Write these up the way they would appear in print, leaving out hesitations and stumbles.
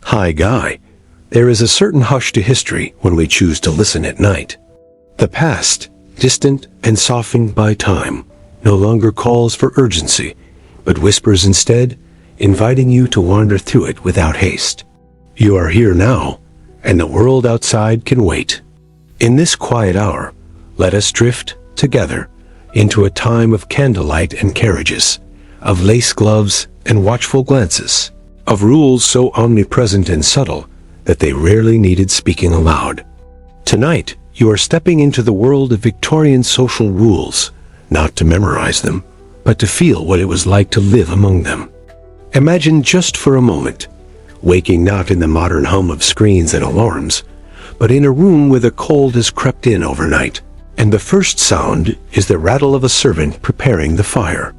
Hi, Guy. There is a certain hush to history when we choose to listen at night. The past, distant and softened by time, no longer calls for urgency, but whispers instead, inviting you to wander through it without haste. You are here now, and the world outside can wait. In this quiet hour, let us drift, together, into a time of candlelight and carriages, of lace gloves and watchful glances, of rules so omnipresent and subtle that they rarely needed speaking aloud. Tonight, you are stepping into the world of Victorian social rules, not to memorize them, but to feel what it was like to live among them. Imagine just for a moment, waking not in the modern hum of screens and alarms, but in a room where the cold has crept in overnight, and the first sound is the rattle of a servant preparing the fire.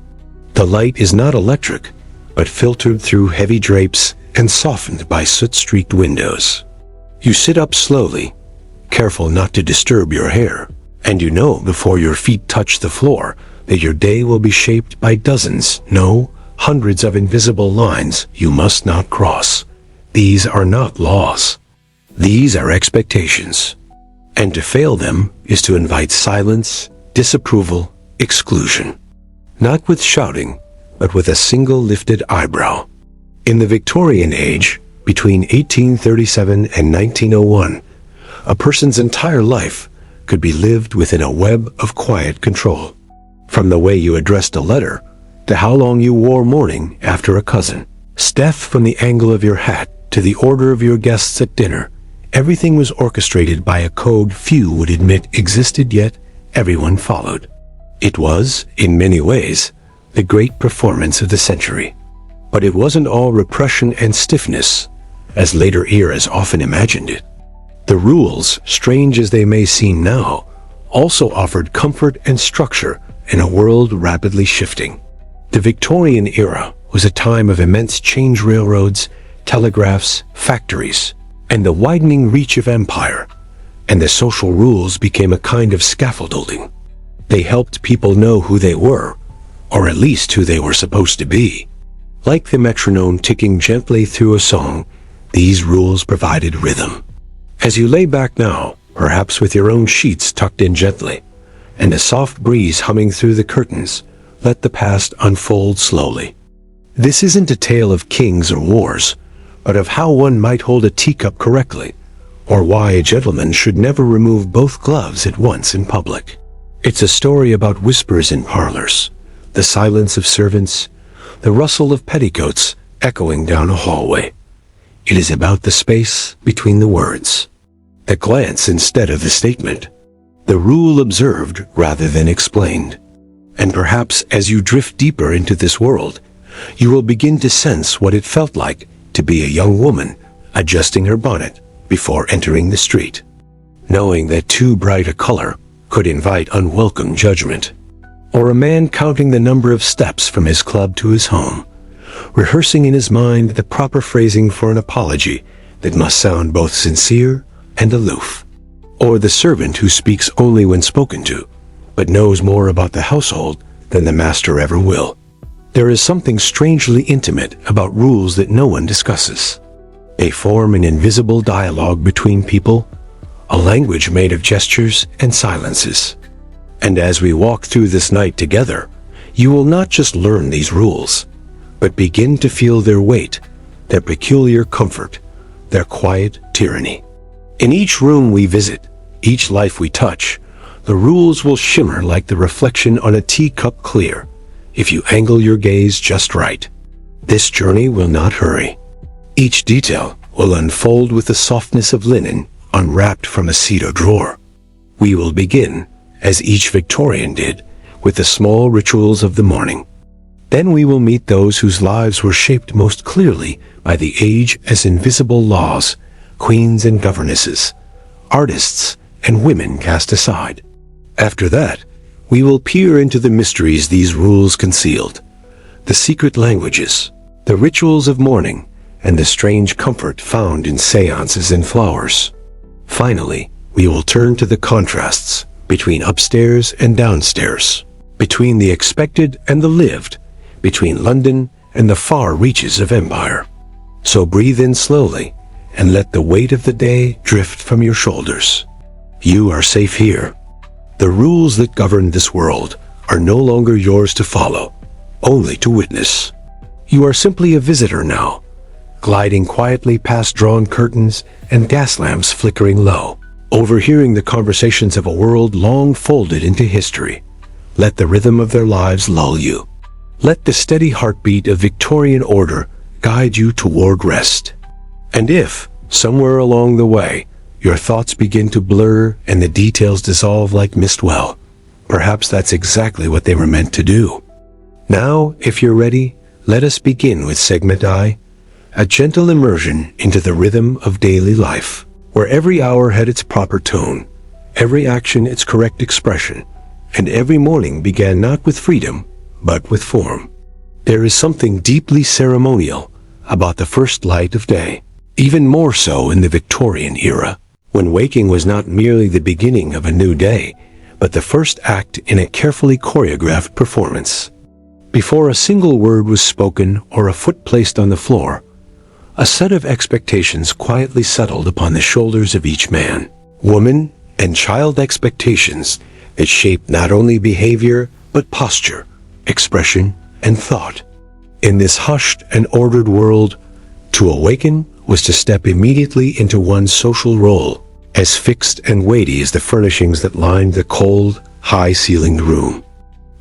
The light is not electric, but filtered through heavy drapes and softened by soot-streaked windows. You sit up slowly, careful not to disturb your hair, and you know before your feet touch the floor that your day will be shaped by dozens, no, hundreds of invisible lines you must not cross. These are not laws. These are expectations. And to fail them is to invite silence, disapproval, exclusion. Not with shouting, but with a single lifted eyebrow. In the Victorian age, between 1837 and 1901, a person's entire life could be lived within a web of quiet control. From the way you addressed a letter, to how long you wore mourning after a cousin. Steph, from the angle of your hat to the order of your guests at dinner, everything was orchestrated by a code few would admit existed, yet everyone followed. It was, in many ways, the great performance of the century. But it wasn't all repression and stiffness, as later eras often imagined it. The rules, strange as they may seem now, also offered comfort and structure in a world rapidly shifting. The Victorian era was a time of immense change: railroads, telegraphs, factories, and the widening reach of empire, and the social rules became a kind of scaffolding. They helped people know who they were, or at least who they were supposed to be. Like the metronome ticking gently through a song, these rules provided rhythm. As you lay back now, perhaps with your own sheets tucked in gently, and a soft breeze humming through the curtains, let the past unfold slowly. This isn't a tale of kings or wars, but of how one might hold a teacup correctly, or why a gentleman should never remove both gloves at once in public. It's a story about whispers in parlors, the silence of servants, the rustle of petticoats echoing down a hallway. It is about the space between the words, the glance instead of the statement, the rule observed rather than explained. And perhaps as you drift deeper into this world, you will begin to sense what it felt like to be a young woman adjusting her bonnet before entering the street, knowing that too bright a color could invite unwelcome judgment, or a man counting the number of steps from his club to his home, rehearsing in his mind the proper phrasing for an apology that must sound both sincere and aloof, or the servant who speaks only when spoken to, but knows more about the household than the master ever will. There is something strangely intimate about rules that no one discusses. They form an invisible dialogue between people, a language made of gestures and silences. And as we walk through this night together, you will not just learn these rules, but begin to feel their weight, their peculiar comfort, their quiet tyranny. In each room we visit, each life we touch, the rules will shimmer like the reflection on a teacup clear, if you angle your gaze just right. This journey will not hurry. Each detail will unfold with the softness of linen unwrapped from a cedar drawer. We will begin, as each Victorian did, with the small rituals of the morning. Then we will meet those whose lives were shaped most clearly by the age as invisible laws, queens and governesses, artists and women cast aside. After that, we will peer into the mysteries these rules concealed, the secret languages, the rituals of mourning, and the strange comfort found in seances and flowers. Finally, we will turn to the contrasts between upstairs and downstairs, between the expected and the lived, between London and the far reaches of empire. So breathe in slowly and let the weight of the day drift from your shoulders. You are safe here. The rules that govern this world are no longer yours to follow, only to witness. You are simply a visitor now, gliding quietly past drawn curtains and gas lamps flickering low, overhearing the conversations of a world long folded into history. Let the rhythm of their lives lull you. Let the steady heartbeat of Victorian order guide you toward rest. And if, somewhere along the way, your thoughts begin to blur and the details dissolve like mist, well, perhaps that's exactly what they were meant to do. Now, if you're ready, let us begin with Segment I, a gentle immersion into the rhythm of daily life, where every hour had its proper tone, every action its correct expression, and every morning began not with freedom, but with form. There is something deeply ceremonial about the first light of day, even more so in the Victorian era, when waking was not merely the beginning of a new day, but the first act in a carefully choreographed performance. Before a single word was spoken or a foot placed on the floor, a set of expectations quietly settled upon the shoulders of each man, woman, and child, expectations that shaped not only behavior, but posture, expression, and thought. In this hushed and ordered world, to awaken was to step immediately into one's social role, as fixed and weighty as the furnishings that lined the cold, high-ceilinged room.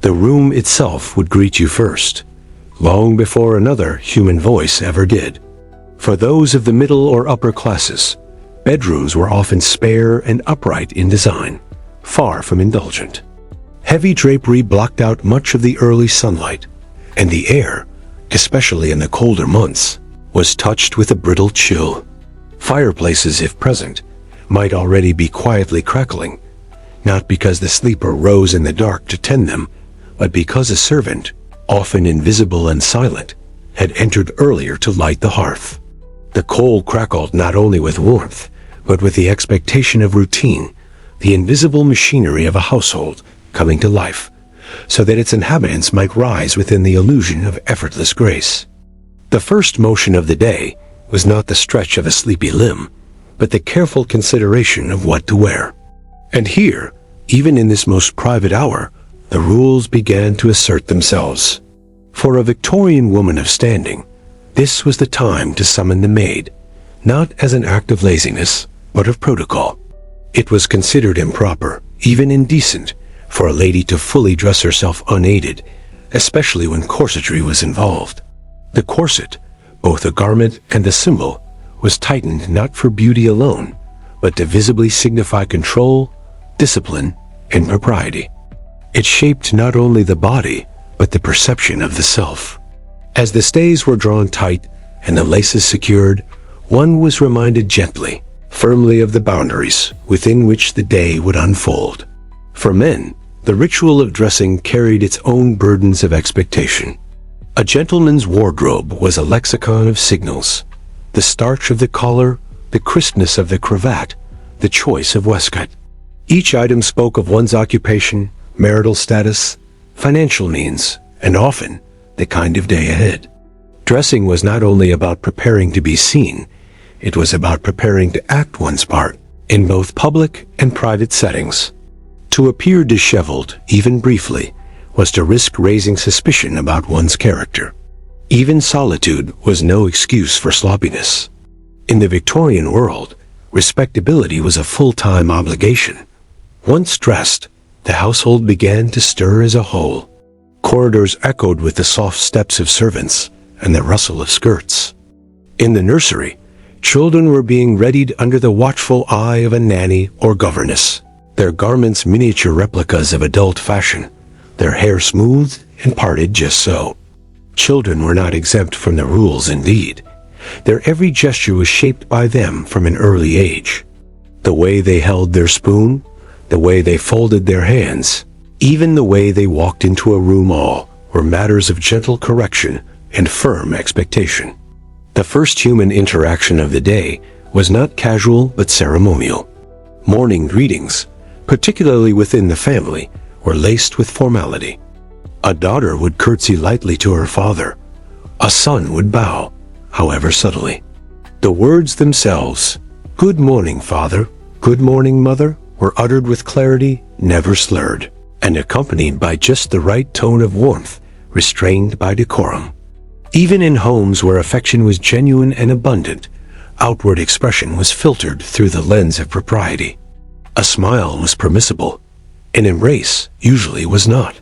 The room itself would greet you first, long before another human voice ever did. For those of the middle or upper classes, bedrooms were often spare and upright in design, far from indulgent. Heavy drapery blocked out much of the early sunlight, and the air, especially in the colder months, was touched with a brittle chill. Fireplaces, if present, might already be quietly crackling, not because the sleeper rose in the dark to tend them, but because a servant, often invisible and silent, had entered earlier to light the hearth. The coal crackled not only with warmth, but with the expectation of routine, the invisible machinery of a household coming to life, so that its inhabitants might rise within the illusion of effortless grace. The first motion of the day was not the stretch of a sleepy limb, but the careful consideration of what to wear. And here, even in this most private hour, the rules began to assert themselves. For a Victorian woman of standing, this was the time to summon the maid, not as an act of laziness, but of protocol. It was considered improper, even indecent, for a lady to fully dress herself unaided, especially when corsetry was involved. The corset, both a garment and a symbol, was tightened not for beauty alone, but to visibly signify control, discipline, and propriety. It shaped not only the body, but the perception of the self. As the stays were drawn tight and the laces secured, one was reminded gently, firmly of the boundaries within which the day would unfold. For men, the ritual of dressing carried its own burdens of expectation. A gentleman's wardrobe was a lexicon of signals: the starch of the collar, the crispness of the cravat, the choice of waistcoat. Each item spoke of one's occupation, marital status, financial means, and often the kind of day ahead. Dressing was not only about preparing to be seen, it was about preparing to act one's part in both public and private settings. To appear disheveled, even briefly, was to risk raising suspicion about one's character. Even solitude was no excuse for sloppiness. In the Victorian world, respectability was a full-time obligation. Once dressed, the household began to stir as a whole. Corridors echoed with the soft steps of servants and the rustle of skirts. In the nursery, children were being readied under the watchful eye of a nanny or governess, their garments miniature replicas of adult fashion, their hair smooth and parted just so. Children were not exempt from the rules indeed. Their every gesture was shaped by them from an early age. The way they held their spoon, the way they folded their hands, even the way they walked into a room, all were matters of gentle correction and firm expectation. The first human interaction of the day was not casual but ceremonial. Morning greetings, particularly within the family, were laced with formality. A daughter would curtsy lightly to her father. A son would bow, however subtly. The words themselves, "Good morning, Father," "Good morning, Mother," were uttered with clarity, never slurred, and accompanied by just the right tone of warmth, restrained by decorum. Even in homes where affection was genuine and abundant, outward expression was filtered through the lens of propriety. A smile was permissible. An embrace usually was not.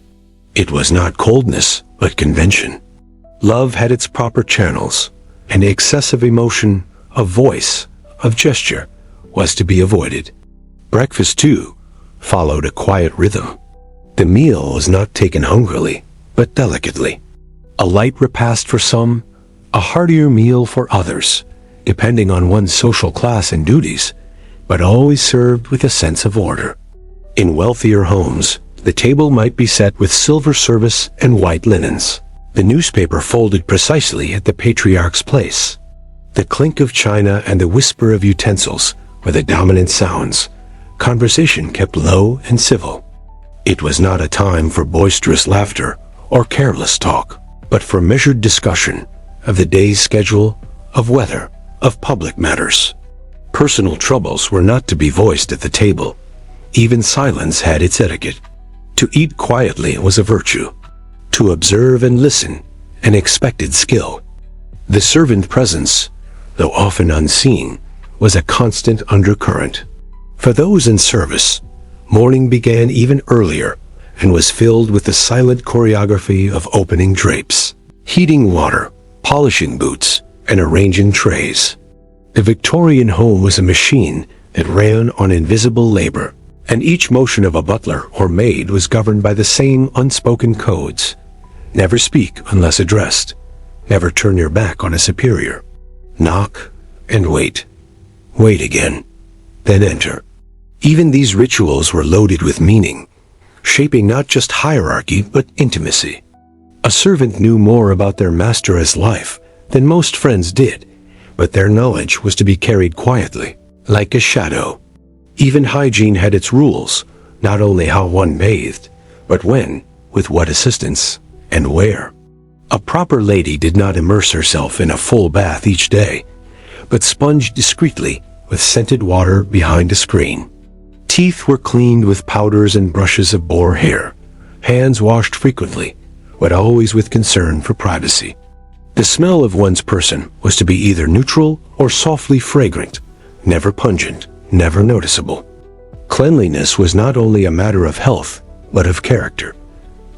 It was not coldness, but convention. Love had its proper channels, and excessive emotion, of voice, of gesture, was to be avoided. Breakfast, too, followed a quiet rhythm. The meal was not taken hungrily, but delicately. A light repast for some, a heartier meal for others, depending on one's social class and duties, but always served with a sense of order. In wealthier homes, the table might be set with silver service and white linens, the newspaper folded precisely at the patriarch's place. The clink of china and the whisper of utensils were the dominant sounds, conversation kept low and civil. It was not a time for boisterous laughter or careless talk, but for measured discussion of the day's schedule, of weather, of public matters. Personal troubles were not to be voiced at the table. Even silence had its etiquette. To eat quietly was a virtue. To observe and listen, an expected skill. The servant presence, though often unseen, was a constant undercurrent. For those in service, morning began even earlier and was filled with the silent choreography of opening drapes, heating water, polishing boots, and arranging trays. The Victorian home was a machine that ran on invisible labor, and each motion of a butler or maid was governed by the same unspoken codes. Never speak unless addressed. Never turn your back on a superior. Knock and wait. Wait again. Then enter. Even these rituals were loaded with meaning, shaping not just hierarchy but intimacy. A servant knew more about their master as life than most friends did, but their knowledge was to be carried quietly, like a shadow. Even hygiene had its rules, not only how one bathed, but when, with what assistance, and where. A proper lady did not immerse herself in a full bath each day, but sponged discreetly with scented water behind a screen. Teeth were cleaned with powders and brushes of boar hair, hands washed frequently, but always with concern for privacy. The smell of one's person was to be either neutral or softly fragrant, never pungent, never noticeable. Cleanliness was not only a matter of health, but of character.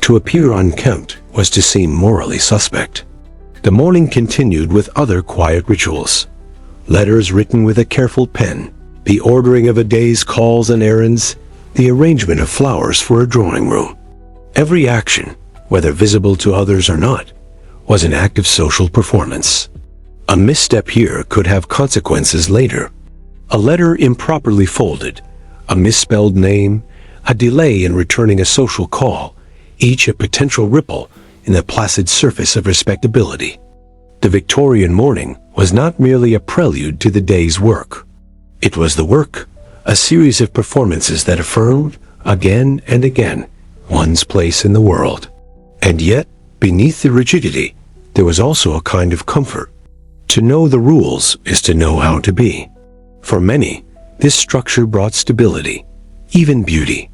To appear unkempt was to seem morally suspect. The morning continued with other quiet rituals. Letters written with a careful pen, the ordering of a day's calls and errands, the arrangement of flowers for a drawing room. Every action, whether visible to others or not, was an act of social performance. A misstep here could have consequences later. A letter improperly folded, a misspelled name, a delay in returning a social call, each a potential ripple in the placid surface of respectability. The Victorian morning was not merely a prelude to the day's work. It was the work, a series of performances that affirmed, again and again, one's place in the world. And yet, beneath the rigidity, there was also a kind of comfort. To know the rules is to know how to be. For many, this structure brought stability, even beauty.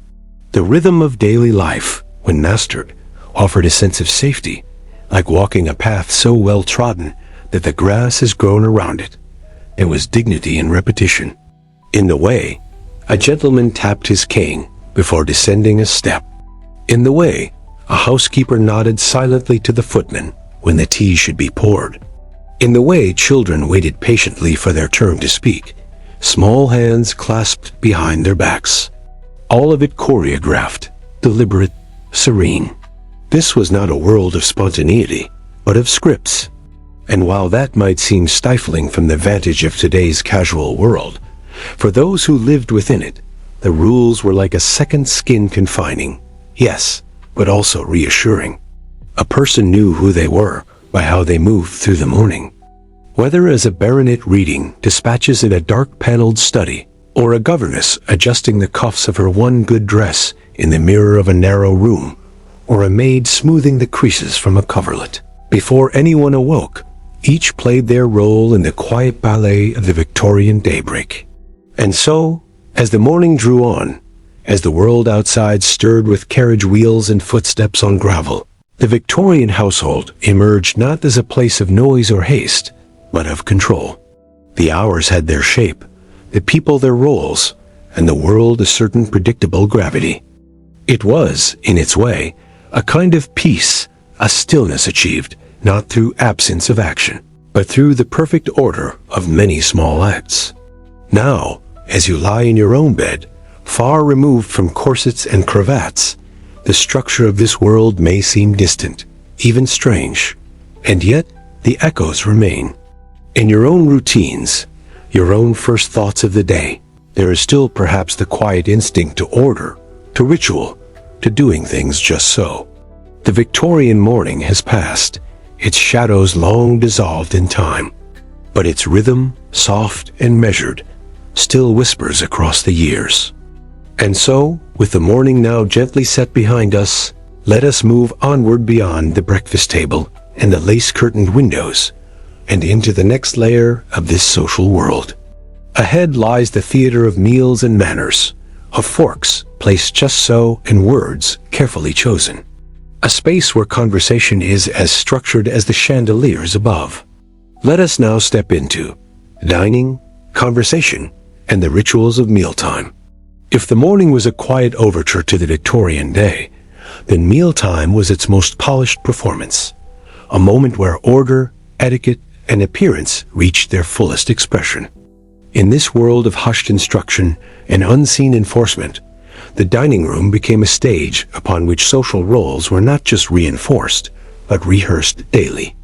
The rhythm of daily life, when mastered, offered a sense of safety, like walking a path so well trodden that the grass has grown around it. There was dignity in repetition. In the way, a gentleman tapped his cane before descending a step. In the way, a housekeeper nodded silently to the footman when the tea should be poured. In the way, children waited patiently for their turn to speak, small hands clasped behind their backs. All of it choreographed, deliberate, serene. This was not a world of spontaneity, but of scripts. And while that might seem stifling from the vantage of today's casual world, for those who lived within it, the rules were like a second skin, confining, yes, but also reassuring. A person knew who they were by how they moved through the morning. Whether as a baronet reading dispatches in a dark-paneled study, or a governess adjusting the cuffs of her one good dress in the mirror of a narrow room, or a maid smoothing the creases from a coverlet. Before anyone awoke, Each played their role in the quiet ballet of the Victorian daybreak. And so, as the morning drew on, as the world outside stirred with carriage wheels and footsteps on gravel, the Victorian household emerged not as a place of noise or haste, but of control. The hours had their shape, the people their roles, and the world a certain predictable gravity. It was, in its way, a kind of peace, a stillness achieved, not through absence of action, but through the perfect order of many small acts. Now, as you lie in your own bed, far removed from corsets and cravats, the structure of this world may seem distant, even strange, and yet the echoes remain. In your own routines, your own first thoughts of the day, there is still perhaps the quiet instinct to order, to ritual, to doing things just so. The Victorian morning has passed, its shadows long dissolved in time, but its rhythm, soft and measured, still whispers across the years. And so, with the morning now gently set behind us, let us move onward beyond the breakfast table and the lace-curtained windows, and into the next layer of this social world. Ahead lies the theater of meals and manners, of forks placed just so and words carefully chosen. A space where conversation is as structured as the chandeliers above. Let us now step into dining, conversation, and the rituals of mealtime. If the morning was a quiet overture to the Victorian day, then mealtime was its most polished performance, a moment where order, etiquette, and appearance reached their fullest expression. In this world of hushed instruction and unseen enforcement, the dining room became a stage upon which social roles were not just reinforced, but rehearsed daily.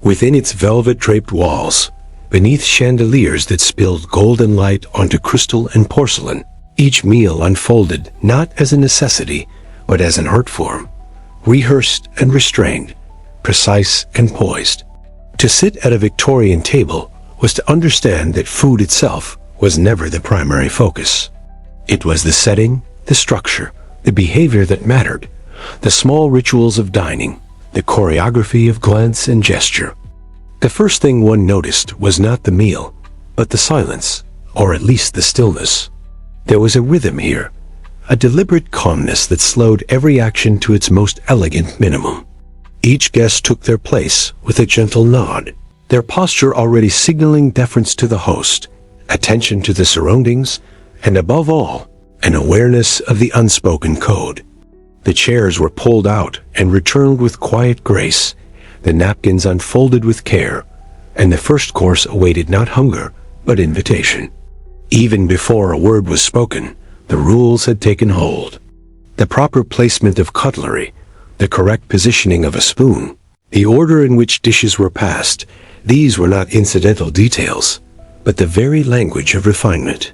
Within its velvet-draped walls, beneath chandeliers that spilled golden light onto crystal and porcelain, each meal unfolded not as a necessity, but as an art form, rehearsed and restrained, precise and poised. To sit at a Victorian table was to understand that food itself was never the primary focus. It was the setting, the structure, the behavior that mattered, the small rituals of dining, the choreography of glance and gesture. The first thing one noticed was not the meal, but the silence, or at least the stillness. There was a rhythm here, a deliberate calmness that slowed every action to its most elegant minimum. Each guest took their place with a gentle nod, their posture already signaling deference to the host, attention to the surroundings, and above all, an awareness of the unspoken code. The chairs were pulled out and returned with quiet grace, the napkins unfolded with care, and the first course awaited not hunger, but invitation. Even before a word was spoken, the rules had taken hold. The proper placement of cutlery, the correct positioning of a spoon, the order in which dishes were passed, these were not incidental details, but the very language of refinement.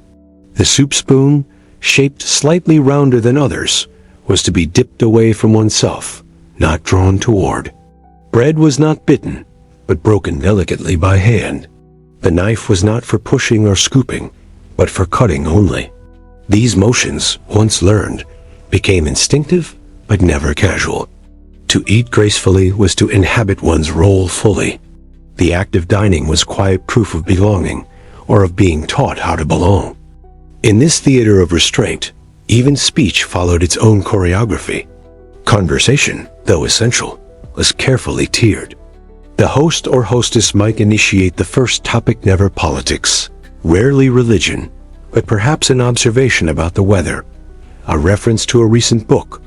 The soup spoon, shaped slightly rounder than others, was to be dipped away from oneself, not drawn toward. Bread was not bitten, but broken delicately by hand. The knife was not for pushing or scooping, but for cutting only. These motions, once learned, became instinctive, but never casual. To eat gracefully was to inhabit one's role fully. The act of dining was quiet proof of belonging, or of being taught how to belong. In this theater of restraint, even speech followed its own choreography. Conversation, though essential, was carefully tiered. The host or hostess might initiate the first topic, never politics, rarely religion, but perhaps an observation about the weather, a reference to a recent book,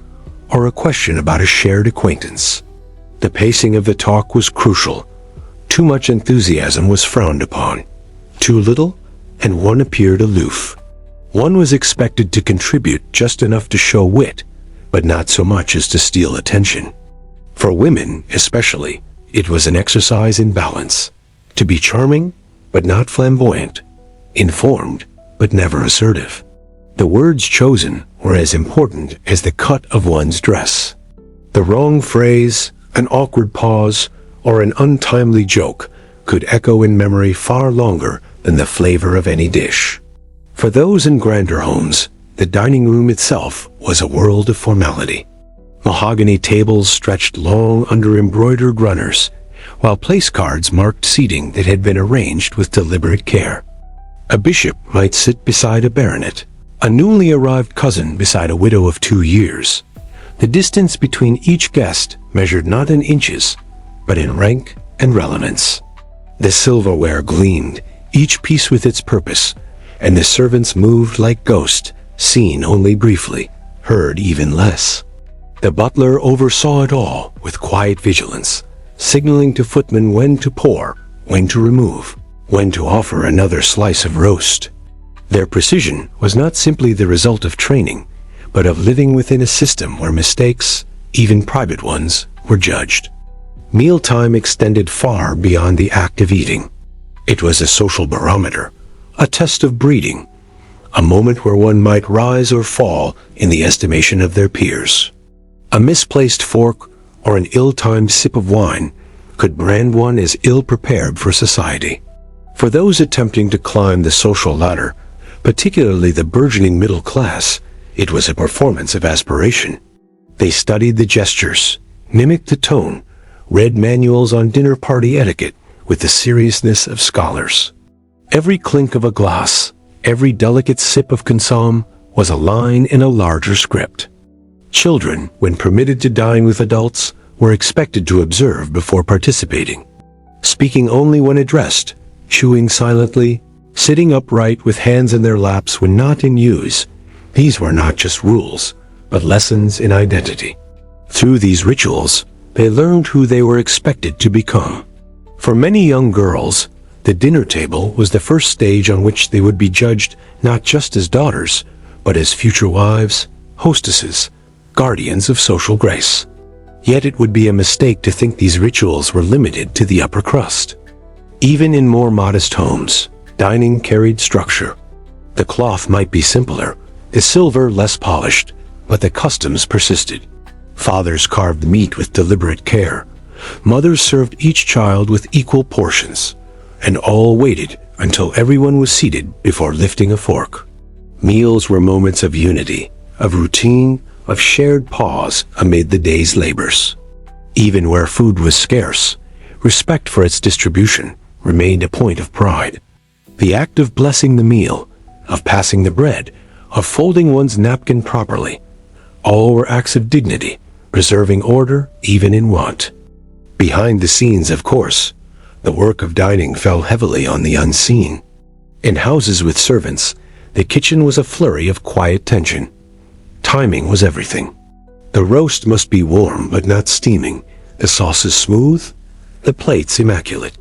or a question about a shared acquaintance. The pacing of the talk was crucial. Too much enthusiasm was frowned upon. Too little, and one appeared aloof. One was expected to contribute just enough to show wit, but not so much as to steal attention. For women, especially, it was an exercise in balance. To be charming, but not flamboyant. Informed, but never assertive. The words chosen were as important as the cut of one's dress. The wrong phrase, an awkward pause, or an untimely joke could echo in memory far longer than the flavor of any dish. For those in grander homes, the dining room itself was a world of formality. Mahogany tables stretched long under embroidered runners, while place cards marked seating that had been arranged with deliberate care. A bishop might sit beside a baronet, a newly arrived cousin beside a widow of 2 years. The distance between each guest measured not in inches, but in rank and relevance. The silverware gleamed, each piece with its purpose, and the servants moved like ghosts, seen only briefly, heard even less. The butler oversaw it all with quiet vigilance, signaling to footmen when to pour, when to remove, when to offer another slice of roast. Their precision was not simply the result of training, but of living within a system where mistakes, even private ones, were judged. Mealtime extended far beyond the act of eating. It was a social barometer, a test of breeding, a moment where one might rise or fall in the estimation of their peers. A misplaced fork or an ill-timed sip of wine could brand one as ill-prepared for society. For those attempting to climb the social ladder, particularly the burgeoning middle class, it was a performance of aspiration. They studied the gestures, mimicked the tone, read manuals on dinner party etiquette with the seriousness of scholars. Every clink of a glass, every delicate sip of consomme was a line in a larger script. Children, when permitted to dine with adults, were expected to observe before participating. Speaking only when addressed, chewing silently, sitting upright with hands in their laps when not in use, these were not just rules, but lessons in identity. Through these rituals, they learned who they were expected to become. For many young girls, the dinner table was the first stage on which they would be judged not just as daughters, but as future wives, hostesses, guardians of social grace. Yet it would be a mistake to think these rituals were limited to the upper crust. Even in more modest homes, dining carried structure. The cloth might be simpler, the silver less polished, but the customs persisted. Fathers carved meat with deliberate care. Mothers served each child with equal portions, and all waited until everyone was seated before lifting a fork. Meals were moments of unity, of routine, of shared pause amid the day's labors. Even where food was scarce, respect for its distribution remained a point of pride. The act of blessing the meal, of passing the bread, of folding one's napkin properly, all were acts of dignity, preserving order even in want. Behind the scenes, of course, the work of dining fell heavily on the unseen. In houses with servants, the kitchen was a flurry of quiet tension. Timing was everything. The roast must be warm but not steaming, the sauces smooth, the plates immaculate.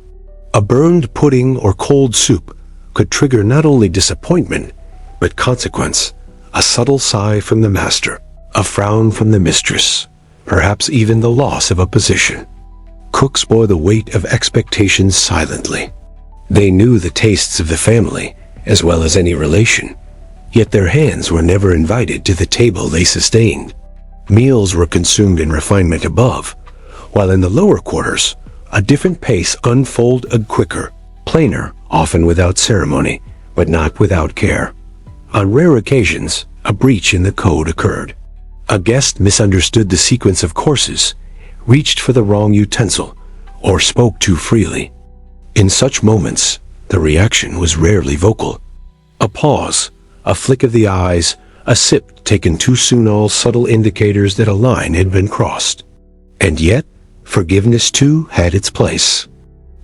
A burned pudding or cold soup could trigger not only disappointment, but consequence, a subtle sigh from the master, a frown from the mistress, perhaps even the loss of a position. Cooks bore the weight of expectations silently. They knew the tastes of the family, as well as any relation, yet their hands were never invited to the table they sustained. Meals were consumed in refinement above, while in the lower quarters, a different pace unfolded quicker, plainer, often without ceremony, but not without care. On rare occasions, a breach in the code occurred. A guest misunderstood the sequence of courses, reached for the wrong utensil, or spoke too freely. In such moments, the reaction was rarely vocal. A pause, a flick of the eyes, a sip taken too soon, all subtle indicators that a line had been crossed. And yet, forgiveness too had its place.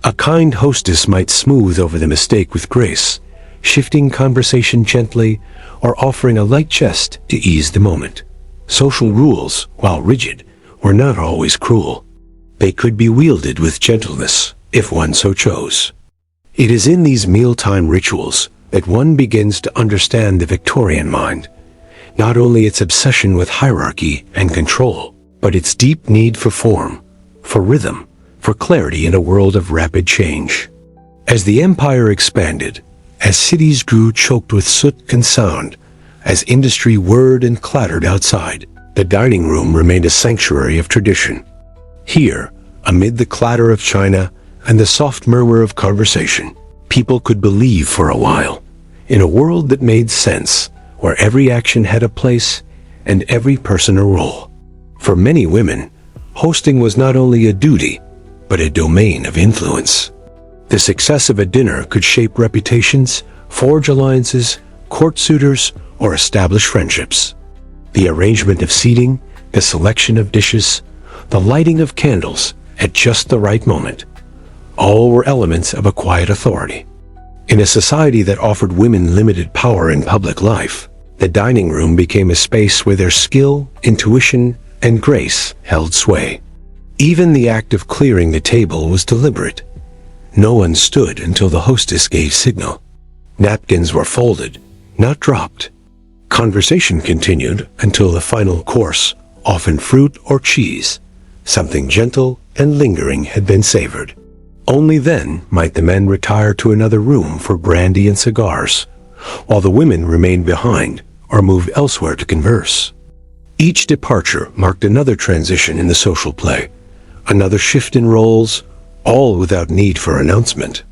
A kind hostess might smooth over the mistake with grace, shifting conversation gently or offering a light jest to ease the moment. Social rules, while rigid, were not always cruel. They could be wielded with gentleness, if one so chose. It is in these mealtime rituals that one begins to understand the Victorian mind, not only its obsession with hierarchy and control, but its deep need for form, for rhythm, for clarity in a world of rapid change. As the empire expanded, as cities grew choked with soot and sound, as industry whirred and clattered outside, the dining room remained a sanctuary of tradition. Here, amid the clatter of china and the soft murmur of conversation, people could believe for a while, in a world that made sense, where every action had a place and every person a role. For many women, hosting was not only a duty, but a domain of influence. The success of a dinner could shape reputations, forge alliances, court suitors, or establish friendships. The arrangement of seating, the selection of dishes, the lighting of candles at just the right moment, all were elements of a quiet authority. In a society that offered women limited power in public life, the dining room became a space where their skill, intuition, and grace held sway. Even the act of clearing the table was deliberate. No one stood until the hostess gave signal. Napkins were folded, not dropped. Conversation continued until the final course, often fruit or cheese, something gentle and lingering, had been savored. Only then might the men retire to another room for brandy and cigars, while the women remained behind or moved elsewhere to converse. Each departure marked another transition in the social play, another shift in roles, all without need for announcement.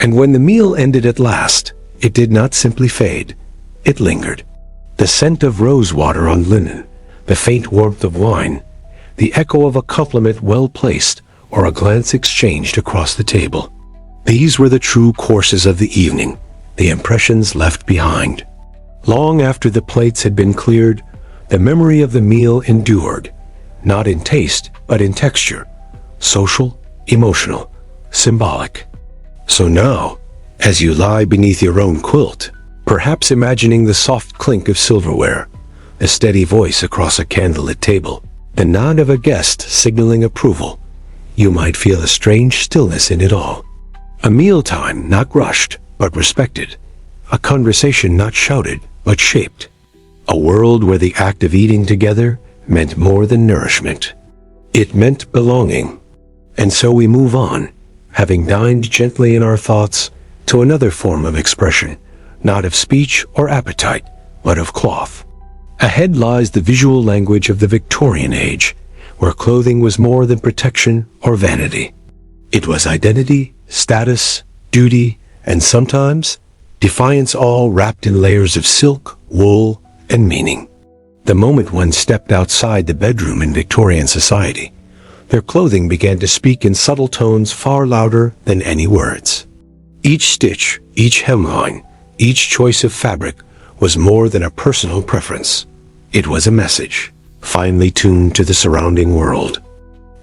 And when the meal ended at last, it did not simply fade, it lingered. The scent of rosewater on linen, the faint warmth of wine, the echo of a compliment well placed, or a glance exchanged across the table. These were the true courses of the evening, the impressions left behind. Long after the plates had been cleared, the memory of the meal endured, not in taste, but in texture, social, emotional, symbolic. So now, as you lie beneath your own quilt, perhaps imagining the soft clink of silverware, a steady voice across a candlelit table, the nod of a guest signaling approval, you might feel a strange stillness in it all. A mealtime not rushed, but respected. A conversation not shouted, but shaped. A world where the act of eating together meant more than nourishment. It meant belonging. And so we move on, having dined gently in our thoughts, to another form of expression, not of speech or appetite, but of cloth. Ahead lies the visual language of the Victorian age, where clothing was more than protection or vanity. It was identity, status, duty, and sometimes defiance, all wrapped in layers of silk, wool, and meaning. The moment one stepped outside the bedroom in Victorian society, their clothing began to speak in subtle tones far louder than any words. Each stitch, each hemline, each choice of fabric was more than a personal preference. It was a message, finely tuned to the surrounding world.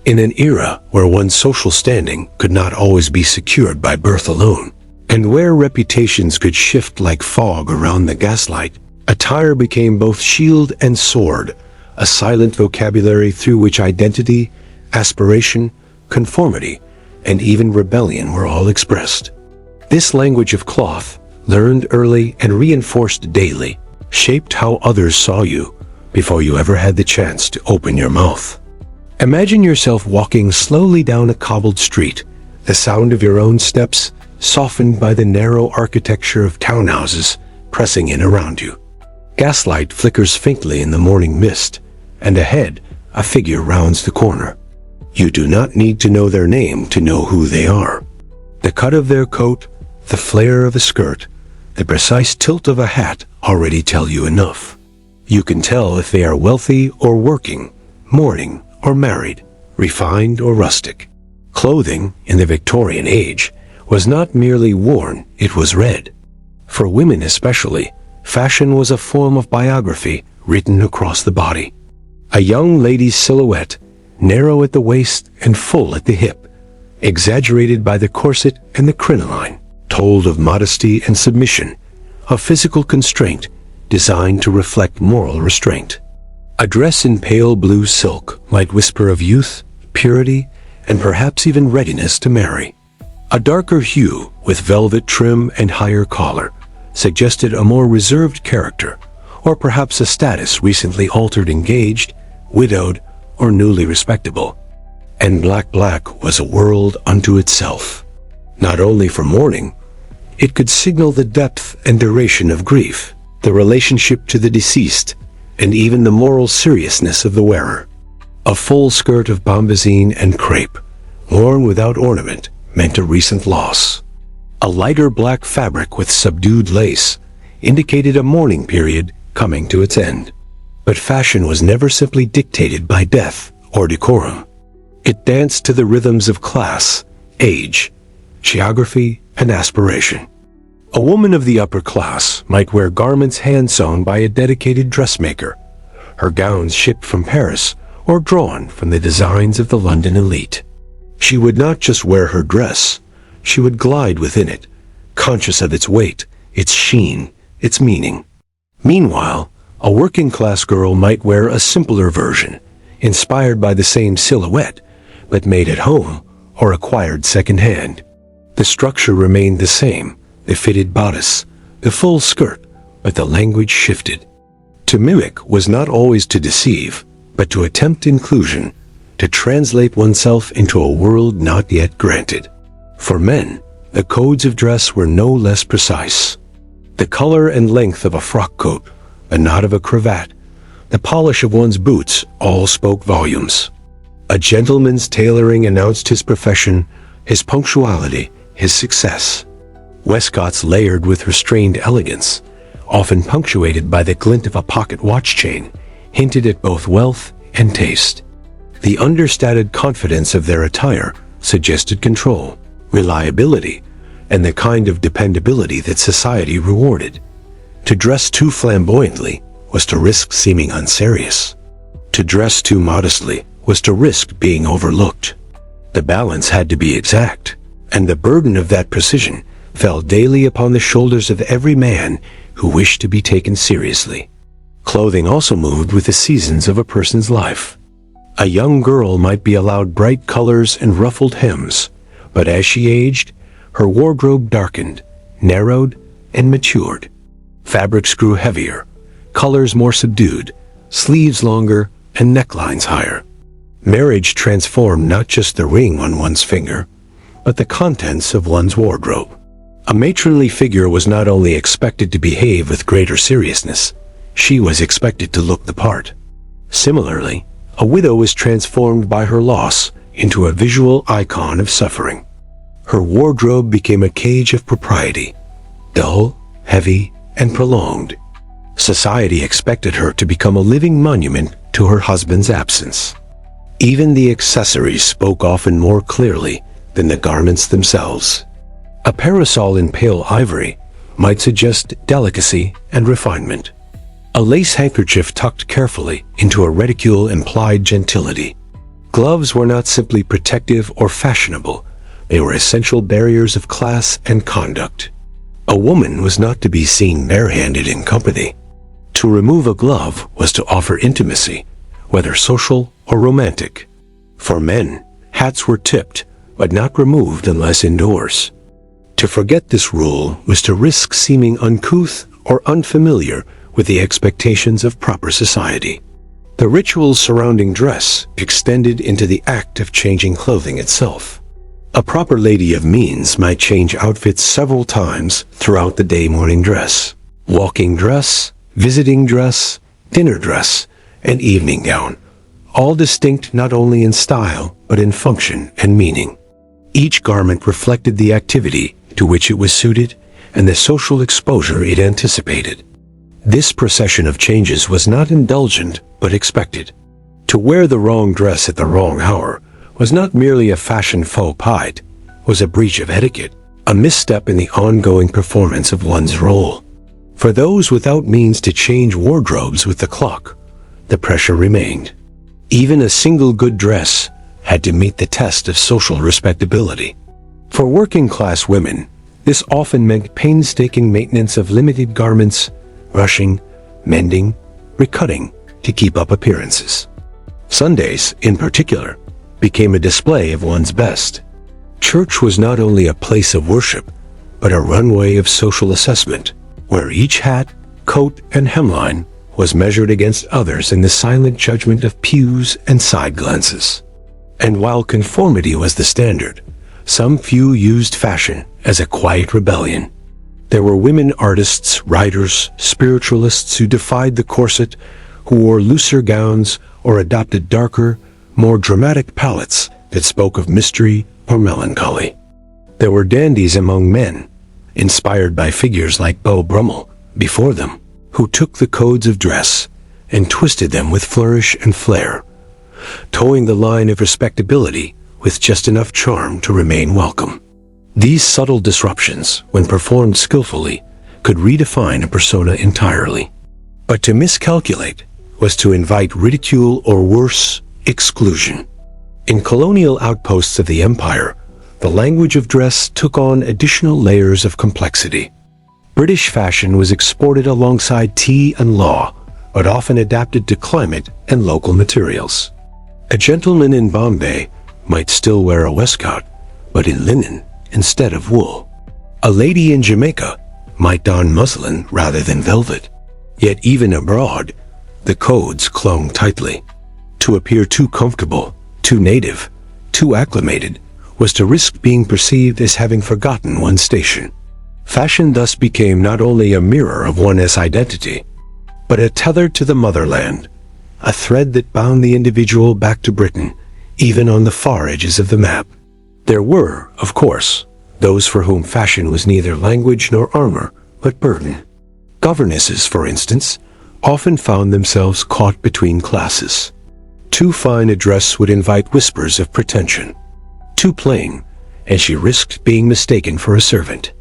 In an era where one's social standing could not always be secured by birth alone, and where reputations could shift like fog around the gaslight, attire became both shield and sword, a silent vocabulary through which identity, aspiration, conformity, and even rebellion were all expressed. This language of cloth, learned early and reinforced daily, shaped how others saw you before you ever had the chance to open your mouth. Imagine yourself walking slowly down a cobbled street, the sound of your own steps softened by the narrow architecture of townhouses pressing in around you. Gaslight flickers faintly in the morning mist, and ahead, a figure rounds the corner. You do not need to know their name to know who they are. The cut of their coat, the flare of a skirt, the precise tilt of a hat already tell you enough. You can tell if they are wealthy or working, mourning or married, refined or rustic. Clothing, in the Victorian age, was not merely worn, it was read. For women especially, fashion was a form of biography written across the body. A young lady's silhouette, narrow at the waist and full at the hip, exaggerated by the corset and the crinoline, told of modesty and submission, of physical constraint designed to reflect moral restraint. A dress in pale blue silk might whisper of youth, purity, and perhaps even readiness to marry. A darker hue with velvet trim and higher collar suggested a more reserved character, or perhaps a status recently altered, engaged, widowed, or newly respectable. And black was a world unto itself. Not only for mourning, it could signal the depth and duration of grief, the relationship to the deceased, and even the moral seriousness of the wearer. A full skirt of bombazine and crepe, worn without ornament, meant a recent loss. A lighter black fabric with subdued lace indicated a mourning period coming to its end. But fashion was never simply dictated by death or decorum. It danced to the rhythms of class, age, geography, and aspiration. A woman of the upper class might wear garments hand-sewn by a dedicated dressmaker, her gowns shipped from Paris or drawn from the designs of the London elite. She would not just wear her dress, she would glide within it, conscious of its weight, its sheen, its meaning. Meanwhile, a working-class girl might wear a simpler version, inspired by the same silhouette, but made at home or acquired second-hand. The structure remained the same, the fitted bodice, the full skirt, but the language shifted. To mimic was not always to deceive, but to attempt inclusion, to translate oneself into a world not yet granted. For men, the codes of dress were no less precise. The color and length of a frock coat, the knot of a cravat, the polish of one's boots all spoke volumes. A gentleman's tailoring announced his profession, his punctuality, his success. Waistcots layered with restrained elegance, often punctuated by the glint of a pocket watch chain, hinted at both wealth and taste. The understated confidence of their attire suggested control, reliability, and the kind of dependability that society rewarded. To dress too flamboyantly was to risk seeming unserious. To dress too modestly was to risk being overlooked. The balance had to be exact, and the burden of that precision fell daily upon the shoulders of every man who wished to be taken seriously. Clothing also moved with the seasons of a person's life. A young girl might be allowed bright colors and ruffled hems, but as she aged, her wardrobe darkened, narrowed, and matured. Fabrics grew heavier, colors more subdued, sleeves longer, and necklines higher. Marriage transformed not just the ring on one's finger, but the contents of one's wardrobe. A matronly figure was not only expected to behave with greater seriousness, she was expected to look the part. Similarly, a widow was transformed by her loss into a visual icon of suffering. Her wardrobe became a cage of propriety, dull, heavy, and prolonged. Society expected her to become a living monument to her husband's absence. Even the accessories spoke often more clearly than the garments themselves. A parasol in pale ivory might suggest delicacy and refinement. A lace handkerchief tucked carefully into a reticule implied gentility. Gloves were not simply protective or fashionable, they were essential barriers of class and conduct. A woman was not to be seen barehanded in company. To remove a glove was to offer intimacy, whether social or romantic. For men, hats were tipped, but not removed unless indoors. To forget this rule was to risk seeming uncouth or unfamiliar with the expectations of proper society. The rituals surrounding dress extended into the act of changing clothing itself. A proper lady of means might change outfits several times throughout the day: morning dress, walking dress, visiting dress, dinner dress, and evening gown, all distinct not only in style but in function and meaning. Each garment reflected the activity to which it was suited and the social exposure it anticipated. This procession of changes was not indulgent but expected. To wear the wrong dress at the wrong hour was not merely a fashion faux pas, it was a breach of etiquette, a misstep in the ongoing performance of one's role. For those without means to change wardrobes with the clock, the pressure remained. Even a single good dress had to meet the test of social respectability. For working-class women, this often meant painstaking maintenance of limited garments, rushing, mending, recutting to keep up appearances. Sundays, in particular, became a display of one's best. Church was not only a place of worship, but a runway of social assessment, where each hat, coat, and hemline was measured against others in the silent judgment of pews and side glances. And while conformity was the standard, some few used fashion as a quiet rebellion. There were women artists, writers, spiritualists who defied the corset, who wore looser gowns or adopted darker, more dramatic palettes that spoke of mystery or melancholy. There were dandies among men, inspired by figures like Beau Brummel before them, who took the codes of dress and twisted them with flourish and flair, towing the line of respectability with just enough charm to remain welcome. These subtle disruptions, when performed skillfully, could redefine a persona entirely. But to miscalculate was to invite ridicule or worse, exclusion. In colonial outposts of the empire, the language of dress took on additional layers of complexity. British fashion was exported alongside tea and law, but often adapted to climate and local materials. A gentleman in Bombay might still wear a waistcoat, but in linen instead of wool. A lady in Jamaica might don muslin rather than velvet. Yet even abroad, the codes clung tightly. To appear too comfortable, too native, too acclimated, was to risk being perceived as having forgotten one's station. Fashion thus became not only a mirror of one's identity, but a tether to the motherland, a thread that bound the individual back to Britain, even on the far edges of the map. There were, of course, those for whom fashion was neither language nor armor, but burden. Governesses, for instance, often found themselves caught between classes. Too fine a dress would invite whispers of pretension. Too plain, and she risked being mistaken for a servant.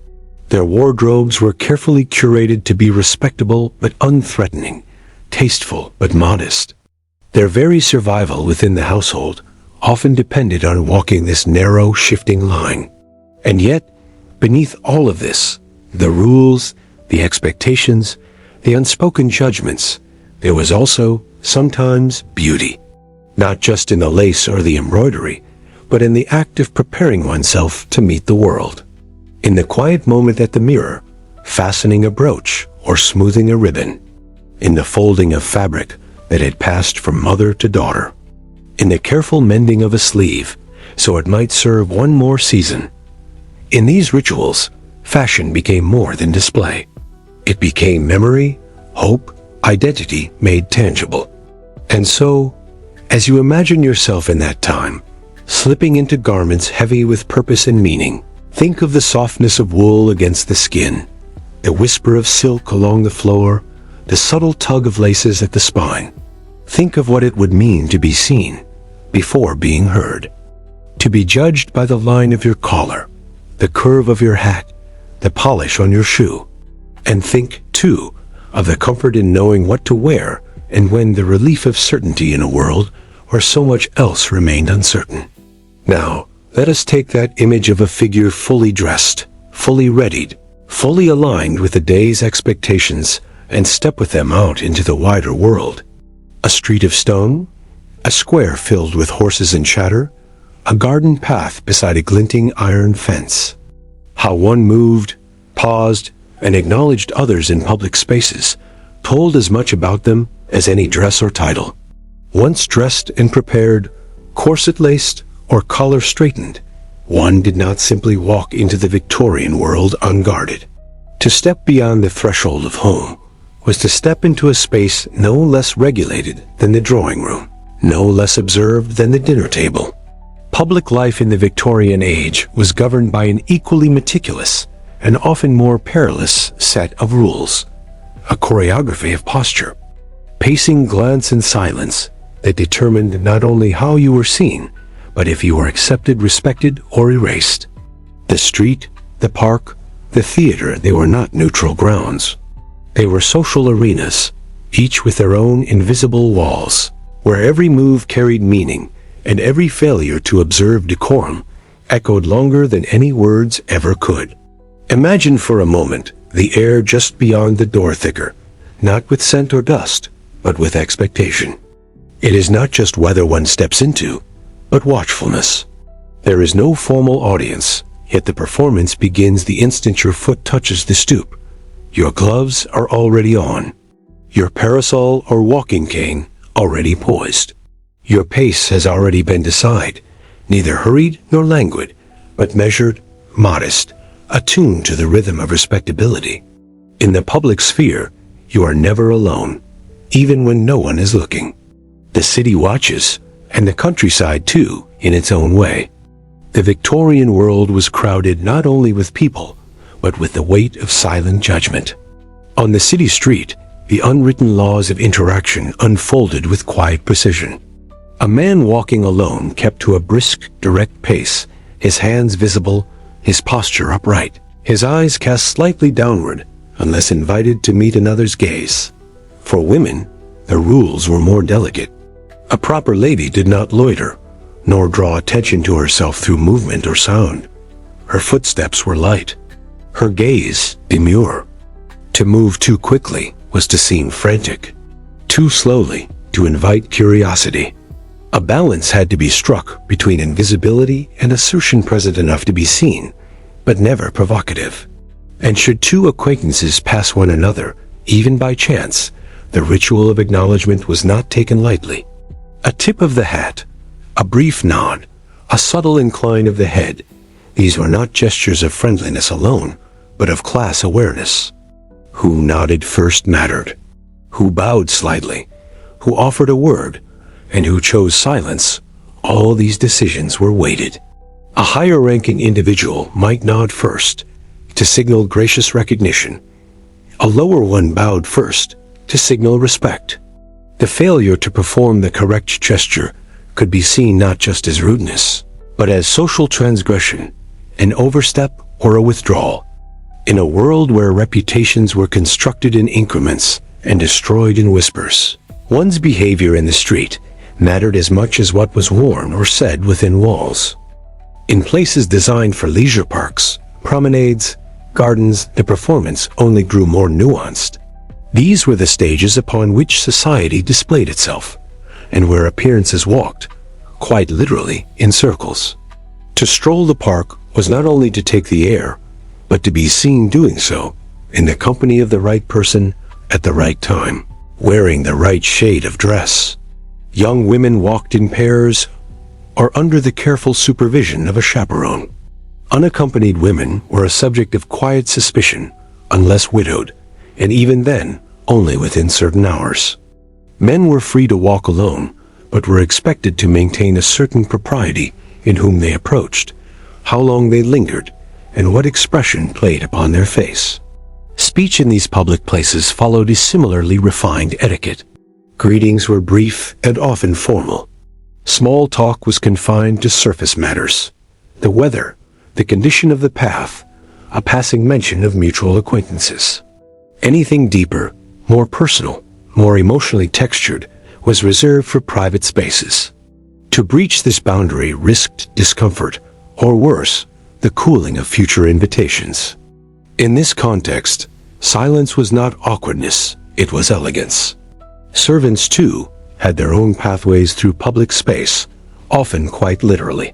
Their wardrobes were carefully curated to be respectable but unthreatening, tasteful but modest. Their very survival within the household often depended on walking this narrow, shifting line. And yet, beneath all of this, the rules, the expectations, the unspoken judgments, there was also, sometimes, beauty. Not just in the lace or the embroidery, but in the act of preparing oneself to meet the world. In the quiet moment at the mirror, fastening a brooch or smoothing a ribbon. In the folding of fabric that had passed from mother to daughter. In the careful mending of a sleeve, so it might serve one more season. In these rituals, fashion became more than display. It became memory, hope, identity made tangible. And so, as you imagine yourself in that time, slipping into garments heavy with purpose and meaning, think of the softness of wool against the skin, the whisper of silk along the floor, the subtle tug of laces at the spine. Think of what it would mean to be seen before being heard. To be judged by the line of your collar, the curve of your hat, the polish on your shoe. And think, too, of the comfort in knowing what to wear and when the relief of certainty in a world where so much else remained uncertain. Now, let us take that image of a figure fully dressed, fully readied, fully aligned with the day's expectations, and step with them out into the wider world. A street of stone, a square filled with horses and chatter, a garden path beside a glinting iron fence. How one moved, paused, and acknowledged others in public spaces told as much about them as any dress or title. Once dressed and prepared, corset-laced, or collar-straightened, one did not simply walk into the Victorian world unguarded. To step beyond the threshold of home was to step into a space no less regulated than the drawing room, no less observed than the dinner table. Public life in the Victorian age was governed by an equally meticulous and often more perilous set of rules, a choreography of posture, pacing, glance, and silence that determined not only how you were seen, but if you were accepted, respected, or erased. The street, the park, the theater, they were not neutral grounds. They were social arenas, each with their own invisible walls, where every move carried meaning, and every failure to observe decorum echoed longer than any words ever could. Imagine for a moment the air just beyond the door thicker, not with scent or dust, but with expectation. It is not just whether one steps into, but watchfulness. There is no formal audience, yet the performance begins the instant your foot touches the stoop. Your gloves are already on. Your parasol or walking cane already poised. Your pace has already been decided, neither hurried nor languid, but measured, modest, attuned to the rhythm of respectability. In the public sphere, you are never alone, even when no one is looking. The city watches, and the countryside too, in its own way. The Victorian world was crowded not only with people, but with the weight of silent judgment. On the city street, the unwritten laws of interaction unfolded with quiet precision. A man walking alone kept to a brisk, direct pace, his hands visible, his posture upright, his eyes cast slightly downward, unless invited to meet another's gaze. For women, the rules were more delicate. A proper lady did not loiter, nor draw attention to herself through movement or sound. Her footsteps were light, her gaze demure. To move too quickly was to seem frantic, too slowly to invite curiosity. A balance had to be struck between invisibility and assertion present enough to be seen, but never provocative. And should two acquaintances pass one another, even by chance, the ritual of acknowledgement was not taken lightly. A tip of the hat, a brief nod, a subtle incline of the head, these were not gestures of friendliness alone, but of class awareness. Who nodded first mattered. Who bowed slightly, who offered a word, and who chose silence, all these decisions were weighted. A higher-ranking individual might nod first, to signal gracious recognition. A lower one bowed first, to signal respect. The failure to perform the correct gesture could be seen not just as rudeness, but as social transgression, an overstep or a withdrawal. In a world where reputations were constructed in increments and destroyed in whispers, one's behavior in the street mattered as much as what was worn or said within walls. In places designed for leisure parks, promenades, gardens, the performance only grew more nuanced. These were the stages upon which society displayed itself, and where appearances walked, quite literally, in circles. To stroll the park was not only to take the air, but to be seen doing so in the company of the right person at the right time, wearing the right shade of dress. Young women walked in pairs or under the careful supervision of a chaperone. Unaccompanied women were a subject of quiet suspicion, unless widowed, and even then, only within certain hours. Men were free to walk alone, but were expected to maintain a certain propriety in whom they approached, how long they lingered, and what expression played upon their face. Speech in these public places followed a similarly refined etiquette. Greetings were brief and often formal. Small talk was confined to surface matters: the weather, the condition of the path, a passing mention of mutual acquaintances. Anything deeper, more personal, more emotionally textured, was reserved for private spaces. To breach this boundary risked discomfort, or worse, the cooling of future invitations. In this context, silence was not awkwardness, it was elegance. Servants, too, had their own pathways through public space, often quite literally.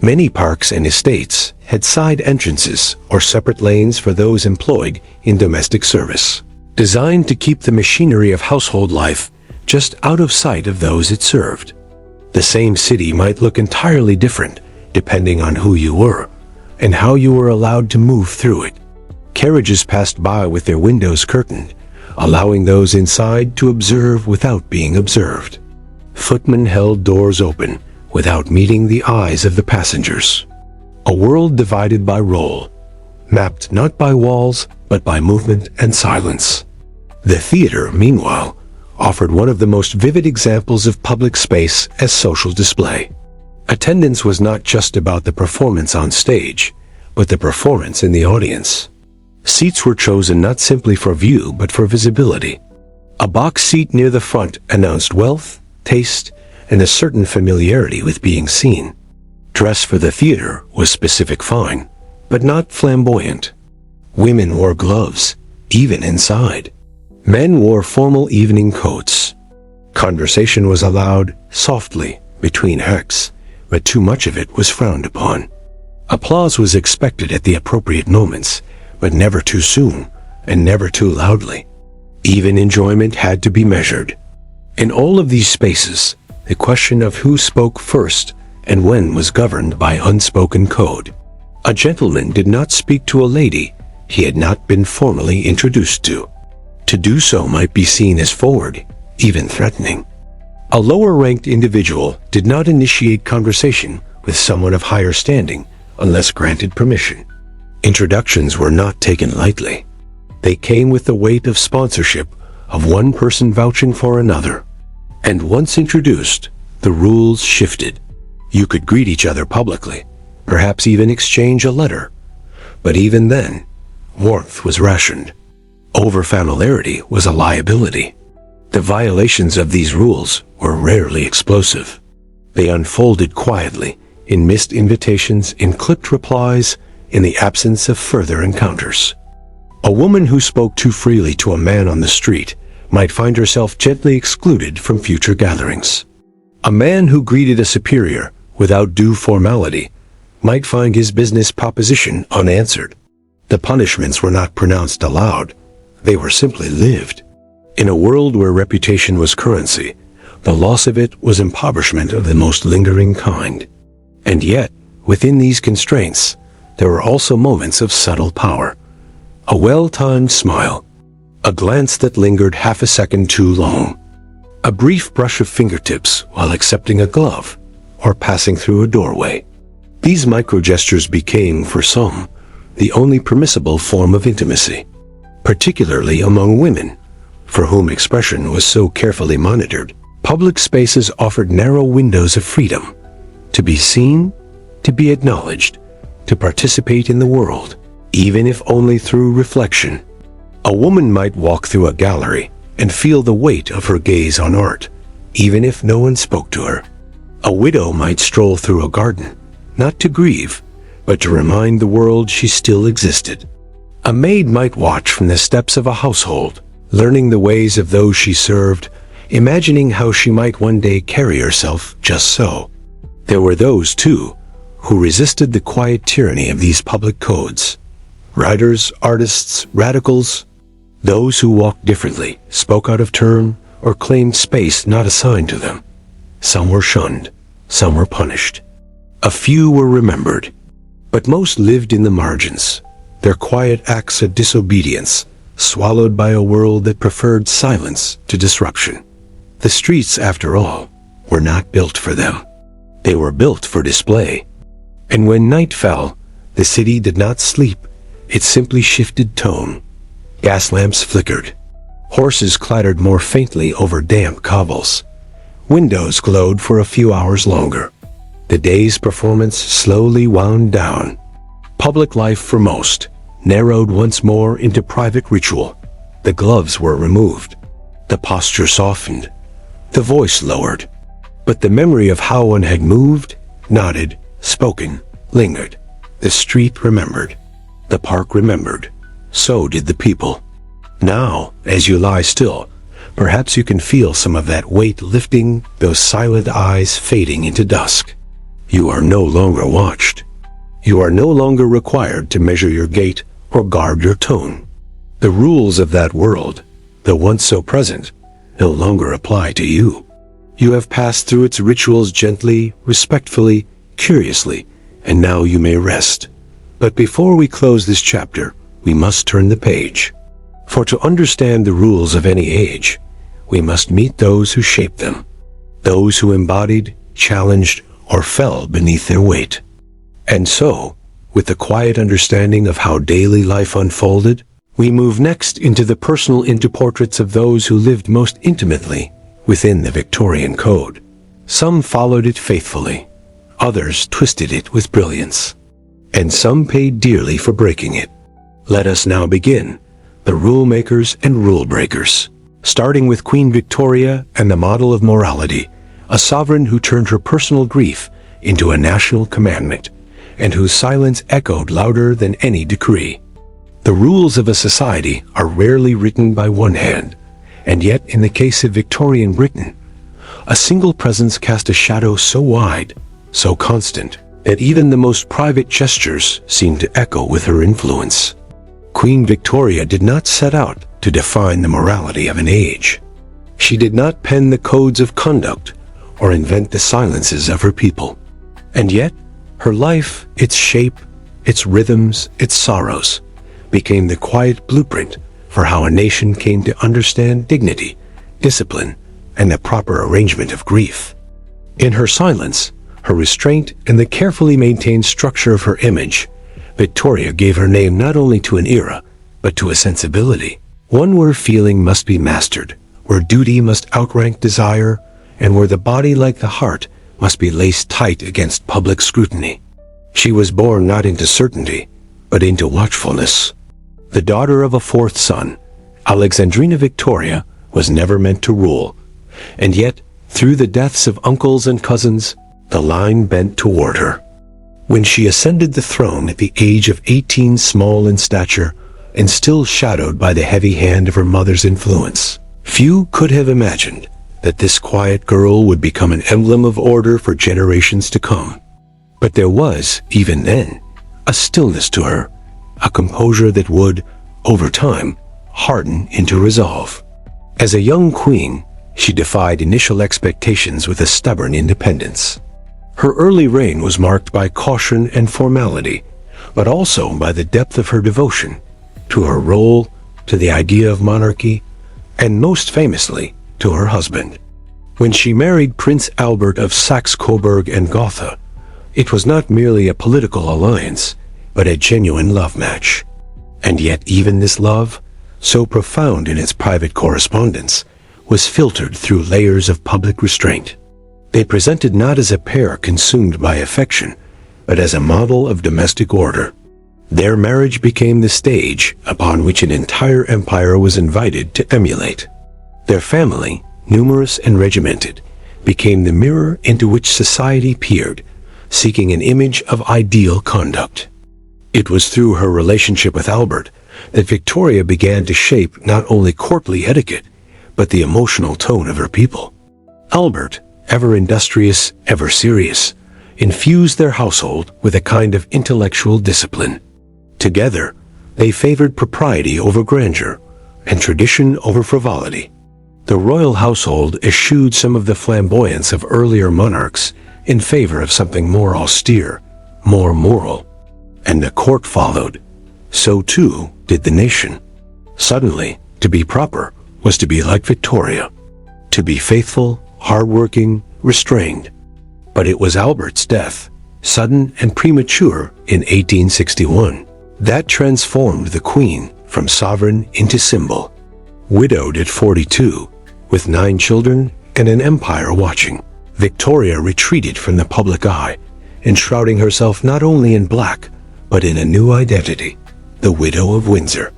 Many parks and estates had side entrances or separate lanes for those employed in domestic service, designed to keep the machinery of household life just out of sight of those it served. The same city might look entirely different depending on who you were and how you were allowed to move through it. Carriages passed by with their windows curtained, allowing those inside to observe without being observed. Footmen held doors open without meeting the eyes of the passengers. A world divided by role, mapped not by walls but by movement and silence. The theater, meanwhile, offered one of the most vivid examples of public space as social display. Attendance was not just about the performance on stage, but the performance in the audience. Seats were chosen not simply for view but for visibility. A box seat near the front announced wealth, taste, and a certain familiarity with being seen. Dress for the theater was specific fine, but not flamboyant. Women wore gloves, even inside. Men wore formal evening coats. Conversation was allowed softly between acts, but too much of it was frowned upon. Applause was expected at the appropriate moments, but never too soon and never too loudly. Even enjoyment had to be measured. In all of these spaces, the question of who spoke first and when was governed by unspoken code. A gentleman did not speak to a lady he had not been formally introduced to. To do so might be seen as forward, even threatening. A lower-ranked individual did not initiate conversation with someone of higher standing unless granted permission. Introductions were not taken lightly. They came with the weight of sponsorship, of one person vouching for another. And once introduced, the rules shifted. You could greet each other publicly, perhaps even exchange a letter. But even then, warmth was rationed. Over-familiarity was a liability. The violations of these rules were rarely explosive. They unfolded quietly, in missed invitations, in clipped replies, in the absence of further encounters. A woman who spoke too freely to a man on the street might find herself gently excluded from future gatherings. A man who greeted a superior without due formality might find his business proposition unanswered. The punishments were not pronounced aloud. They were simply lived. In a world where reputation was currency, the loss of it was impoverishment of the most lingering kind. And yet, within these constraints, there were also moments of subtle power. A well-timed smile, a glance that lingered half a second too long, a brief brush of fingertips while accepting a glove or passing through a doorway. These microgestures became, for some, the only permissible form of intimacy, particularly among women, for whom expression was so carefully monitored. Public spaces offered narrow windows of freedom, to be seen, to be acknowledged, to participate in the world, even if only through reflection. A woman might walk through a gallery and feel the weight of her gaze on art, even if no one spoke to her. A widow might stroll through a garden, not to grieve, but to remind the world she still existed. A maid might watch from the steps of a household, learning the ways of those she served, imagining how she might one day carry herself just so. There were those, too, who resisted the quiet tyranny of these public codes. Writers, artists, radicals, those who walked differently, spoke out of turn, or claimed space not assigned to them. Some were shunned, some were punished. A few were remembered, but most lived in the margins, their quiet acts of disobedience swallowed by a world that preferred silence to disruption. The streets, after all, were not built for them. They were built for display. And when night fell, the city did not sleep. It simply shifted tone. Gas lamps flickered. Horses clattered more faintly over damp cobbles. Windows glowed for a few hours longer. The day's performance slowly wound down. Public life for most narrowed once more into private ritual. The gloves were removed. The posture softened. The voice lowered. But the memory of how one had moved, nodded, spoken, lingered. The street remembered. The park remembered. So did the people. Now, as you lie still, perhaps you can feel some of that weight lifting, those silent eyes fading into dusk. You are no longer watched. You are no longer required to measure your gait or guard your tone. The rules of that world, though once so present, no longer apply to you. You have passed through its rituals gently, respectfully, curiously, and now you may rest. But before we close this chapter, we must turn the page. For to understand the rules of any age, we must meet those who shaped them, those who embodied, challenged, or fell beneath their weight. And so, with the quiet understanding of how daily life unfolded, we move next into the personal interportraits of those who lived most intimately within the Victorian code. Some followed it faithfully, others twisted it with brilliance, and some paid dearly for breaking it. Let us now begin, the rule makers and rule breakers, starting with Queen Victoria and the model of morality, a sovereign who turned her personal grief into a national commandment, and whose silence echoed louder than any decree. The rules of a society are rarely written by one hand, and yet in the case of Victorian Britain, a single presence cast a shadow so wide, so constant, that even the most private gestures seemed to echo with her influence. Queen Victoria did not set out to define the morality of an age. She did not pen the codes of conduct or invent the silences of her people. And yet, her life, its shape, its rhythms, its sorrows, became the quiet blueprint for how a nation came to understand dignity, discipline, and the proper arrangement of grief. In her silence, her restraint, and the carefully maintained structure of her image, Victoria gave her name not only to an era, but to a sensibility, one where feeling must be mastered, where duty must outrank desire, and where the body, like the heart, must be laced tight against public scrutiny. She was born not into certainty, but into watchfulness. The daughter of a fourth son, Alexandrina Victoria was never meant to rule, and yet, through the deaths of uncles and cousins, the line bent toward her. When she ascended the throne at the age of 18, small in stature, and still shadowed by the heavy hand of her mother's influence, few could have imagined that this quiet girl would become an emblem of order for generations to come. But there was, even then, a stillness to her, a composure that would, over time, harden into resolve. As a young queen, she defied initial expectations with a stubborn independence. Her early reign was marked by caution and formality, but also by the depth of her devotion to her role, to the idea of monarchy, and most famously, to her husband. When she married Prince Albert of Saxe-Coburg and Gotha, it was not merely a political alliance, but a genuine love match. And yet even this love, so profound in its private correspondence, was filtered through layers of public restraint. They presented not as a pair consumed by affection, but as a model of domestic order. Their marriage became the stage upon which an entire empire was invited to emulate. Their family, numerous and regimented, became the mirror into which society peered, seeking an image of ideal conduct. It was through her relationship with Albert that Victoria began to shape not only courtly etiquette, but the emotional tone of her people. Albert, ever industrious, ever serious, infused their household with a kind of intellectual discipline. Together, they favored propriety over grandeur, and tradition over frivolity. The royal household eschewed some of the flamboyance of earlier monarchs in favor of something more austere, more moral. And the court followed. So too did the nation. Suddenly, to be proper was to be like Victoria, to be faithful, hardworking, restrained. But it was Albert's death, sudden and premature in 1861, that transformed the queen from sovereign into symbol. Widowed at 42, with 9 children and an empire watching, Victoria retreated from the public eye, enshrouding herself not only in black, but in a new identity, the widow of Windsor.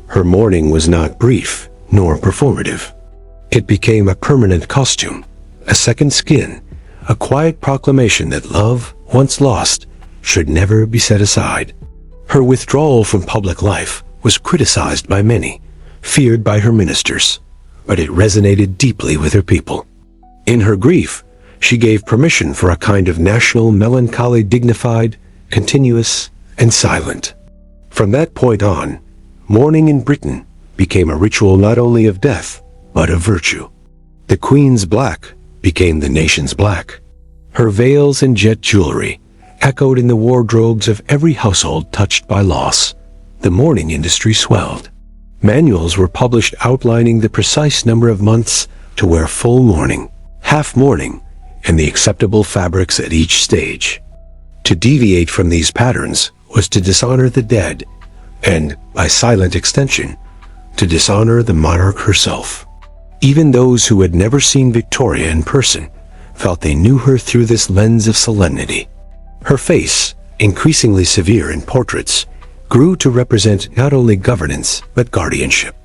Her mourning was not brief, nor performative. It became a permanent costume, a second skin, a quiet proclamation that love, once lost, should never be set aside. Her withdrawal from public life was criticized by many, feared by her ministers, but it resonated deeply with her people. In her grief, she gave permission for a kind of national melancholy, dignified, continuous, and silent. From that point on, mourning in Britain became a ritual not only of death, but of virtue. The Queen's black became the nation's black. Her veils and jet jewelry echoed in the wardrobes of every household touched by loss. The mourning industry swelled. Manuals were published outlining the precise number of months to wear full mourning, half mourning, and the acceptable fabrics at each stage. To deviate from these patterns was to dishonor the dead, and, by silent extension, to dishonor the monarch herself. Even those who had never seen Victoria in person felt they knew her through this lens of solemnity. Her face, increasingly severe in portraits, grew to represent not only governance, but guardianship.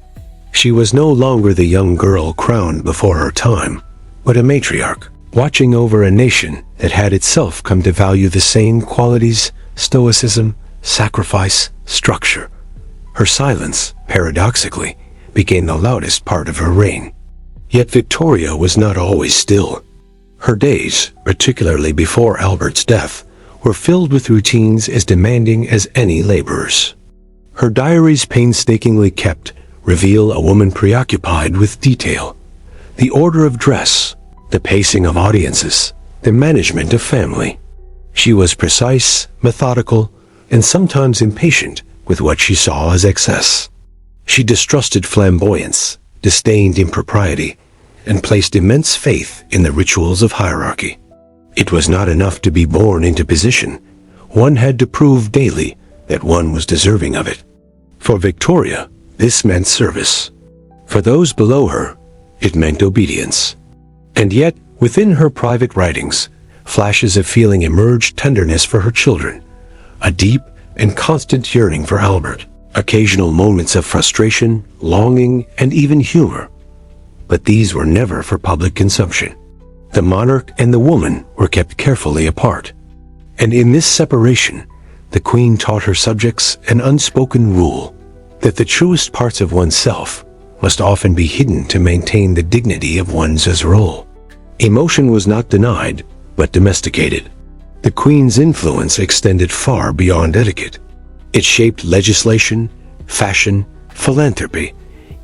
She was no longer the young girl crowned before her time, but a matriarch, watching over a nation that had itself come to value the same qualities: stoicism, sacrifice, structure. Her silence, paradoxically, became the loudest part of her reign. Yet Victoria was not always still. Her days, particularly before Albert's death, were filled with routines as demanding as any laborer's. Her diaries, painstakingly kept, reveal a woman preoccupied with detail. The order of dress, the pacing of audiences, the management of family. She was precise, methodical, and sometimes impatient with what she saw as excess. She distrusted flamboyance, disdained impropriety, and placed immense faith in the rituals of hierarchy. It was not enough to be born into position. One had to prove daily that one was deserving of it. For Victoria, this meant service. For those below her, it meant obedience. And yet, Within her private writings, flashes of feeling emerged: tenderness for her children, a deep and constant yearning for Albert, occasional moments of frustration, longing, and even humor. But these were never for public consumption. The monarch and the woman were kept carefully apart. And in this separation, the Queen taught her subjects an unspoken rule, that the truest parts of oneself must often be hidden to maintain the dignity of one's role. Emotion was not denied, but domesticated. The Queen's influence extended far beyond etiquette. It shaped legislation, fashion, philanthropy,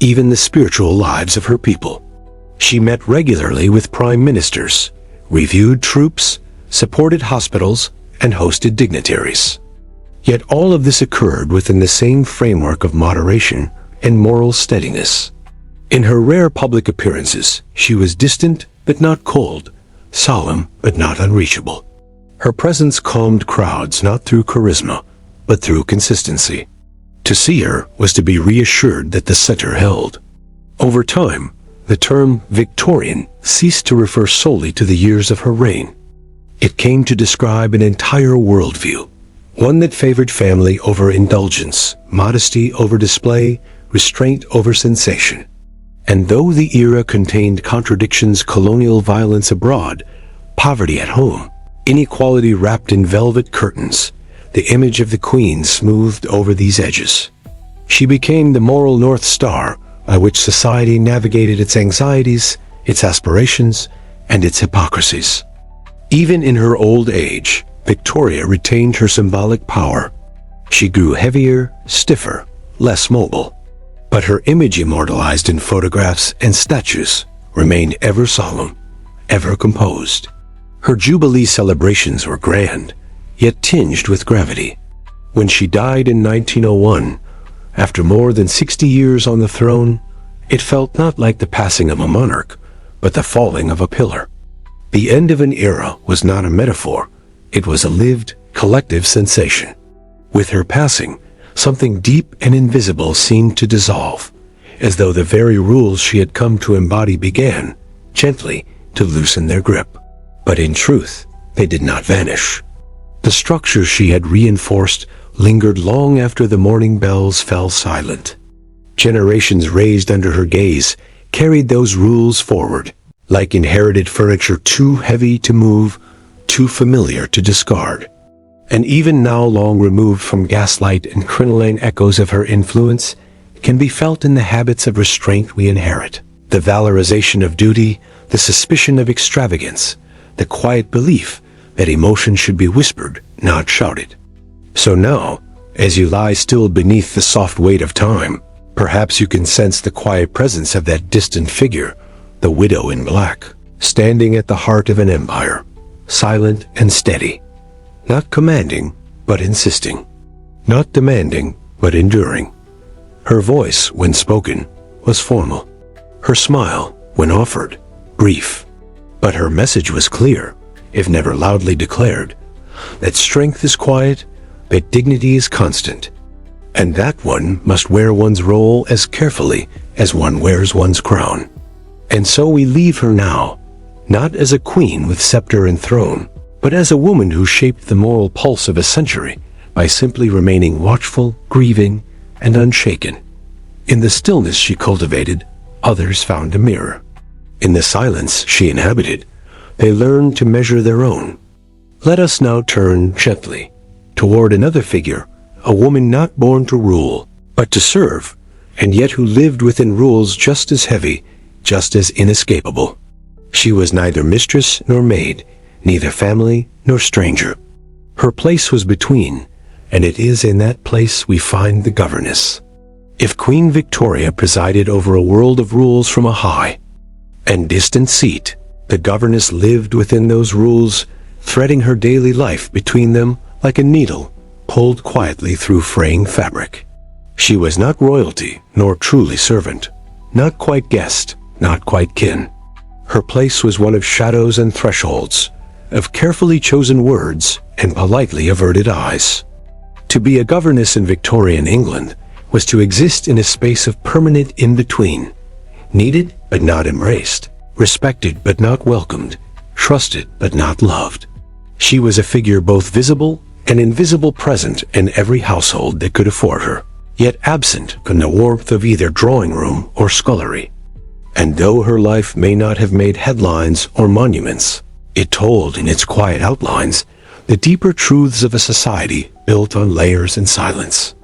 even the spiritual lives of her people. She met regularly with prime ministers, reviewed troops, supported hospitals, and hosted dignitaries. Yet all of this occurred within the same framework of moderation and moral steadiness. In her rare public appearances, she was distant but not cold, solemn but not unreachable. Her presence calmed crowds not through charisma, but through consistency. To see her was to be reassured that the center held. Over time, the term Victorian ceased to refer solely to the years of her reign. It came to describe an entire worldview, one that favored family over indulgence, modesty over display, restraint over sensation. And though the era contained contradictions: colonial violence abroad, poverty at home, inequality wrapped in velvet curtains, the image of the Queen smoothed over these edges. She became the moral North Star by which society navigated its anxieties, its aspirations, and its hypocrisies. Even in her old age, Victoria retained her symbolic power. She grew heavier, stiffer, less mobile. But her image, immortalized in photographs and statues, remained ever solemn, ever composed. Her Jubilee celebrations were grand, yet tinged with gravity. When she died in 1901, after more than 60 years on the throne, it felt not like the passing of a monarch, but the falling of a pillar. The end of an era was not a metaphor, it was a lived, collective sensation. With her passing, something deep and invisible seemed to dissolve, as though the very rules she had come to embody began, gently, to loosen their grip. But in truth, they did not vanish. The structures she had reinforced lingered long after the morning bells fell silent. Generations raised under her gaze carried those rules forward, like inherited furniture too heavy to move, too familiar to discard. And even now, long removed from gaslight and crinoline, echoes of her influence can be felt in the habits of restraint we inherit. The valorization of duty, the suspicion of extravagance, the quiet belief that emotion should be whispered, not shouted. So now, as you lie still beneath the soft weight of time, perhaps you can sense the quiet presence of that distant figure, the widow in black, standing at the heart of an empire, silent and steady. Not commanding, but insisting. Not demanding, but enduring. Her voice, when spoken, was formal. Her smile, when offered, brief. But her message was clear, if never loudly declared, that strength is quiet, that dignity is constant, and that one must wear one's role as carefully as one wears one's crown. And so we leave her now, not as a queen with scepter and throne, but as a woman who shaped the moral pulse of a century by simply remaining watchful, grieving, and unshaken. In the stillness she cultivated, others found a mirror. In the silence she inhabited, they learned to measure their own. Let us now turn gently toward another figure, a woman not born to rule, but to serve, and yet who lived within rules just as heavy, just as inescapable. She was neither mistress nor maid, neither family nor stranger. Her place was between, and it is in that place we find the governess. If Queen Victoria presided over a world of rules from a high and distant seat, the governess lived within those rules, threading her daily life between them like a needle pulled quietly through fraying fabric. She was not royalty, nor truly servant, not quite guest, not quite kin. Her place was one of shadows and thresholds, of carefully chosen words and politely averted eyes. To be a governess in Victorian England was to exist in a space of permanent in-between, needed but not embraced, respected but not welcomed, trusted but not loved. She was a figure both visible and invisible, present in every household that could afford her, yet absent from the warmth of either drawing room or scullery. And though her life may not have made headlines or monuments, it told in its quiet outlines the deeper truths of a society built on layers and silence.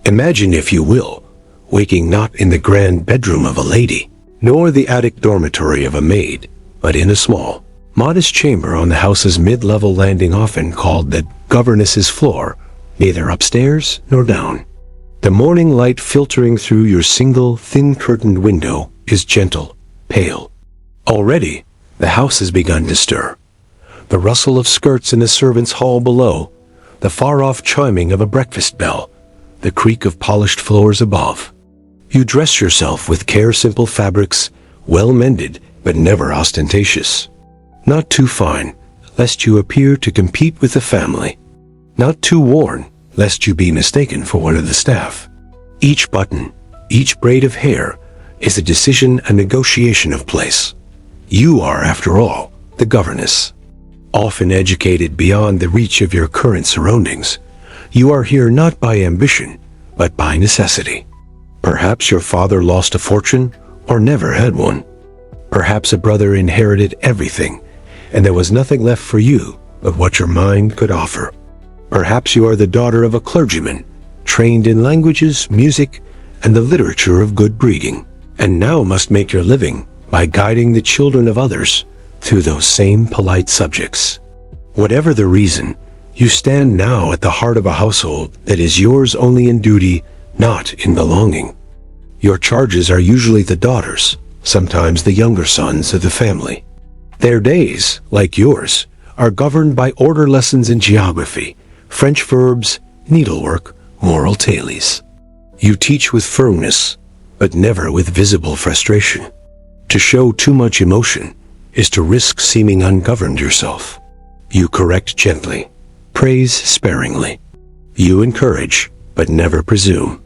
Imagine, if you will, waking not in the grand bedroom of a lady, nor the attic dormitory of a maid, but in a small, modest chamber on the house's mid-level landing, often called the governess's floor, neither upstairs nor down. The morning light filtering through your single, thin-curtained window is gentle, pale. Already, the house has begun to stir. The rustle of skirts in the servants' hall below, the far-off chiming of a breakfast bell, the creak of polished floors above. You dress yourself with care, simple fabrics, well mended but never ostentatious. Not too fine, lest you appear to compete with the family. Not too worn, lest you be mistaken for one of the staff. Each button, each braid of hair is a decision, a negotiation of place. You are, after all, the governess. Often educated beyond the reach of your current surroundings, you are here not by ambition, but by necessity. Perhaps your father lost a fortune or never had one. Perhaps a brother inherited everything, and there was nothing left for you but what your mind could offer. Perhaps you are the daughter of a clergyman, trained in languages, music, and the literature of good breeding, and now must make your living by guiding the children of others through those same polite subjects. Whatever the reason, you stand now at the heart of a household that is yours only in duty, not in belonging. Your charges are usually the daughters, sometimes the younger sons of the family. Their days, like yours, are governed by order lessons in geography, French verbs, needlework, moral tailies. You teach with firmness, but never with visible frustration. To show too much emotion is to risk seeming ungoverned yourself. You correct gently, praise sparingly. You encourage, but never presume.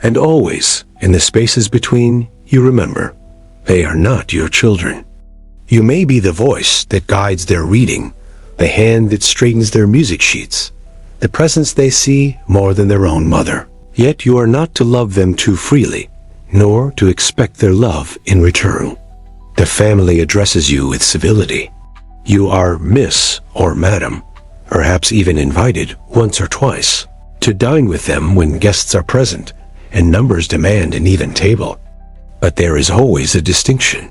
And always, in the spaces between, you remember, they are not your children. You may be the voice that guides their reading, the hand that straightens their music sheets, the presence they see more than their own mother. Yet you are not to love them too freely, nor to expect their love in return. The family addresses you with civility. You are Miss or Madam, perhaps even invited once or twice to dine with them when guests are present and numbers demand an even table. But there is always a distinction.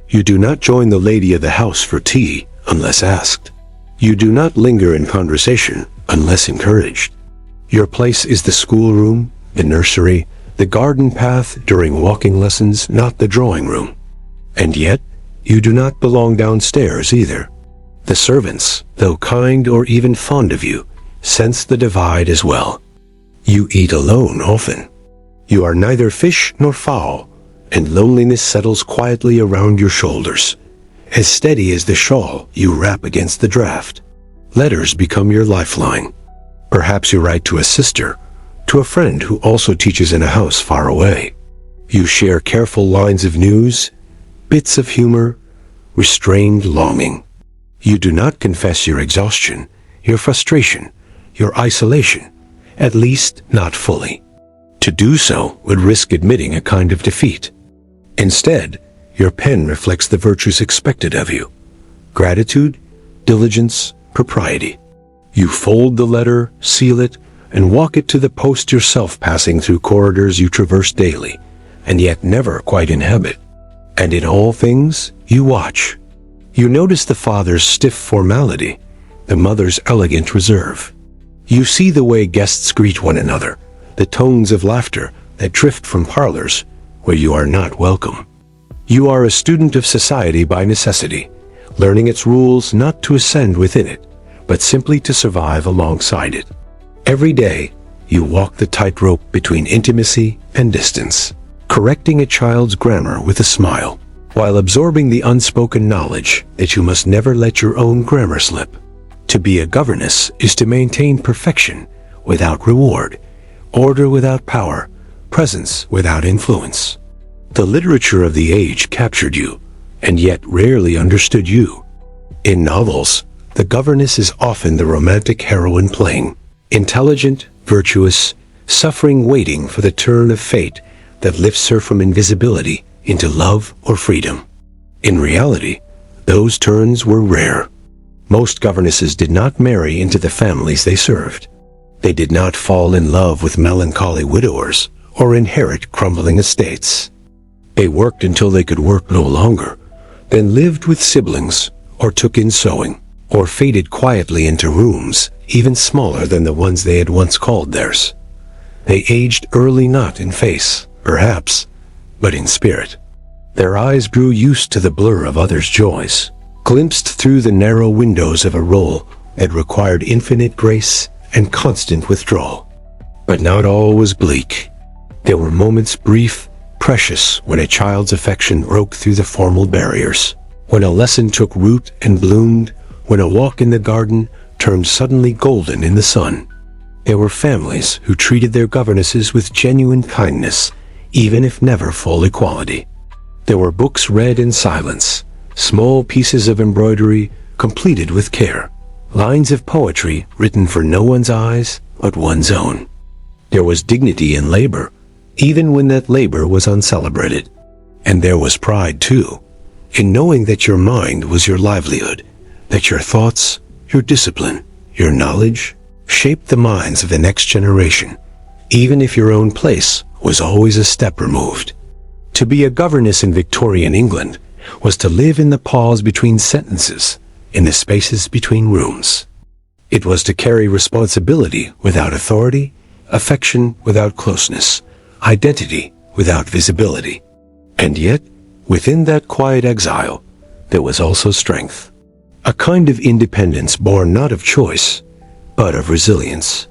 You do not join the lady of the house for tea unless asked. You do not linger in conversation unless encouraged. Your place is the schoolroom, the nursery, the garden path during walking lessons, not the drawing room. And yet, you do not belong downstairs either. The servants, though kind or even fond of you, sense the divide as well. You eat alone often. You are neither fish nor fowl, and loneliness settles quietly around your shoulders, as steady as the shawl you wrap against the draft. Letters become your lifeline. Perhaps you write to a sister, to a friend who also teaches in a house far away. You share careful lines of news, bits of humor, restrained longing. You do not confess your exhaustion, your frustration, your isolation, at least not fully. To do so would risk admitting a kind of defeat. Instead, your pen reflects the virtues expected of you: gratitude, diligence, propriety. You fold the letter, seal it, and walk it to the post yourself, passing through corridors you traverse daily, and yet never quite inhabit. And in all things, you watch. You notice the father's stiff formality, the mother's elegant reserve. You see the way guests greet one another, the tones of laughter that drift from parlors where you are not welcome. You are a student of society by necessity, learning its rules not to ascend within it, but simply to survive alongside it. Every day, you walk the tightrope between intimacy and distance, correcting a child's grammar with a smile, while absorbing the unspoken knowledge that you must never let your own grammar slip. To be a governess is to maintain perfection without reward, order without power, presence without influence. The literature of the age captured you, and yet rarely understood you. In novels, the governess is often the romantic heroine playing, intelligent, virtuous, suffering, waiting for the turn of fate that lifts her from invisibility into love or freedom. In reality, those turns were rare. Most governesses did not marry into the families they served. They did not fall in love with melancholy widowers or inherit crumbling estates. They worked until they could work no longer, then lived with siblings, or took in sewing, or faded quietly into rooms even smaller than the ones they had once called theirs. They aged early, not in face, perhaps, but in spirit. Their eyes grew used to the blur of others' joys, glimpsed through the narrow windows of a role that required infinite grace and constant withdrawal. But not all was bleak. There were moments, brief, precious, when a child's affection broke through the formal barriers, when a lesson took root and bloomed, when a walk in the garden turned suddenly golden in the sun. There were families who treated their governesses with genuine kindness, even if never full equality. There were books read in silence, small pieces of embroidery completed with care, lines of poetry written for no one's eyes but one's own. There was dignity in labor, even when that labor was uncelebrated. And there was pride, too, in knowing that your mind was your livelihood, that your thoughts, your discipline, your knowledge shaped the minds of the next generation, even if your own place was always a step removed. To be a governess in Victorian England was to live in the pause between sentences, in the spaces between rooms. It was to carry responsibility without authority, affection without closeness, identity without visibility. And yet, within that quiet exile, there was also strength. A kind of independence born not of choice, but of resilience.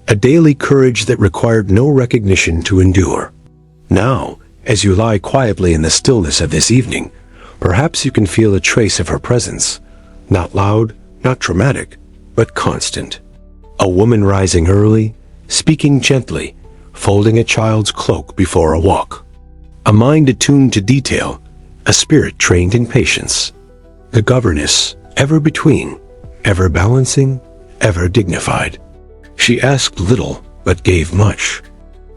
A daily courage that required no recognition to endure. Now, as you lie quietly in the stillness of this evening, perhaps you can feel a trace of her presence. Not loud, not dramatic, but constant. A woman rising early, speaking gently, folding a child's cloak before a walk. A mind attuned to detail, a spirit trained in patience. The governess, ever between, ever balancing, ever dignified. She asked little, but gave much.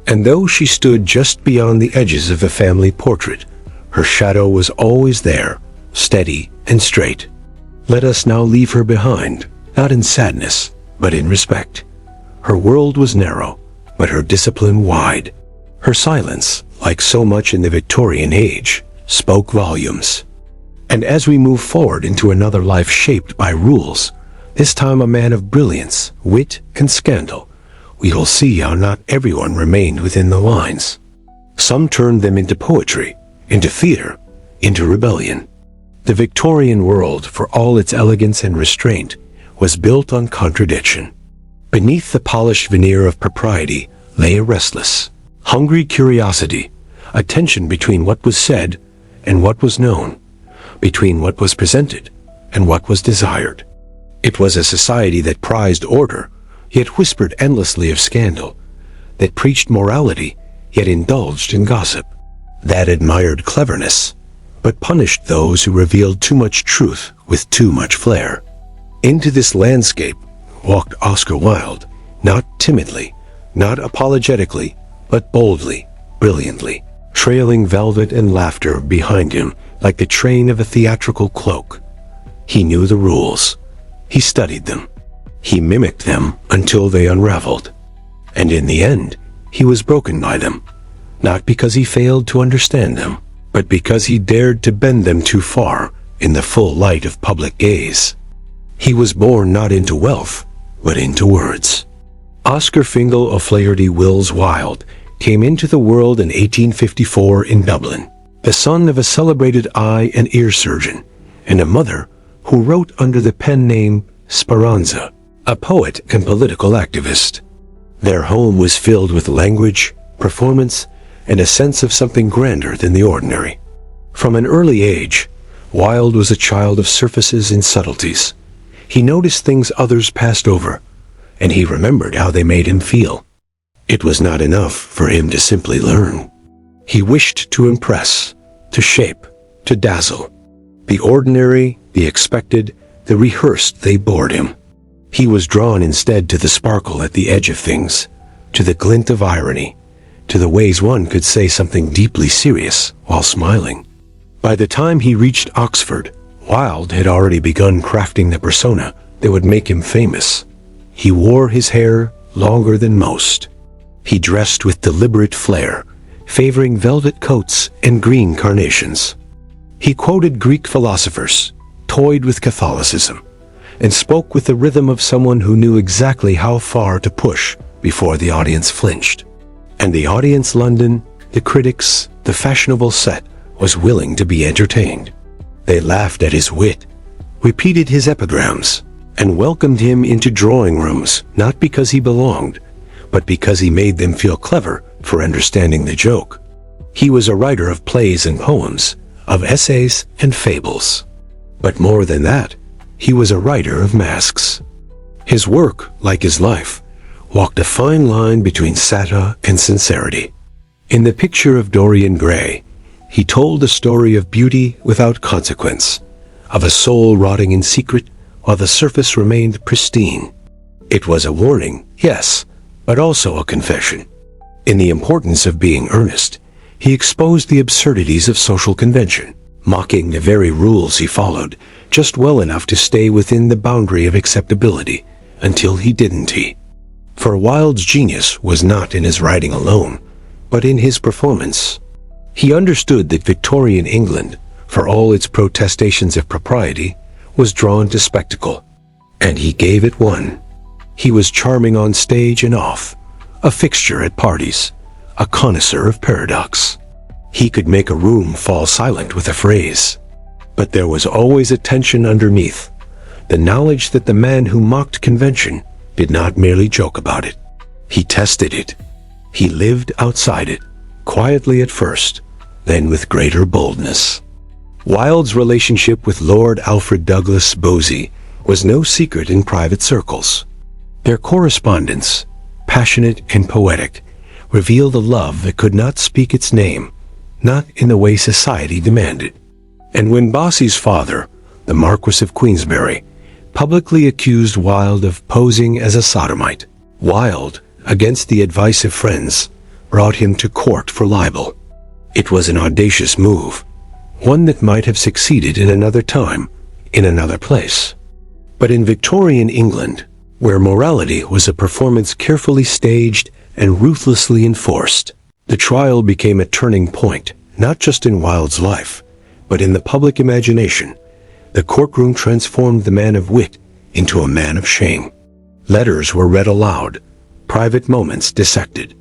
And though she stood just beyond the edges of a family portrait, her shadow was always there, steady and straight. Let us now leave her behind, not in sadness, but in respect. Her world was narrow, but her discipline wide. Her silence, like so much in the Victorian age, spoke volumes. And as we move forward into another life shaped by rules, this time a man of brilliance, wit, and scandal, we will see how not everyone remained within the lines. Some turned them into poetry, into theater, into rebellion. The Victorian world, for all its elegance and restraint, was built on contradiction. Beneath the polished veneer of propriety lay a restless, hungry curiosity, a tension between what was said and what was known, between what was presented and what was desired. It was a society that prized order, yet whispered endlessly of scandal, that preached morality, yet indulged in gossip, that admired cleverness, but punished those who revealed too much truth with too much flair. Into this landscape walked Oscar Wilde, not timidly, not apologetically, but boldly, brilliantly, trailing velvet and laughter behind him like the train of a theatrical cloak. He knew the rules. He studied them. He mimicked them until they unraveled. And in the end, he was broken by them, not because he failed to understand them, but because he dared to bend them too far in the full light of public gaze. He was born not into wealth, but into words. Oscar Fingal O'Flaherty Wills Wilde came into the world in 1854 in Dublin, the son of a celebrated eye and ear surgeon, and a mother who wrote under the pen name Speranza, a poet and political activist. Their home was filled with language, performance, and a sense of something grander than the ordinary. From an early age, Wilde was a child of surfaces and subtleties. He noticed things others passed over, and he remembered how they made him feel. It was not enough for him to simply learn. He wished to impress, to shape, to dazzle. The ordinary, the expected, the rehearsed, they bored him. He was drawn instead to the sparkle at the edge of things, to the glint of irony, to the ways one could say something deeply serious while smiling. By the time he reached Oxford, Wilde had already begun crafting the persona that would make him famous. He wore his hair longer than most. He dressed with deliberate flair, favoring velvet coats and green carnations. He quoted Greek philosophers, toyed with Catholicism, and spoke with the rhythm of someone who knew exactly how far to push before the audience flinched. And the audience, London, the critics, the fashionable set, was willing to be entertained. They laughed at his wit, repeated his epigrams, and welcomed him into drawing rooms, not because he belonged, but because he made them feel clever for understanding the joke. He was a writer of plays and poems, of essays and fables. But more than that, he was a writer of masks. His work, like his life, walked a fine line between satire and sincerity. In The Picture of Dorian Gray, he told a story of beauty without consequence, of a soul rotting in secret while the surface remained pristine. It was a warning, yes, but also a confession. In The Importance of Being Earnest, he exposed the absurdities of social convention, mocking the very rules he followed, just well enough to stay within the boundary of acceptability, until he didn't. For Wilde's genius was not in his writing alone, but in his performance. He understood that Victorian England, for all its protestations of propriety, was drawn to spectacle, and he gave it one. He was charming on stage and off, a fixture at parties, a connoisseur of paradox. He could make a room fall silent with a phrase. But there was always a tension underneath, the knowledge that the man who mocked convention did not merely joke about it. He tested it. He lived outside it, quietly at first, then with greater boldness. Wilde's relationship with Lord Alfred Douglas Bosie was no secret in private circles. Their correspondence, passionate and poetic, revealed a love that could not speak its name, not in the way society demanded. And when Bosie's father, the Marquis of Queensberry, publicly accused Wilde of posing as a sodomite, Wilde, against the advice of friends, brought him to court for libel. It was an audacious move, one that might have succeeded in another time, in another place. But in Victorian England, where morality was a performance carefully staged and ruthlessly enforced, the trial became a turning point, not just in Wilde's life, but in the public imagination. The courtroom transformed the man of wit into a man of shame. Letters were read aloud, private moments dissected.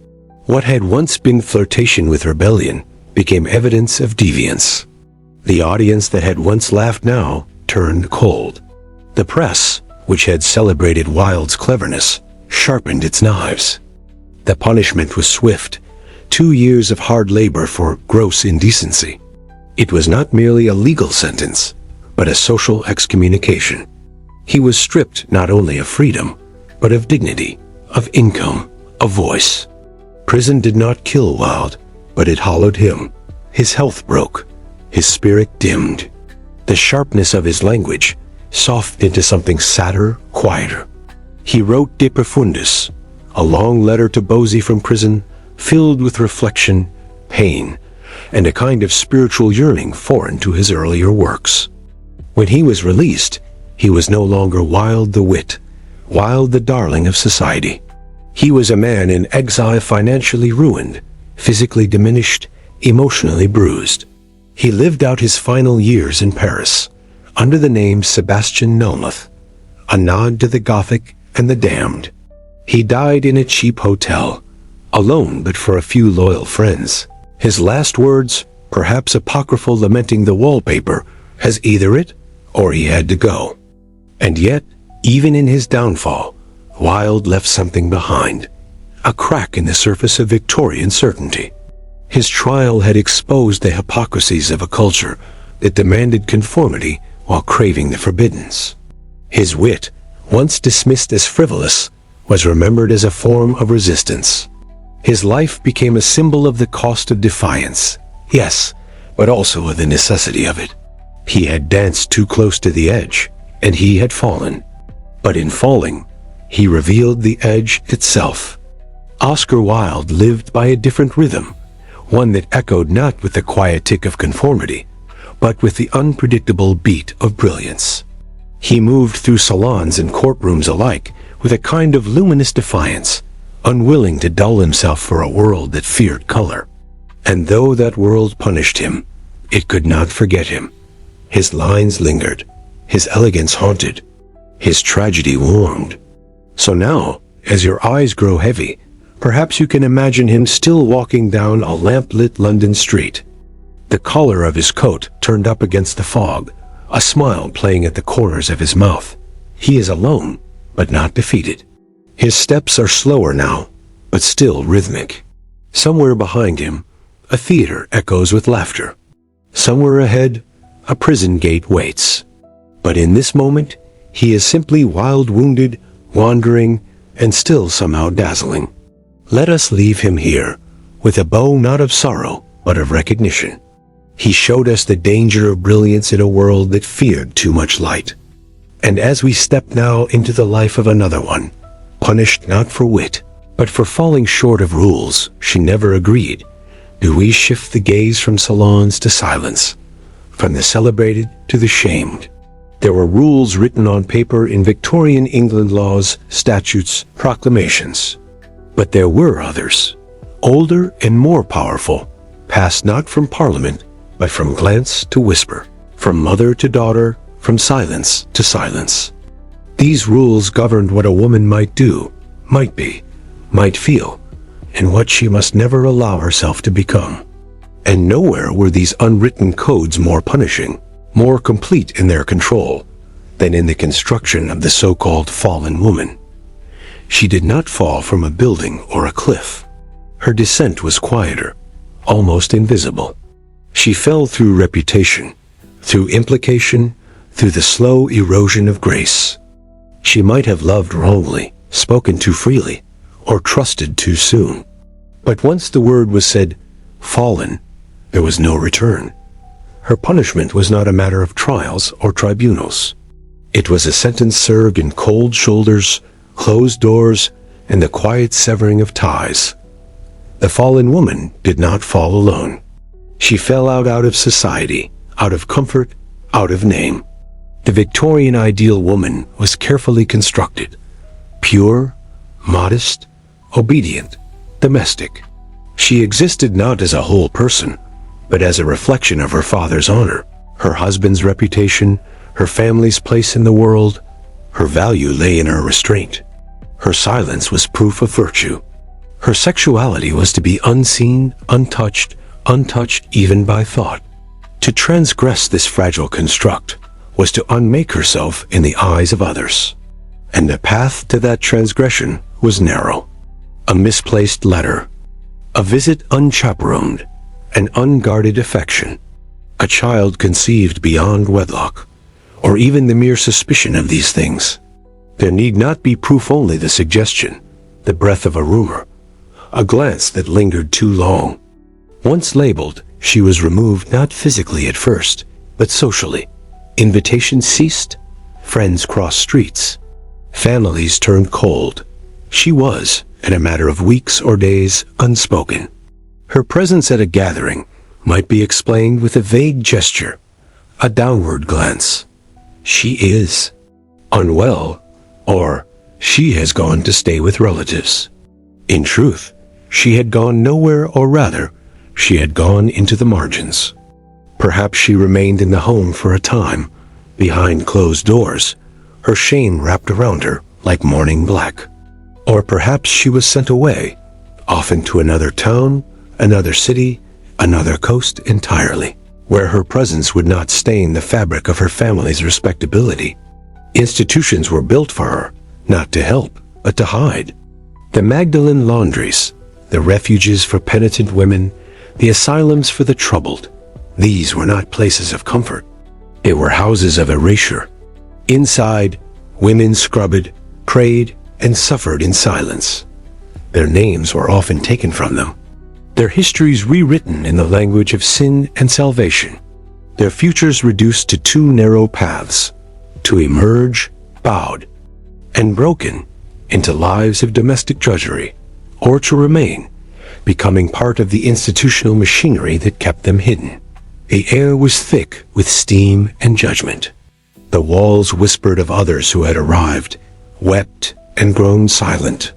What had once been flirtation with rebellion became evidence of deviance. The audience that had once laughed now turned cold. The press, which had celebrated Wilde's cleverness, sharpened its knives. The punishment was swift, 2 years of hard labor for gross indecency. It was not merely a legal sentence, but a social excommunication. He was stripped not only of freedom, but of dignity, of income, of voice. Prison did not kill Wilde, but it hollowed him. His health broke, his spirit dimmed. The sharpness of his language softened into something sadder, quieter. He wrote De Profundis, a long letter to Bosie from prison, filled with reflection, pain, and a kind of spiritual yearning foreign to his earlier works. When he was released, he was no longer Wilde the wit, Wilde the darling of society. He was a man in exile, financially ruined, physically diminished, emotionally bruised. He lived out his final years in Paris, under the name Sebastian Melmoth, a nod to the Gothic and the damned. He died in a cheap hotel, alone but for a few loyal friends. His last words, perhaps apocryphal, lamenting the wallpaper, as either it or he had to go. And yet, even in his downfall, Wilde left something behind, a crack in the surface of Victorian certainty. His trial had exposed the hypocrisies of a culture that demanded conformity while craving the forbiddens. His wit, once dismissed as frivolous, was remembered as a form of resistance. His life became a symbol of the cost of defiance, yes, but also of the necessity of it. He had danced too close to the edge, and he had fallen. But in falling, he revealed the edge itself. Oscar Wilde lived by a different rhythm, one that echoed not with the quiet tick of conformity, but with the unpredictable beat of brilliance. He moved through salons and courtrooms alike with a kind of luminous defiance, unwilling to dull himself for a world that feared color. And though that world punished him, it could not forget him. His lines lingered, his elegance haunted, his tragedy warmed. So now, as your eyes grow heavy, perhaps you can imagine him still walking down a lamp-lit London street, the collar of his coat turned up against the fog, a smile playing at the corners of his mouth. He is alone, but not defeated. His steps are slower now, but still rhythmic. Somewhere behind him, a theater echoes with laughter. Somewhere ahead, a prison gate waits. But in this moment, he is simply wild-wounded, wandering, and still somehow dazzling. Let us leave him here, with a bow not of sorrow, but of recognition. He showed us the danger of brilliance in a world that feared too much light. And as we step now into the life of another one, punished not for wit, but for falling short of rules she never agreed, do we shift the gaze from salons to silence, from the celebrated to the shamed. There were rules written on paper in Victorian England laws, statutes, proclamations. But there were others, older and more powerful, passed not from Parliament, but from glance to whisper, from mother to daughter, from silence to silence. These rules governed what a woman might do, might be, might feel, and what she must never allow herself to become. And nowhere were these unwritten codes more punishing, more complete in their control, than in the construction of the so-called fallen woman. She did not fall from a building or a cliff. Her descent was quieter, almost invisible. She fell through reputation, through implication, through the slow erosion of grace. She might have loved wrongly, spoken too freely, or trusted too soon. But once the word was said, fallen, there was no return. Her punishment was not a matter of trials or tribunals. It was a sentence served in cold shoulders, closed doors, and the quiet severing of ties. The fallen woman did not fall alone. She fell out of society, out of comfort, out of name. The Victorian ideal woman was carefully constructed, pure, modest, obedient, domestic. She existed not as a whole person, but as a reflection of her father's honor, her husband's reputation, her family's place in the world. Her value lay in her restraint. Her silence was proof of virtue. Her sexuality was to be unseen, untouched even by thought. To transgress this fragile construct was to unmake herself in the eyes of others. And the path to that transgression was narrow. A misplaced letter, a visit unchaperoned, an unguarded affection, a child conceived beyond wedlock, or even the mere suspicion of these things. There need not be proof, only the suggestion, the breath of a rumor, a glance that lingered too long. Once labeled, she was removed not physically at first, but socially. Invitations ceased, friends crossed streets, families turned cold. She was, in a matter of weeks or days, unspoken. Her presence at a gathering might be explained with a vague gesture, a downward glance. She is unwell, or she has gone to stay with relatives. In truth, she had gone nowhere, or rather, she had gone into the margins. Perhaps she remained in the home for a time, behind closed doors, her shame wrapped around her like morning black. Or perhaps she was sent away, often to another town, another city, another coast entirely, where her presence would not stain the fabric of her family's respectability. Institutions were built for her, not to help, but to hide. The Magdalen laundries, the refuges for penitent women, the asylums for the troubled, these were not places of comfort. They were houses of erasure. Inside, women scrubbed, prayed, and suffered in silence. Their names were often taken from them, their histories rewritten in the language of sin and salvation, their futures reduced to two narrow paths, to emerge bowed and broken into lives of domestic drudgery, or to remain, becoming part of the institutional machinery that kept them hidden. The air was thick with steam and judgment. The walls whispered of others who had arrived, wept, and grown silent.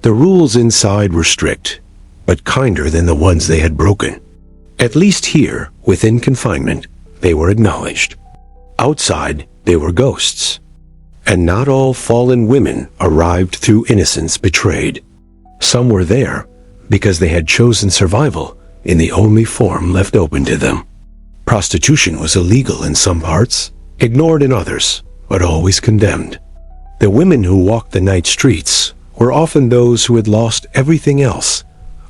The rules inside were strict, but kinder than the ones they had broken. At least here, within confinement, they were acknowledged. Outside, they were ghosts. And not all fallen women arrived through innocence betrayed. Some were there because they had chosen survival in the only form left open to them. Prostitution was illegal in some parts, ignored in others, but always condemned. The women who walked the night streets were often those who had lost everything else: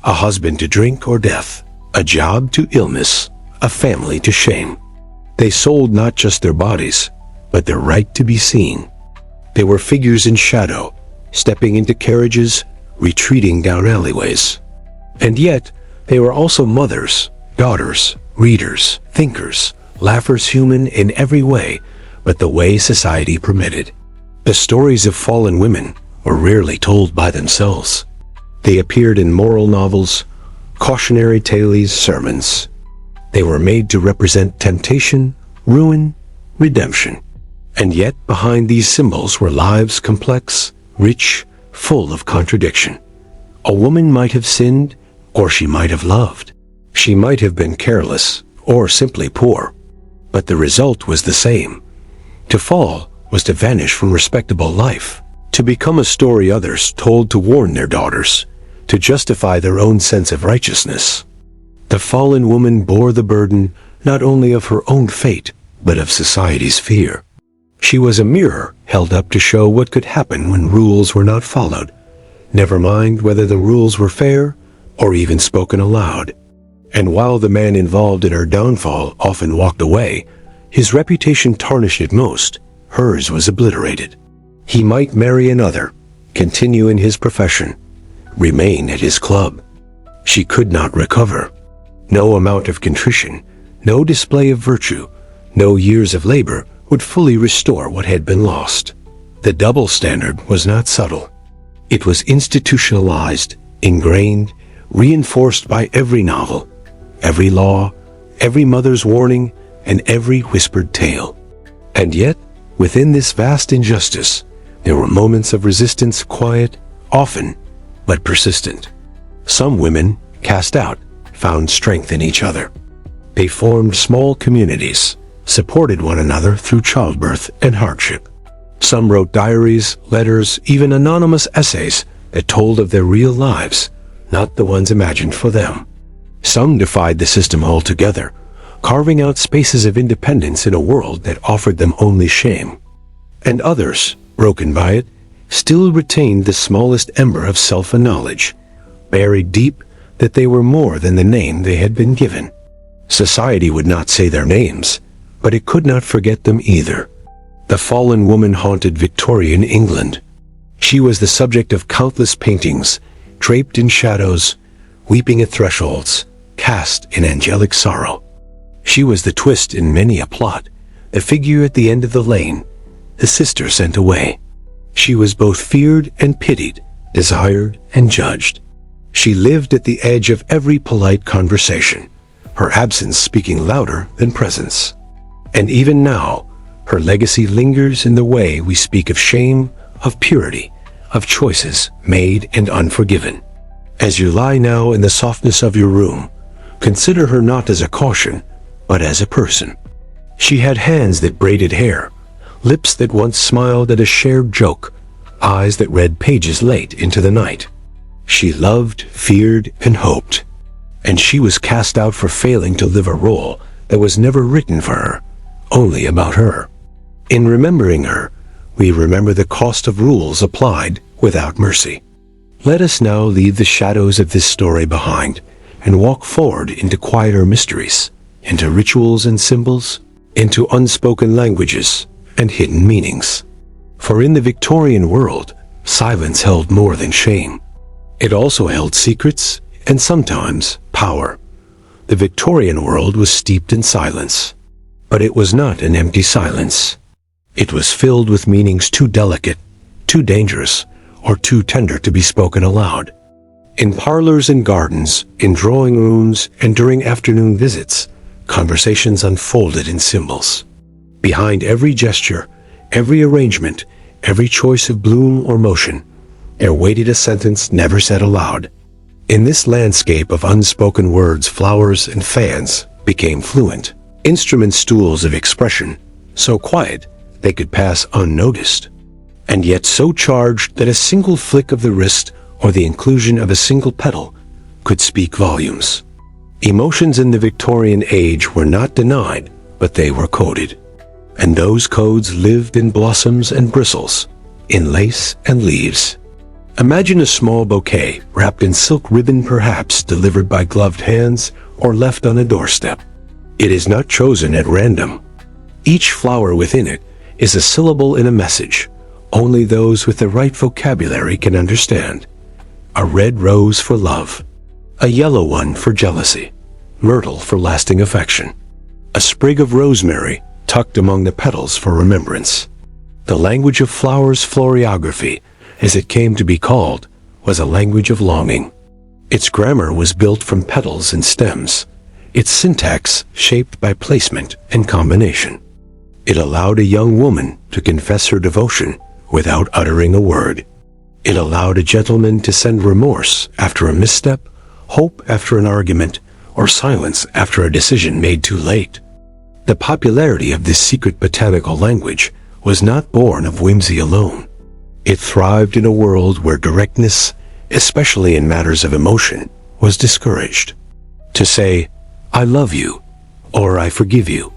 a husband to drink or death, a job to illness, a family to shame. They sold not just their bodies, but their right to be seen. They were figures in shadow, stepping into carriages, retreating down alleyways. And yet, they were also mothers, daughters, readers, thinkers, laughers, human in every way but the way society permitted. The stories of fallen women were rarely told by themselves. They appeared in moral novels, cautionary tales, sermons. They were made to represent temptation, ruin, redemption. And yet behind these symbols were lives complex, rich, full of contradiction. A woman might have sinned, or she might have loved. She might have been careless, or simply poor. But the result was the same. To fall was to vanish from respectable life, to become a story others told to warn their daughters, to justify their own sense of righteousness. The fallen woman bore the burden not only of her own fate, but of society's fear. She was a mirror held up to show what could happen when rules were not followed, never mind whether the rules were fair or even spoken aloud. And while the man involved in her downfall often walked away, his reputation tarnished at most, hers was obliterated. He might marry another, continue in his profession, remain at his club. She could not recover. No amount of contrition, no display of virtue, no years of labor would fully restore what had been lost. The double standard was not subtle. It was institutionalized, ingrained, reinforced by every novel, every law, every mother's warning, and every whispered tale. And yet, within this vast injustice, there were moments of resistance, quiet, often, but persistent. Some women, cast out, found strength in each other. They formed small communities, supported one another through childbirth and hardship. Some wrote diaries, letters, even anonymous essays that told of their real lives, not the ones imagined for them. Some defied the system altogether, carving out spaces of independence in a world that offered them only shame. And others, broken by it, still retained the smallest ember of self-knowledge, buried deep that they were more than the name they had been given. Society would not say their names, but it could not forget them either. The fallen woman haunted Victorian England. She was the subject of countless paintings, draped in shadows, weeping at thresholds, cast in angelic sorrow. She was the twist in many a plot, the figure at the end of the lane, the sister sent away. She was both feared and pitied, desired and judged. She lived at the edge of every polite conversation, her absence speaking louder than presence. And even now, her legacy lingers in the way we speak of shame, of purity, of choices made and unforgiven. As you lie now in the softness of your room, consider her not as a caution, but as a person. She had hands that braided hair, lips that once smiled at a shared joke, eyes that read pages late into the night. She loved, feared, and hoped, and she was cast out for failing to live a role that was never written for her, only about her. In remembering her, we remember the cost of rules applied without mercy. Let us now leave the shadows of this story behind and walk forward into quieter mysteries, into rituals and symbols, into unspoken languages and hidden meanings. For in the Victorian world, silence held more than shame. It also held secrets and sometimes power. The Victorian world was steeped in silence, but it was not an empty silence. It was filled with meanings too delicate, too dangerous, or too tender to be spoken aloud. In parlors and gardens, in drawing rooms, and during afternoon visits, conversations unfolded in symbols. Behind every gesture, every arrangement, every choice of bloom or motion, there waited a sentence never said aloud. In this landscape of unspoken words, flowers and fans became fluent, instruments, tools of expression, so quiet they could pass unnoticed, and yet so charged that a single flick of the wrist or the inclusion of a single petal could speak volumes. Emotions in the Victorian age were not denied, but they were coded. And those codes lived in blossoms and bristles, in lace and leaves. Imagine a small bouquet wrapped in silk ribbon, perhaps delivered by gloved hands or left on a doorstep. It is not chosen at random. Each flower within it is a syllable in a message only those with the right vocabulary can understand. A red rose for love, a yellow one for jealousy, myrtle for lasting affection, a sprig of rosemary tucked among the petals for remembrance. The language of flowers, floriography, as it came to be called, was a language of longing. Its grammar was built from petals and stems, its syntax shaped by placement and combination. It allowed a young woman to confess her devotion without uttering a word. It allowed a gentleman to send remorse after a misstep, hope after an argument, or silence after a decision made too late. The popularity of this secret botanical language was not born of whimsy alone. It thrived in a world where directness, especially in matters of emotion, was discouraged. To say, "I love you," or "I forgive you,"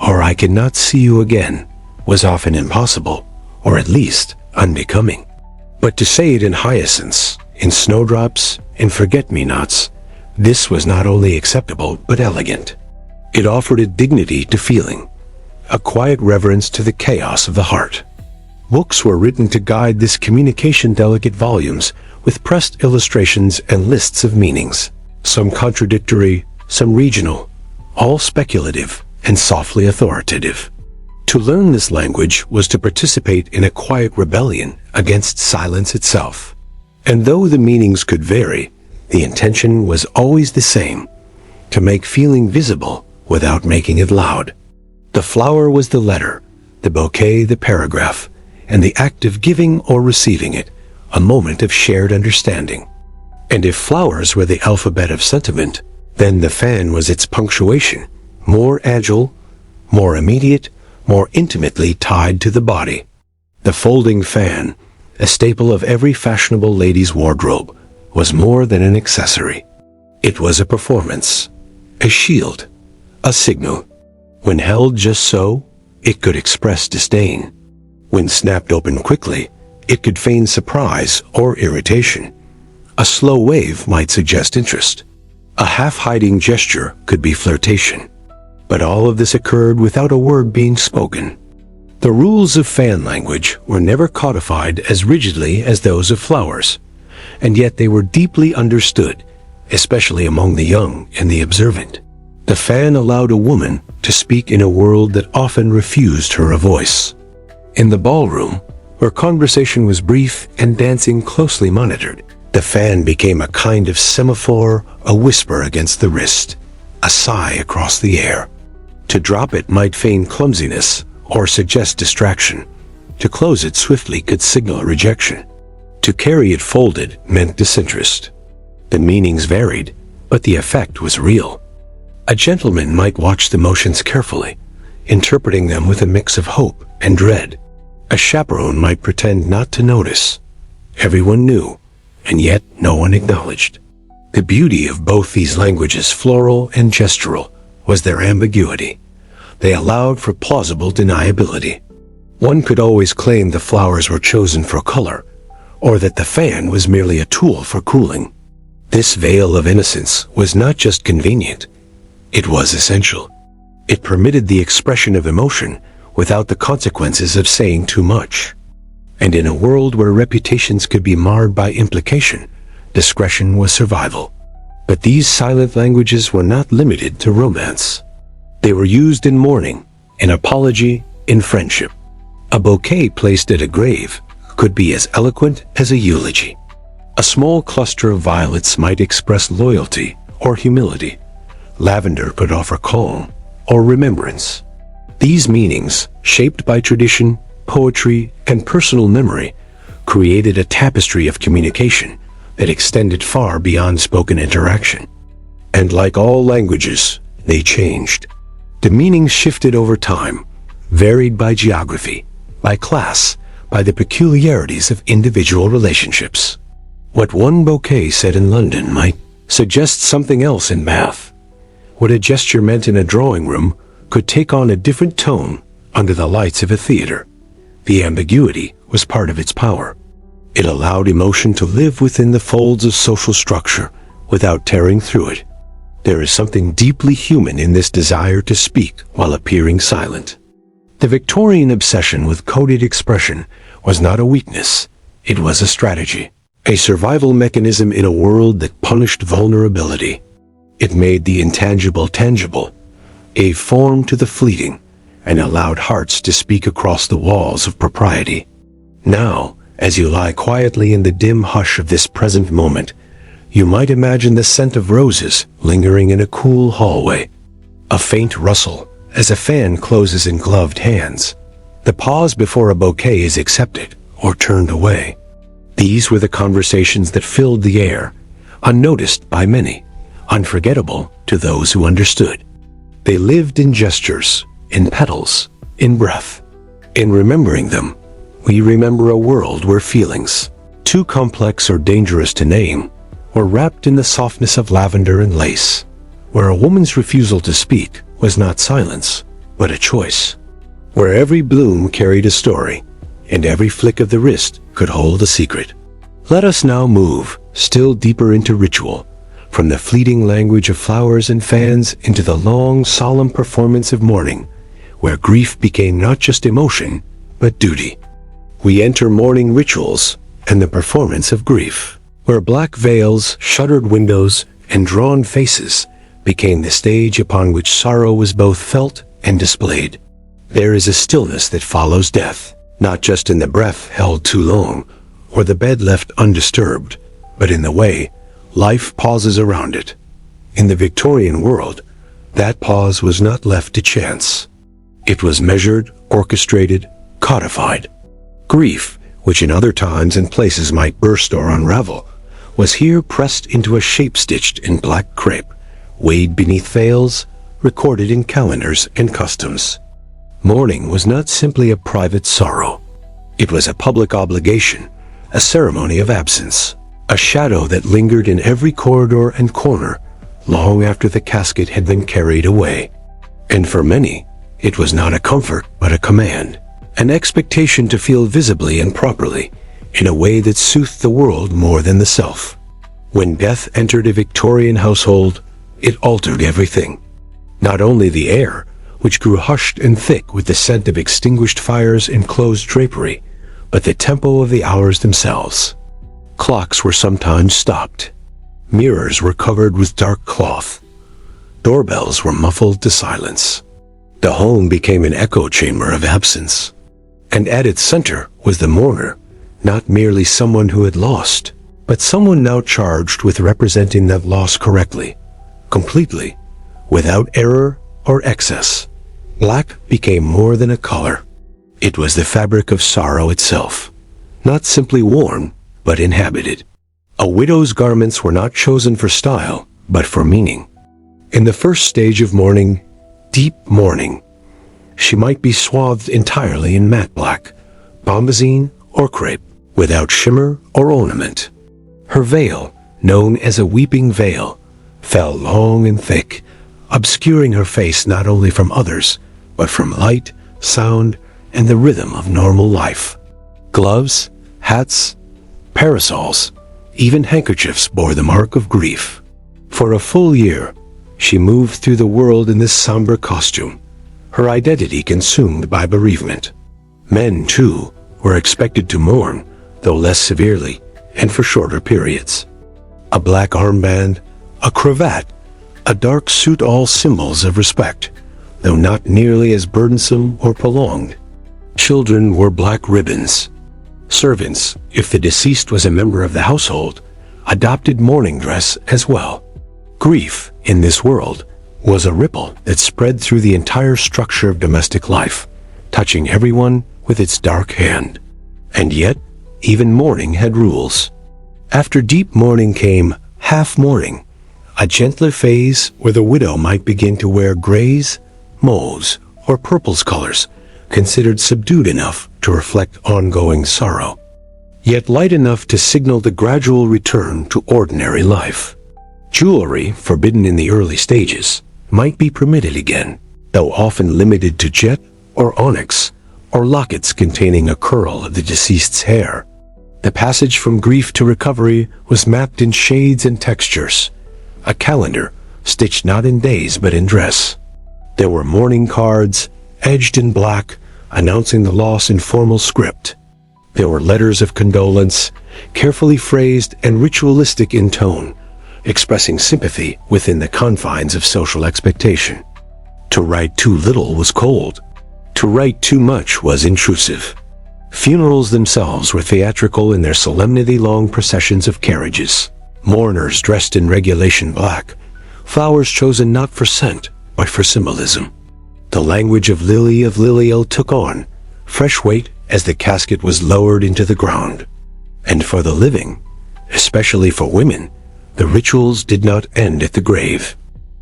or "I cannot see you again," was often impossible, or at least unbecoming. But to say it in hyacinths, in snowdrops, in forget-me-nots, this was not only acceptable but elegant. It offered a dignity to feeling, a quiet reverence to the chaos of the heart. Books were written to guide this communication, delicate volumes with pressed illustrations and lists of meanings, some contradictory, some regional, all speculative and softly authoritative. To learn this language was to participate in a quiet rebellion against silence itself. And though the meanings could vary, the intention was always the same: to make feeling visible without making it loud. The flower was the letter, the bouquet the paragraph, and the act of giving or receiving it a moment of shared understanding. And if flowers were the alphabet of sentiment, then the fan was its punctuation, more agile, more immediate, more intimately tied to the body. The folding fan, a staple of every fashionable lady's wardrobe, was more than an accessory. It was a performance, a shield, a signal. When held just so, it could express disdain. When snapped open quickly, it could feign surprise or irritation. A slow wave might suggest interest. A half-hiding gesture could be flirtation. But all of this occurred without a word being spoken. The rules of fan language were never codified as rigidly as those of flowers, and yet they were deeply understood, especially among the young and the observant. The fan allowed a woman to speak in a world that often refused her a voice. In the ballroom, where conversation was brief and dancing closely monitored, the fan became a kind of semaphore, a whisper against the wrist, a sigh across the air. To drop it might feign clumsiness or suggest distraction. To close it swiftly could signal rejection. To carry it folded meant disinterest. The meanings varied, but the effect was real. A gentleman might watch the motions carefully, interpreting them with a mix of hope and dread. A chaperone might pretend not to notice. Everyone knew, and yet no one acknowledged. The beauty of both these languages, floral and gestural, was their ambiguity. They allowed for plausible deniability. One could always claim the flowers were chosen for color, or that the fan was merely a tool for cooling. This veil of innocence was not just convenient, it was essential. It permitted the expression of emotion without the consequences of saying too much. And in a world where reputations could be marred by implication, discretion was survival. But these silent languages were not limited to romance. They were used in mourning, in apology, in friendship. A bouquet placed at a grave could be as eloquent as a eulogy. A small cluster of violets might express loyalty or humility. Lavender could offer calm or remembrance. These meanings, shaped by tradition, poetry, and personal memory, created a tapestry of communication that extended far beyond spoken interaction. And like all languages, they changed. The meanings shifted over time, varied by geography, by class, by the peculiarities of individual relationships. What one bouquet said in London might suggest something else in Bath. What a gesture meant in a drawing room could take on a different tone under the lights of a theater. The ambiguity was part of its power. It allowed emotion to live within the folds of social structure without tearing through it. There is something deeply human in this desire to speak while appearing silent. The Victorian obsession with coded expression was not a weakness, it was a strategy, a survival mechanism in a world that punished vulnerability. It made the intangible tangible, gave form to the fleeting, and allowed hearts to speak across the walls of propriety. Now, as you lie quietly in the dim hush of this present moment, you might imagine the scent of roses lingering in a cool hallway, a faint rustle as a fan closes in gloved hands, the pause before a bouquet is accepted or turned away. These were the conversations that filled the air, unnoticed by many, unforgettable to those who understood. They lived in gestures, in petals, in breath. In remembering them, we remember a world where feelings, too complex or dangerous to name, were wrapped in the softness of lavender and lace, where a woman's refusal to speak was not silence, but a choice, where every bloom carried a story, and every flick of the wrist could hold a secret. Let us now move still deeper into ritual, from the fleeting language of flowers and fans into the long, solemn performance of mourning, where grief became not just emotion, but duty. We enter mourning rituals and the performance of grief, where black veils, shuttered windows, and drawn faces became the stage upon which sorrow was both felt and displayed. There is a stillness that follows death, not just in the breath held too long, or the bed left undisturbed, but in the way life pauses around it. In the Victorian world, that pause was not left to chance. It was measured, orchestrated, codified. Grief, which in other times and places might burst or unravel, was here pressed into a shape stitched in black crepe, weighed beneath veils, recorded in calendars and customs. Mourning was not simply a private sorrow. It was a public obligation, a ceremony of absence, a shadow that lingered in every corridor and corner long after the casket had been carried away. And for many, it was not a comfort but a command, an expectation to feel visibly and properly, in a way that soothed the world more than the self. When death entered a Victorian household, it altered everything. Not only the air, which grew hushed and thick with the scent of extinguished fires and closed drapery, but the tempo of the hours themselves. Clocks were sometimes stopped. Mirrors were covered with dark cloth. Doorbells were muffled to silence. The home became an echo chamber of absence. And at its center was the mourner, not merely someone who had lost, but someone now charged with representing that loss correctly, completely, without error or excess. Black became more than a color. It was the fabric of sorrow itself, not simply worn, but inhabited. A widow's garments were not chosen for style, but for meaning. In the first stage of mourning, deep mourning, she might be swathed entirely in matte black, bombazine, or crepe, without shimmer or ornament. Her veil, known as a weeping veil, fell long and thick, obscuring her face not only from others, but from light, sound, and the rhythm of normal life. Gloves, hats, parasols, even handkerchiefs bore the mark of grief. For a full year, she moved through the world in this somber costume, her identity consumed by bereavement. Men, too, were expected to mourn, though less severely, and for shorter periods. A black armband, a cravat, a dark suit, all symbols of respect, though not nearly as burdensome or prolonged. Children wore black ribbons. Servants, if the deceased was a member of the household, adopted mourning dress as well. Grief, in this world, was a ripple that spread through the entire structure of domestic life, touching everyone with its dark hand. And yet, even mourning had rules. After deep mourning came half mourning, a gentler phase where the widow might begin to wear grays, mauves, or purples colors, considered subdued enough to reflect ongoing sorrow, yet light enough to signal the gradual return to ordinary life. Jewelry, forbidden in the early stages, might be permitted again, though often limited to jet or onyx, or lockets containing a curl of the deceased's hair. The passage from grief to recovery was mapped in shades and textures, a calendar stitched not in days but in dress. There were mourning cards, edged in black, announcing the loss in formal script. There were letters of condolence, carefully phrased and ritualistic in tone, expressing sympathy within the confines of social expectation. To write too little was cold. To write too much was intrusive. Funerals themselves were theatrical in their solemnity-long processions of carriages. Mourners dressed in regulation black, flowers chosen not for scent, but for symbolism. The language of Liliel took on fresh weight as the casket was lowered into the ground. And for the living, especially for women, the rituals did not end at the grave.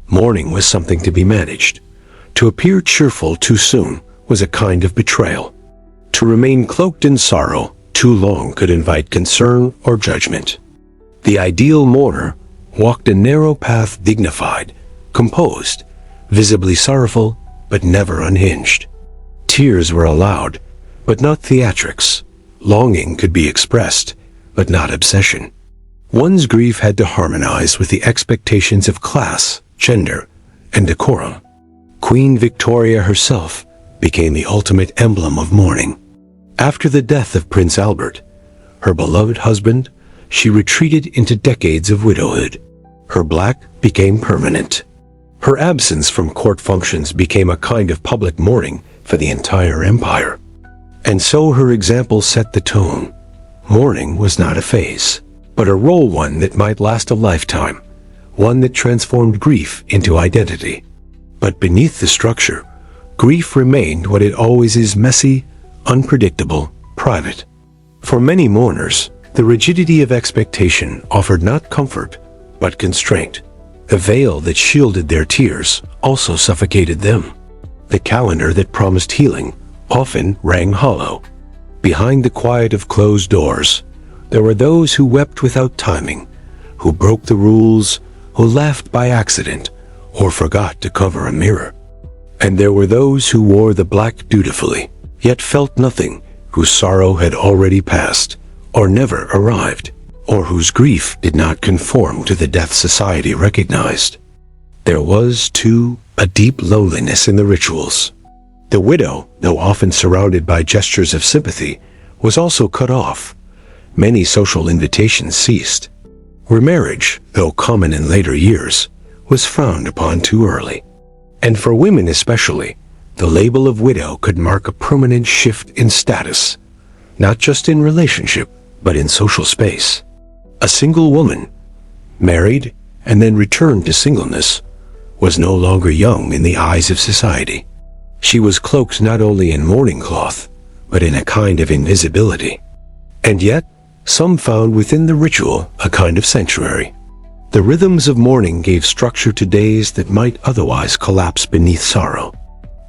Mourning was something to be managed. To appear cheerful too soon was a kind of betrayal. To remain cloaked in sorrow too long could invite concern or judgment. The ideal mourner walked a narrow path, dignified, composed, visibly sorrowful, but never unhinged. Tears were allowed, but not theatrics. Longing could be expressed, but not obsession. One's grief had to harmonize with the expectations of class, gender, and decorum. Queen Victoria herself became the ultimate emblem of mourning. After the death of Prince Albert, her beloved husband, she retreated into decades of widowhood. Her black became permanent. Her absence from court functions became a kind of public mourning for the entire empire. And so her example set the tone. Mourning was not a phase, but a role one that might last a lifetime, one that transformed grief into identity. But beneath the structure, grief remained what it always is: messy, unpredictable, private. For many mourners, the rigidity of expectation offered not comfort, but constraint. The veil that shielded their tears also suffocated them. The calendar that promised healing often rang hollow. Behind the quiet of closed doors, there were those who wept without timing, who broke the rules, who laughed by accident, or forgot to cover a mirror. And there were those who wore the black dutifully, yet felt nothing, whose sorrow had already passed, or never arrived, or whose grief did not conform to the death society recognized. There was, too, a deep loneliness in the rituals. The widow, though often surrounded by gestures of sympathy, was also cut off. Many social invitations ceased. Remarriage, though common in later years, was frowned upon too early. And for women especially, the label of widow could mark a permanent shift in status, not just in relationship, but in social space. A single woman, married and then returned to singleness, was no longer young in the eyes of society. She was cloaked not only in mourning cloth, but in a kind of invisibility. And yet, some found within the ritual a kind of sanctuary. The rhythms of mourning gave structure to days that might otherwise collapse beneath sorrow.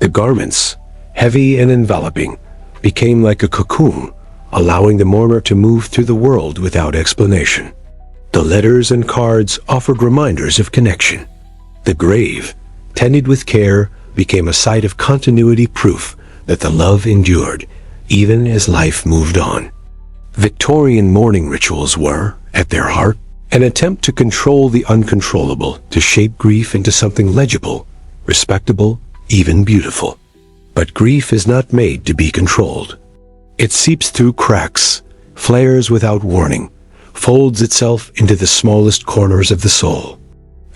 The garments, heavy and enveloping, became like a cocoon, allowing the mourner to move through the world without explanation. The letters and cards offered reminders of connection. The grave, tended with care, became a site of continuity, proof that the love endured, even as life moved on. Victorian mourning rituals were, at their heart, an attempt to control the uncontrollable, to shape grief into something legible, respectable, even beautiful. But grief is not made to be controlled. It seeps through cracks, flares without warning, folds itself into the smallest corners of the soul.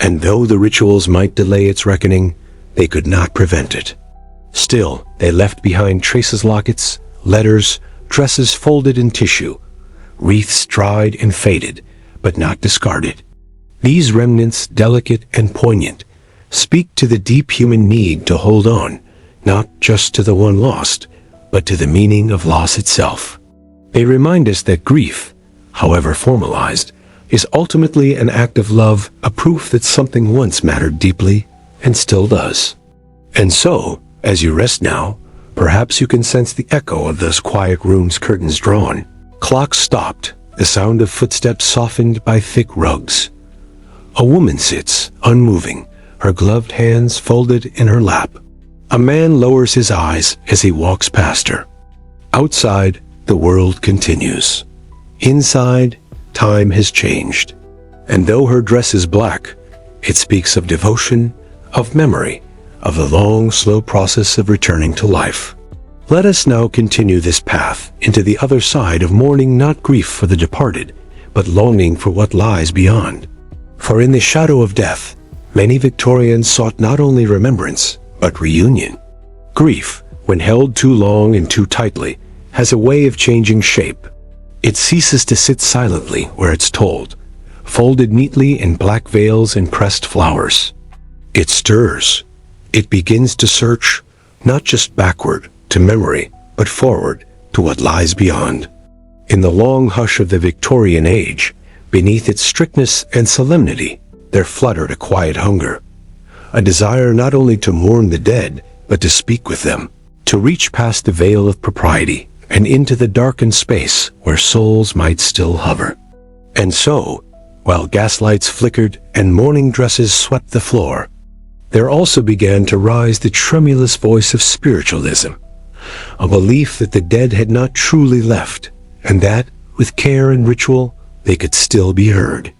And though the rituals might delay its reckoning, they could not prevent it. Still, they left behind traces, lockets, letters, dresses folded in tissue, wreaths dried and faded, but not discarded. These remnants, delicate and poignant, speak to the deep human need to hold on, not just to the one lost, but to the meaning of loss itself. They remind us that grief, however formalized, is ultimately an act of love, a proof that something once mattered deeply and still does. And so, as you rest now, perhaps you can sense the echo of those quiet rooms' curtains drawn. Clocks stopped, the sound of footsteps softened by thick rugs. A woman sits, unmoving, her gloved hands folded in her lap. A man lowers his eyes as he walks past her. Outside, the world continues. Inside, time has changed. And though her dress is black, it speaks of devotion, of memory, of the long, slow process of returning to life. Let us now continue this path into the other side of mourning, not grief for the departed, but longing for what lies beyond. For in the shadow of death, many Victorians sought not only remembrance, but reunion. Grief, when held too long and too tightly, has a way of changing shape. It ceases to sit silently where it's told, folded neatly in black veils and pressed flowers. It stirs. It begins to search, not just backward to memory, but forward to what lies beyond. In the long hush of the Victorian age, beneath its strictness and solemnity, there fluttered a quiet hunger, a desire not only to mourn the dead, but to speak with them, to reach past the veil of propriety and into the darkened space where souls might still hover. And so, while gaslights flickered and mourning dresses swept the floor, there also began to rise the tremulous voice of spiritualism, a belief that the dead had not truly left, and that, with care and ritual, they could still be heard.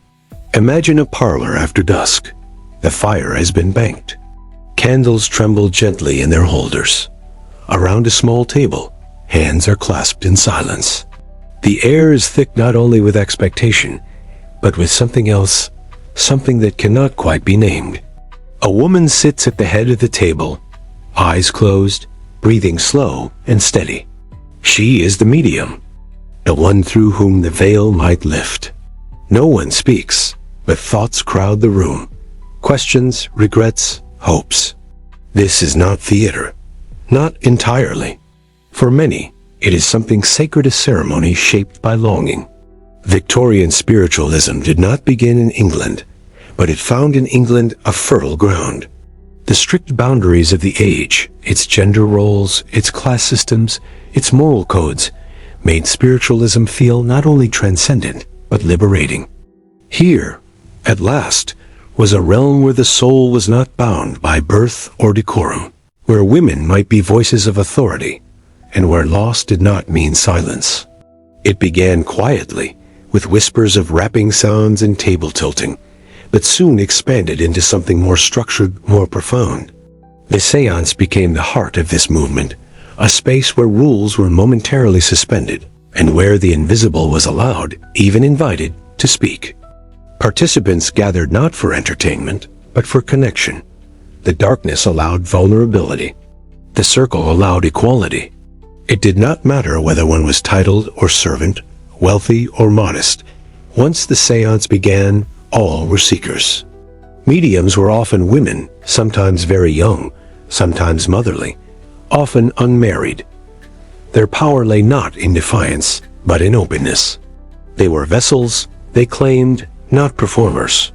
Imagine a parlor after dusk. The fire has been banked. Candles tremble gently in their holders. Around a small table, hands are clasped in silence. The air is thick not only with expectation, but with something else, something that cannot quite be named. A woman sits at the head of the table, eyes closed, breathing slow and steady. She is the medium, the one through whom the veil might lift. No one speaks, but thoughts crowd the room. Questions, regrets, hopes. This is not theater. Not entirely. For many, it is something sacred, a ceremony shaped by longing. Victorian spiritualism did not begin in England, but it found in England a fertile ground. The strict boundaries of the age, its gender roles, its class systems, its moral codes, made spiritualism feel not only transcendent, but liberating. Here, at last, was a realm where the soul was not bound by birth or decorum, where women might be voices of authority, and where loss did not mean silence. It began quietly, with whispers of rapping sounds and table tilting, but soon expanded into something more structured, more profound. The seance became the heart of this movement, a space where rules were momentarily suspended, and where the invisible was allowed, even invited, to speak. Participants gathered not for entertainment, but for connection. The darkness allowed vulnerability. The circle allowed equality. It did not matter whether one was titled or servant, wealthy or modest. Once the seance began, all were seekers. Mediums were often women, sometimes very young, sometimes motherly, often unmarried. Their power lay not in defiance, but in openness. They were vessels, they claimed, not performers.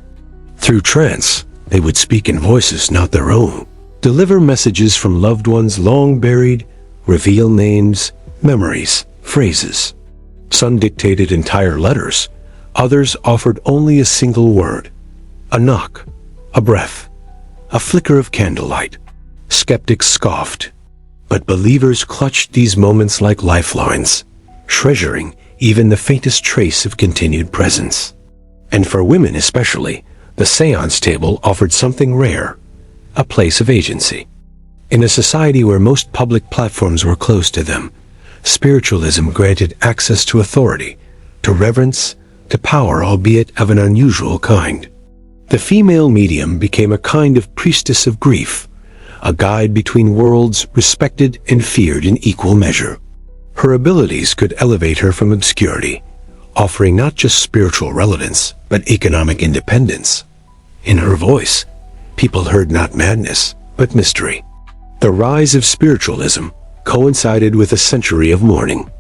Through trance, they would speak in voices not their own, deliver messages from loved ones long buried, reveal names, memories, phrases. Some dictated entire letters, others offered only a single word, a knock, a breath, a flicker of candlelight. Skeptics scoffed, but believers clutched these moments like lifelines, treasuring even the faintest trace of continued presence. And for women especially, the seance table offered something rare, a place of agency. In a society where most public platforms were closed to them, spiritualism granted access to authority, to reverence, to power, albeit of an unusual kind. The female medium became a kind of priestess of grief, a guide between worlds respected and feared in equal measure. Her abilities could elevate her from obscurity, offering not just spiritual relevance, but economic independence. In her voice, people heard not madness, but mystery. The rise of spiritualism coincided with a century of mourning.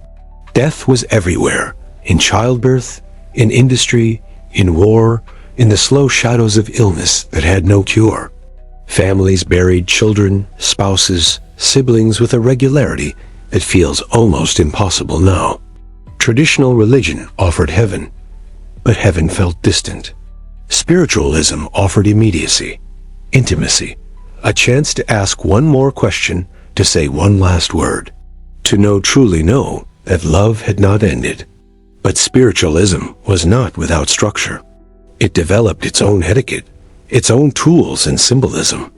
Death was everywhere, in childbirth, in industry, in war, in the slow shadows of illness that had no cure. Families buried children, spouses, siblings with a regularity that feels almost impossible now. Traditional religion offered heaven, but heaven felt distant. Spiritualism offered immediacy, intimacy, a chance to ask one more question, to say one last word, to truly know that love had not ended. But spiritualism was not without structure. It developed its own etiquette, its own tools and symbolism.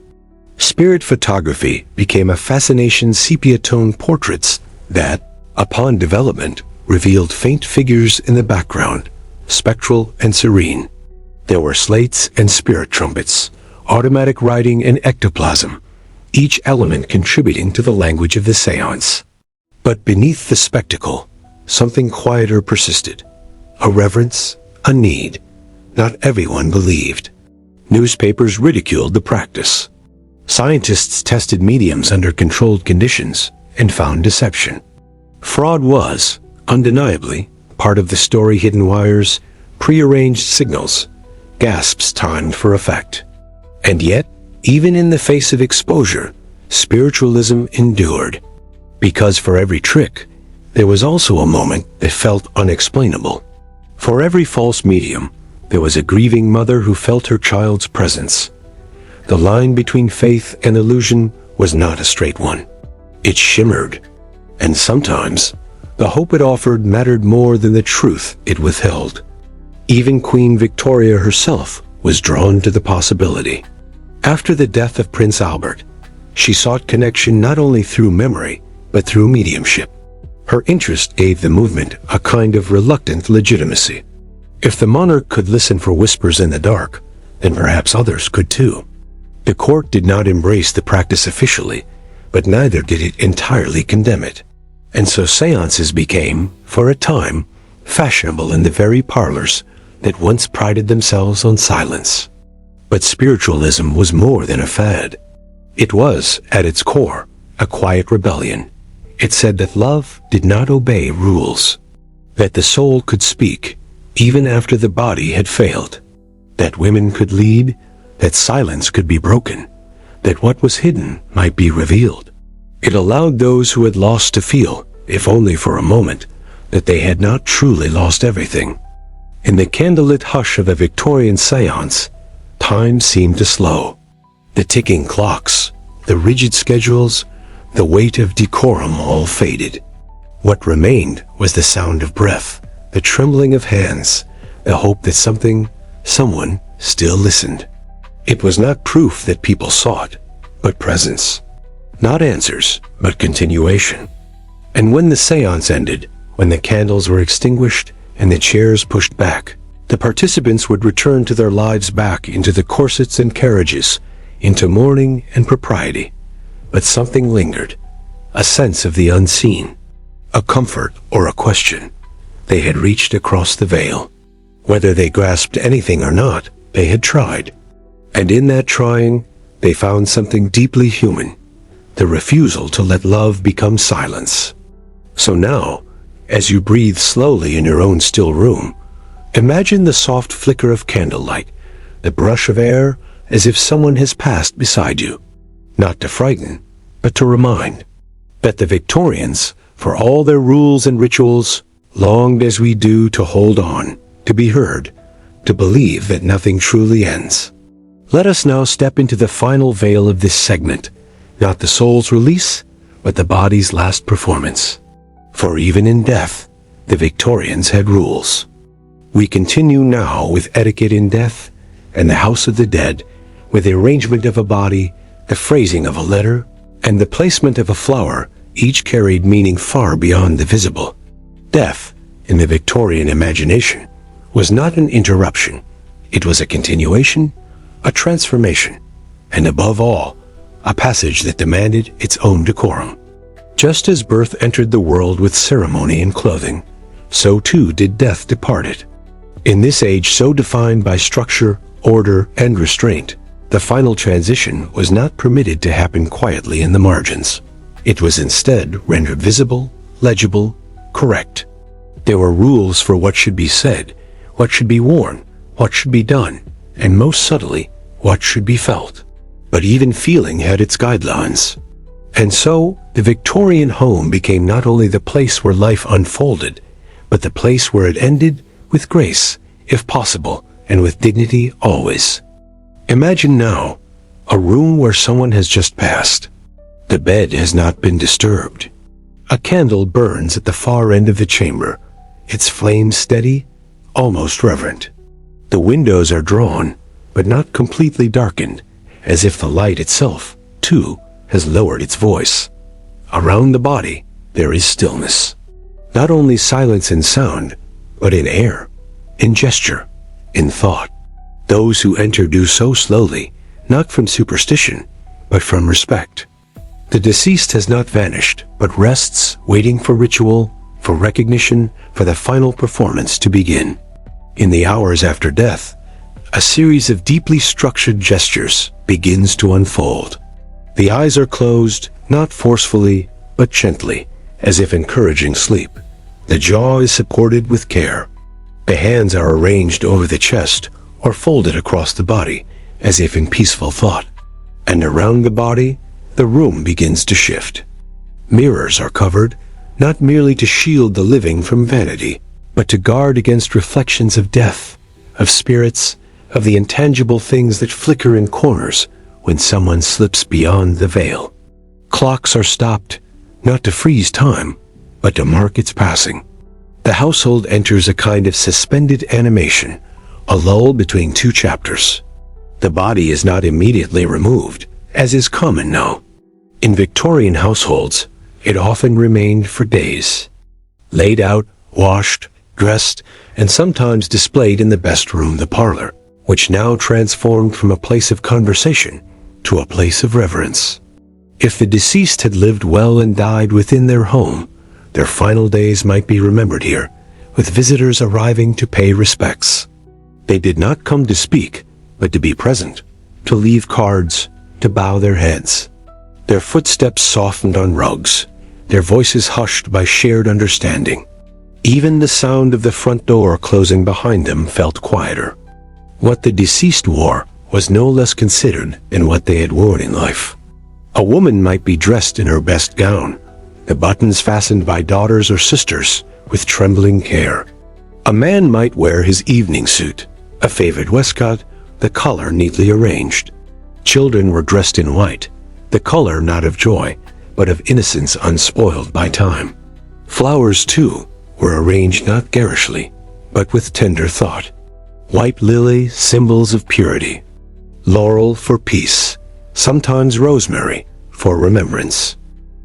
Spirit photography became a fascination. Sepia-tone portraits that, upon development, revealed faint figures in the background, spectral and serene. There were slates and spirit trumpets, automatic writing and ectoplasm, each element contributing to the language of the seance. But beneath the spectacle, something quieter persisted. A reverence, a need. Not everyone believed. Newspapers ridiculed the practice. Scientists tested mediums under controlled conditions and found deception. Fraud was, undeniably, part of the story. Hidden wires, prearranged signals, gasps timed for effect. And yet, even in the face of exposure, spiritualism endured. Because for every trick, there was also a moment that felt unexplainable. For every false medium, there was a grieving mother who felt her child's presence. The line between faith and illusion was not a straight one. It shimmered, and sometimes the hope it offered mattered more than the truth it withheld. Even Queen Victoria herself was drawn to the possibility. After the death of Prince Albert, she sought connection not only through memory, but through mediumship. Her interest gave the movement a kind of reluctant legitimacy. If the monarch could listen for whispers in the dark, then perhaps others could too. The court did not embrace the practice officially, but neither did it entirely condemn it. And so seances became, for a time, fashionable in the very parlors that once prided themselves on silence. But spiritualism was more than a fad. It was, at its core, a quiet rebellion. It said that love did not obey rules, that the soul could speak even after the body had failed, that women could lead, that silence could be broken, that what was hidden might be revealed. It allowed those who had lost to feel, if only for a moment, that they had not truly lost everything. In the candlelit hush of a Victorian seance, time seemed to slow. The ticking clocks, the rigid schedules, the weight of decorum all faded. What remained was the sound of breath, the trembling of hands, the hope that someone still listened. It was not proof that people sought, but presence. Not answers, but continuation. And when the seance ended, when the candles were extinguished and the chairs pushed back, the participants would return to their lives, back into the corsets and carriages, into mourning and propriety. But something lingered, a sense of the unseen, a comfort or a question. They had reached across the veil. Whether they grasped anything or not, they had tried. And in that trying, they found something deeply human, the refusal to let love become silence. So now, as you breathe slowly in your own still room, imagine the soft flicker of candlelight, the brush of air, as if someone has passed beside you. Not to frighten, but to remind that the Victorians, for all their rules and rituals, longed as we do to hold on, to be heard, to believe that nothing truly ends. Let us now step into the final veil of this segment, not the soul's release, but the body's last performance. For even in death, the Victorians had rules. We continue now with etiquette in death and the house of the dead, with the arrangement of a body, the phrasing of a letter, and the placement of a flower, each carried meaning far beyond the visible. Death, in the Victorian imagination, was not an interruption. It was a continuation, a transformation, and above all, a passage that demanded its own decorum. Just as birth entered the world with ceremony and clothing, so too did death depart it. In this age so defined by structure, order, and restraint, the final transition was not permitted to happen quietly in the margins. It was instead rendered visible, legible, correct. There were rules for what should be said, what should be worn, what should be done, and most subtly, what should be felt. But even feeling had its guidelines. And so, the Victorian home became not only the place where life unfolded, but the place where it ended with grace, if possible, and with dignity always. Imagine now, a room where someone has just passed. The bed has not been disturbed. A candle burns at the far end of the chamber, its flame steady, almost reverent. The windows are drawn, but not completely darkened, as if the light itself, too, has lowered its voice. Around the body, there is stillness. Not only silence in sound, but in air, in gesture, in thought. Those who enter do so slowly, not from superstition, but from respect. The deceased has not vanished, but rests, waiting for ritual, for recognition, for the final performance to begin. In the hours after death, a series of deeply structured gestures begins to unfold. The eyes are closed, not forcefully, but gently, as if encouraging sleep. The jaw is supported with care. The hands are arranged over the chest or folded across the body, as if in peaceful thought. And around the body, the room begins to shift. Mirrors are covered, not merely to shield the living from vanity, but to guard against reflections of death, of spirits, of the intangible things that flicker in corners when someone slips beyond the veil. Clocks are stopped, not to freeze time, but to mark its passing. The household enters a kind of suspended animation, a lull between two chapters. The body is not immediately removed, as is common now. In Victorian households, it often remained for days. Laid out, washed, dressed, and sometimes displayed in the best room, the parlor, which now transformed from a place of conversation to a place of reverence. If the deceased had lived well and died within their home, their final days might be remembered here, with visitors arriving to pay respects. They did not come to speak, but to be present, to leave cards, to bow their heads. Their footsteps softened on rugs, their voices hushed by shared understanding. Even the sound of the front door closing behind them felt quieter. What the deceased wore was no less considered than what they had worn in life. A woman might be dressed in her best gown, the buttons fastened by daughters or sisters with trembling care. A man might wear his evening suit, a favorite waistcoat, the collar neatly arranged. Children were dressed in white, the color not of joy, but of innocence unspoiled by time. Flowers, too, were arranged not garishly, but with tender thought. White lily, symbols of purity. Laurel for peace, sometimes rosemary for remembrance.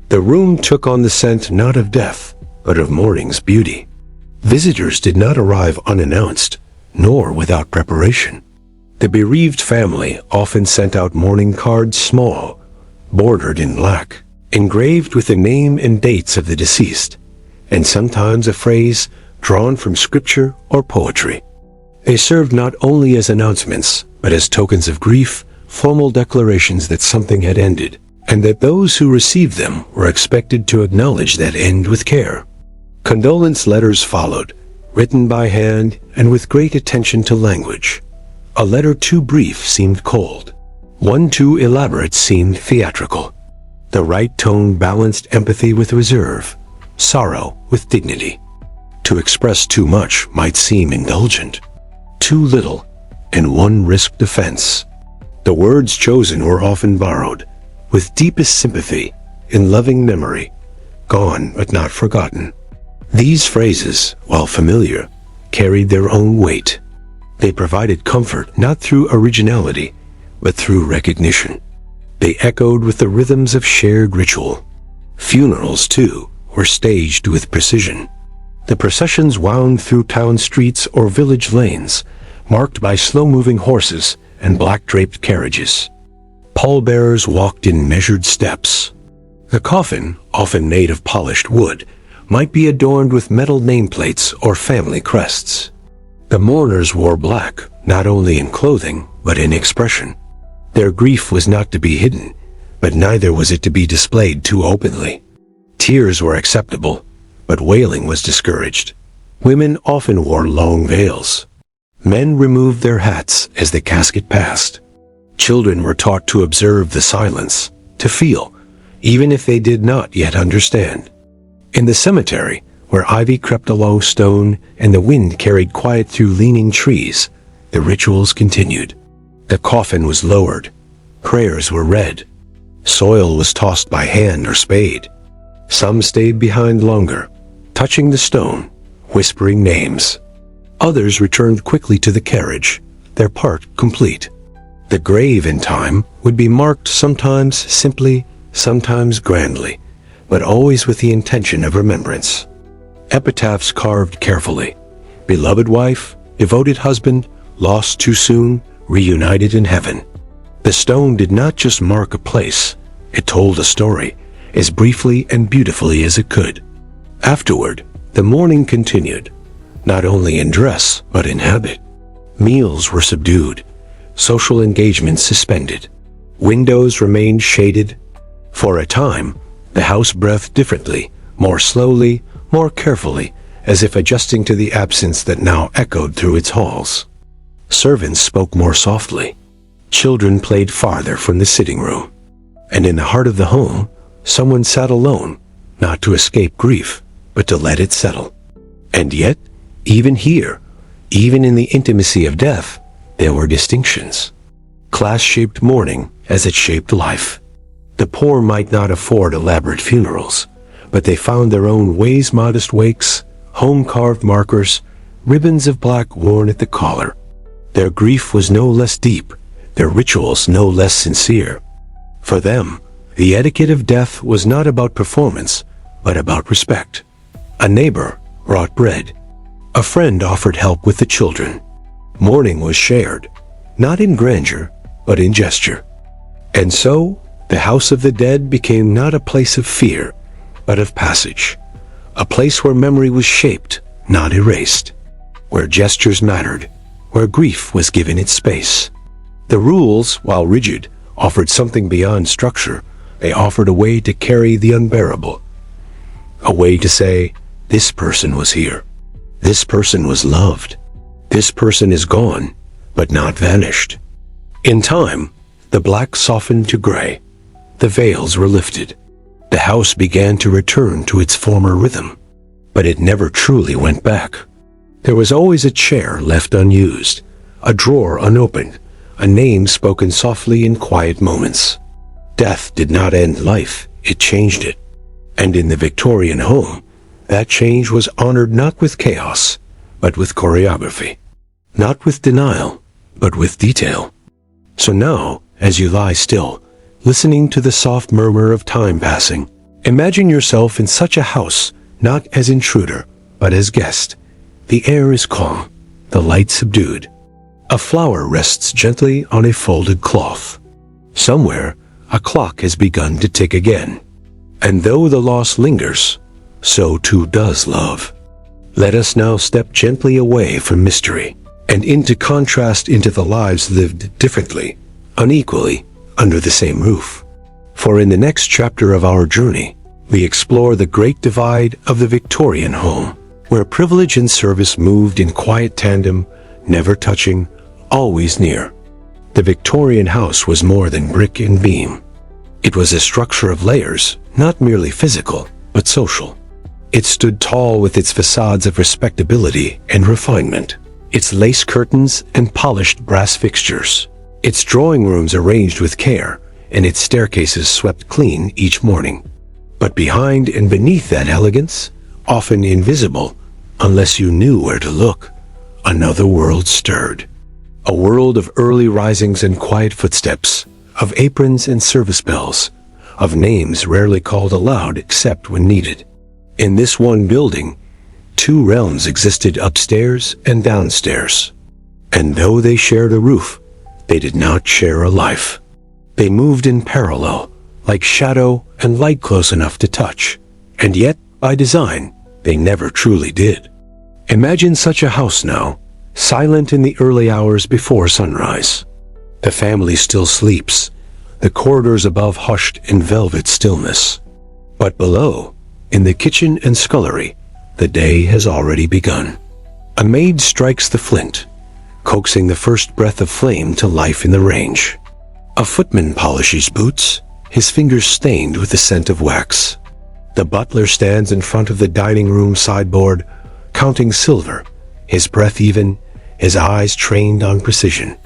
The room took on the scent not of death, but of morning's beauty. Visitors did not arrive unannounced, nor without preparation. The bereaved family often sent out mourning cards, small, bordered in black, engraved with the name and dates of the deceased, and sometimes a phrase drawn from scripture or poetry. They served not only as announcements, but as tokens of grief, formal declarations that something had ended, and that those who received them were expected to acknowledge that end with care. Condolence letters followed, written by hand and with great attention to language. A letter too brief seemed cold. One too elaborate seemed theatrical. The right tone balanced empathy with reserve, sorrow with dignity. To express too much might seem indulgent. Too little, and one risked offense. The words chosen were often borrowed, with deepest sympathy, in loving memory, gone but not forgotten. These phrases, while familiar, carried their own weight. They provided comfort not through originality, but through recognition. They echoed with the rhythms of shared ritual. Funerals, too, were staged with precision. The processions wound through town streets or village lanes, marked by slow-moving horses and black-draped carriages. Pallbearers walked in measured steps. The coffin, often made of polished wood, might be adorned with metal nameplates or family crests. The mourners wore black, not only in clothing, but in expression. Their grief was not to be hidden, but neither was it to be displayed too openly. Tears were acceptable, but wailing was discouraged. Women often wore long veils. Men removed their hats as the casket passed. Children were taught to observe the silence, to feel, even if they did not yet understand. In the cemetery, where ivy crept along stone and the wind carried quiet through leaning trees, the rituals continued. The coffin was lowered. Prayers were read. Soil was tossed by hand or spade. Some stayed behind longer, touching the stone, whispering names. Others returned quickly to the carriage, their part complete. The grave in time would be marked sometimes simply, sometimes grandly, but always with the intention of remembrance. Epitaphs carved carefully. Beloved wife, devoted husband, lost too soon, reunited in heaven. The stone did not just mark a place, it told a story, as briefly and beautifully as it could. Afterward, the mourning continued, not only in dress, but in habit. Meals were subdued, social engagements suspended. Windows remained shaded. For a time, the house breathed differently, more slowly, more carefully, as if adjusting to the absence that now echoed through its halls. Servants spoke more softly. Children played farther from the sitting room. And in the heart of the home, someone sat alone, not to escape grief, but to let it settle. And yet, even here, even in the intimacy of death, there were distinctions. Class shaped mourning as it shaped life. The poor might not afford elaborate funerals, but they found their own ways, modest wakes, home-carved markers, ribbons of black worn at the collar. Their grief was no less deep, their rituals no less sincere. For them, the etiquette of death was not about performance, but about respect. A neighbor brought bread. A friend offered help with the children. Mourning was shared, not in grandeur, but in gesture. And so, the house of the dead became not a place of fear, but of passage. A place where memory was shaped, not erased. Where gestures mattered, where grief was given its space. The rules, while rigid, offered something beyond structure. They offered a way to carry the unbearable. A way to say, this person was here. This person was loved. This person is gone, but not vanished. In time, the black softened to gray. The veils were lifted. The house began to return to its former rhythm. But it never truly went back. There was always a chair left unused, a drawer unopened, a name spoken softly in quiet moments. Death did not end life, it changed it. And in the Victorian home, that change was honored not with chaos, but with choreography. Not with denial, but with detail. So now, as you lie still, listening to the soft murmur of time passing, imagine yourself in such a house, not as intruder, but as guest. The air is calm, the light subdued. A flower rests gently on a folded cloth. Somewhere, a clock has begun to tick again. And though the loss lingers, so too does love. Let us now step gently away from mystery and into contrast, into the lives lived differently, unequally, under the same roof. For in the next chapter of our journey, we explore the great divide of the Victorian home, where privilege and service moved in quiet tandem, never touching, always near. The Victorian house was more than brick and beam. It was a structure of layers, not merely physical, but social. It stood tall with its facades of respectability and refinement, its lace curtains and polished brass fixtures, its drawing rooms arranged with care, and its staircases swept clean each morning. But behind and beneath that elegance, often invisible, unless you knew where to look, another world stirred. A world of early risings and quiet footsteps, of aprons and service bells, of names rarely called aloud except when needed. In this one building, two realms existed, upstairs and downstairs. And though they shared a roof, they did not share a life. They moved in parallel, like shadow and light close enough to touch. And yet, by design, they never truly did. Imagine such a house now, silent in the early hours before sunrise. The family still sleeps, the corridors above hushed in velvet stillness. But below, in the kitchen and scullery, the day has already begun. A maid strikes the flint, coaxing the first breath of flame to life in the range. A footman polishes boots, his fingers stained with the scent of wax. The butler stands in front of the dining room sideboard, counting silver, his breath even, his eyes trained on precision.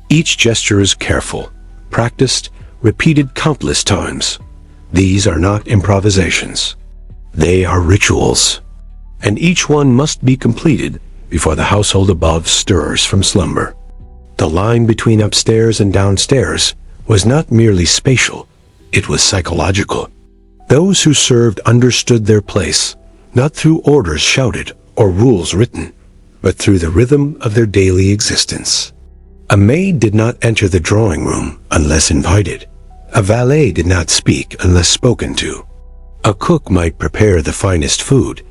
Each gesture is careful, practiced, repeated countless times. These are not improvisations. They are rituals, and each one must be completed before the household above stirs from slumber. The line between upstairs and downstairs was not merely spatial, it was psychological. Those who served understood their place, not through orders shouted or rules written, but through the rhythm of their daily existence. A maid did not enter the drawing room unless invited. A valet did not speak unless spoken to. A cook might prepare the finest food,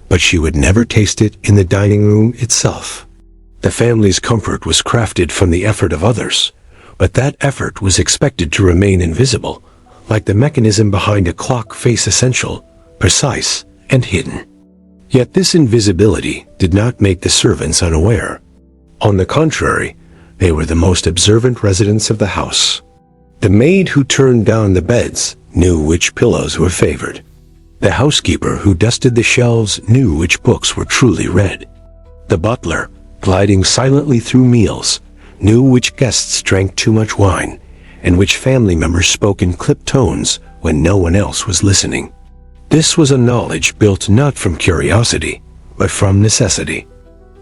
but she would never taste it in the dining room itself. The family's comfort was crafted from the effort of others, but that effort was expected to remain invisible, like the mechanism behind a clock face essential, precise, and hidden. Yet this invisibility did not make the servants unaware. On the contrary, they were the most observant residents of the house. The maid who turned down the beds knew which pillows were favored. The housekeeper who dusted the shelves knew which books were truly read. The butler, gliding silently through meals, knew which guests drank too much wine, and which family members spoke in clipped tones when no one else was listening. This was a knowledge built not from curiosity, but from necessity.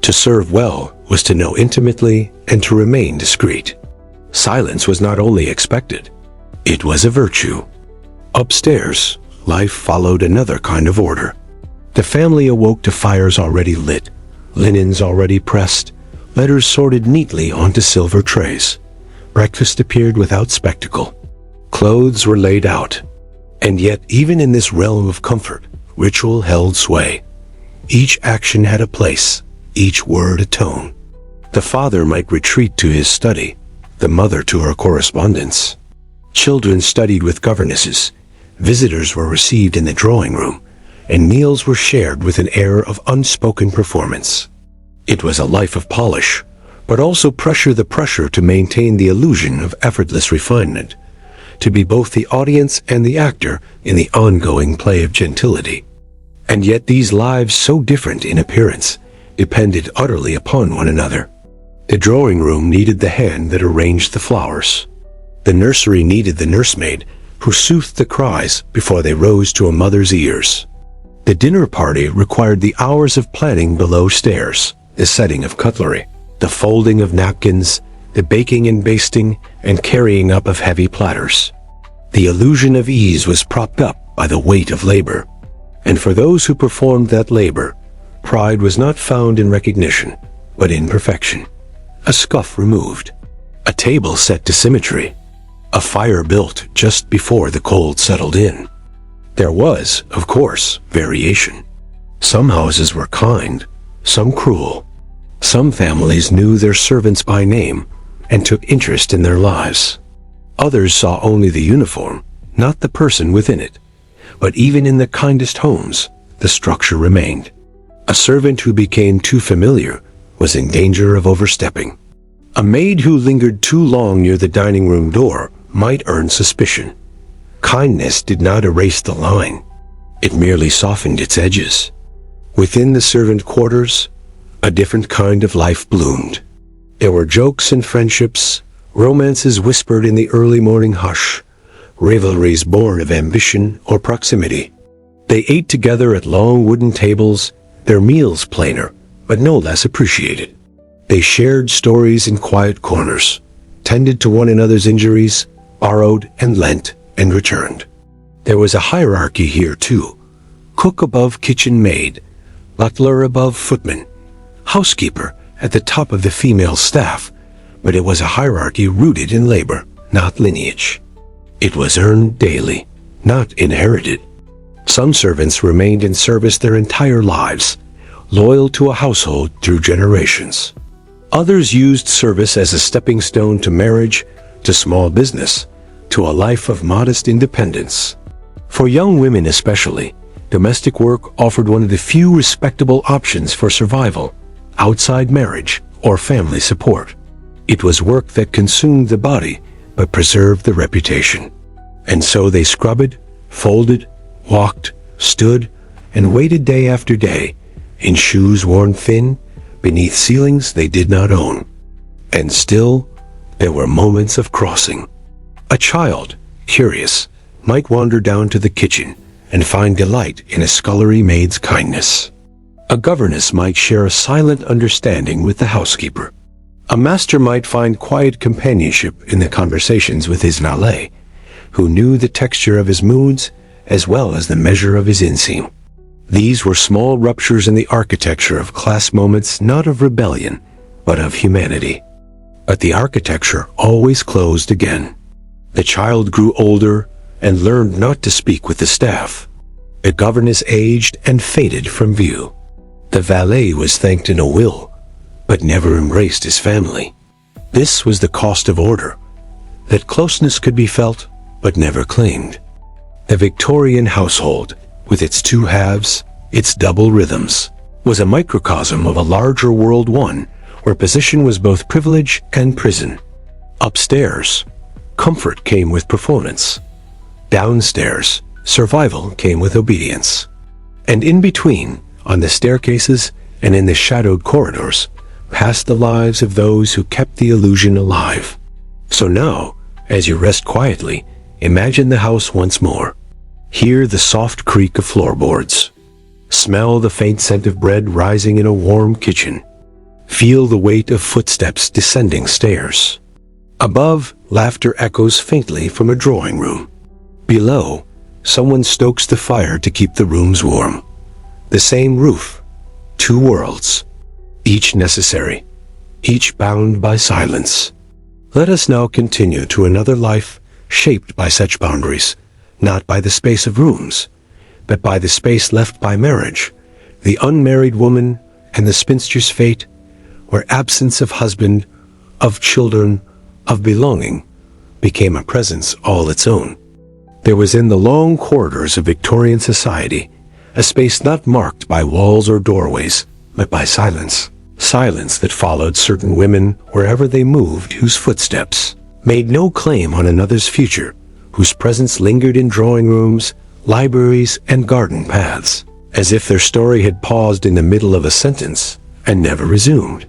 To serve well was to know intimately and to remain discreet. Silence was not only expected, it was a virtue. Upstairs, life followed another kind of order. The family awoke to fires already lit, linens already pressed, letters sorted neatly onto silver trays. Breakfast appeared without spectacle. Clothes were laid out. And yet, even in this realm of comfort, ritual held sway. Each action had a place, each word a tone. The father might retreat to his study, the mother to her correspondence. Children studied with governesses, visitors were received in the drawing room, and meals were shared with an air of unspoken performance. It was a life of polish, but also the pressure to maintain the illusion of effortless refinement, to be both the audience and the actor in the ongoing play of gentility. And yet these lives, so different in appearance, depended utterly upon one another. The drawing room needed the hand that arranged the flowers. The nursery needed the nursemaid who soothed the cries before they rose to a mother's ears. The dinner party required the hours of planning below stairs, the setting of cutlery, the folding of napkins, the baking and basting, and carrying up of heavy platters. The illusion of ease was propped up by the weight of labor. And for those who performed that labor, pride was not found in recognition, but in perfection. A scuff removed, a table set to symmetry, a fire built just before the cold settled in. There was, of course, variation. Some houses were kind, some cruel. Some families knew their servants by name and took interest in their lives. Others saw only the uniform, not the person within it. But even in the kindest homes, the structure remained. A servant who became too familiar was in danger of overstepping. A maid who lingered too long near the dining room door might earn suspicion. Kindness did not erase the line. It merely softened its edges. Within the servant quarters, a different kind of life bloomed. There were jokes and friendships, romances whispered in the early morning hush, rivalries born of ambition or proximity. They ate together at long wooden tables, their meals plainer, but no less appreciated. They shared stories in quiet corners, tended to one another's injuries, borrowed and lent and returned. There was a hierarchy here too. Cook above kitchen maid, butler above footman, housekeeper at the top of the female staff, but it was a hierarchy rooted in labor, not lineage. It was earned daily, not inherited. Some servants remained in service their entire lives, loyal to a household through generations. Others used service as a stepping stone to marriage, to small business, to a life of modest independence. For young women especially, domestic work offered one of the few respectable options for survival, outside marriage or family support. It was work that consumed the body but preserved the reputation. And so they scrubbed, folded, walked, stood, and waited day after day, in shoes worn thin, beneath ceilings they did not own. And still, there were moments of crossing. A child, curious, might wander down to the kitchen and find delight in a scullery maid's kindness. A governess might share a silent understanding with the housekeeper. A master might find quiet companionship in the conversations with his valet, who knew the texture of his moods as well as the measure of his inseam. These were small ruptures in the architecture of class moments, not of rebellion, but of humanity. But the architecture always closed again. The child grew older and learned not to speak with the staff. The governess aged and faded from view. The valet was thanked in a will, but never embraced his family. This was the cost of order, that closeness could be felt, but never claimed. The Victorian household, with its two halves, its double rhythms, was a microcosm of a larger world, one where position was both privilege and prison. Upstairs, comfort came with performance. Downstairs, survival came with obedience. And in between, on the staircases and in the shadowed corridors, passed the lives of those who kept the illusion alive. So now, as you rest quietly, imagine the house once more. Hear the soft creak of floorboards. Smell the faint scent of bread rising in a warm kitchen. Feel the weight of footsteps descending stairs. Above, laughter echoes faintly from a drawing room. Below, someone stokes the fire to keep the rooms warm. The same roof, two worlds, each necessary, each bound by silence. Let us now continue to another life shaped by such boundaries, not by the space of rooms, but by the space left by marriage, the unmarried woman and the spinster's fate, where absence of husband, of children, of belonging, became a presence all its own. There was in the long corridors of Victorian society a space not marked by walls or doorways, but by silence. Silence that followed certain women wherever they moved, whose footsteps made no claim on another's future, whose presence lingered in drawing rooms, libraries, and garden paths, as if their story had paused in the middle of a sentence and never resumed.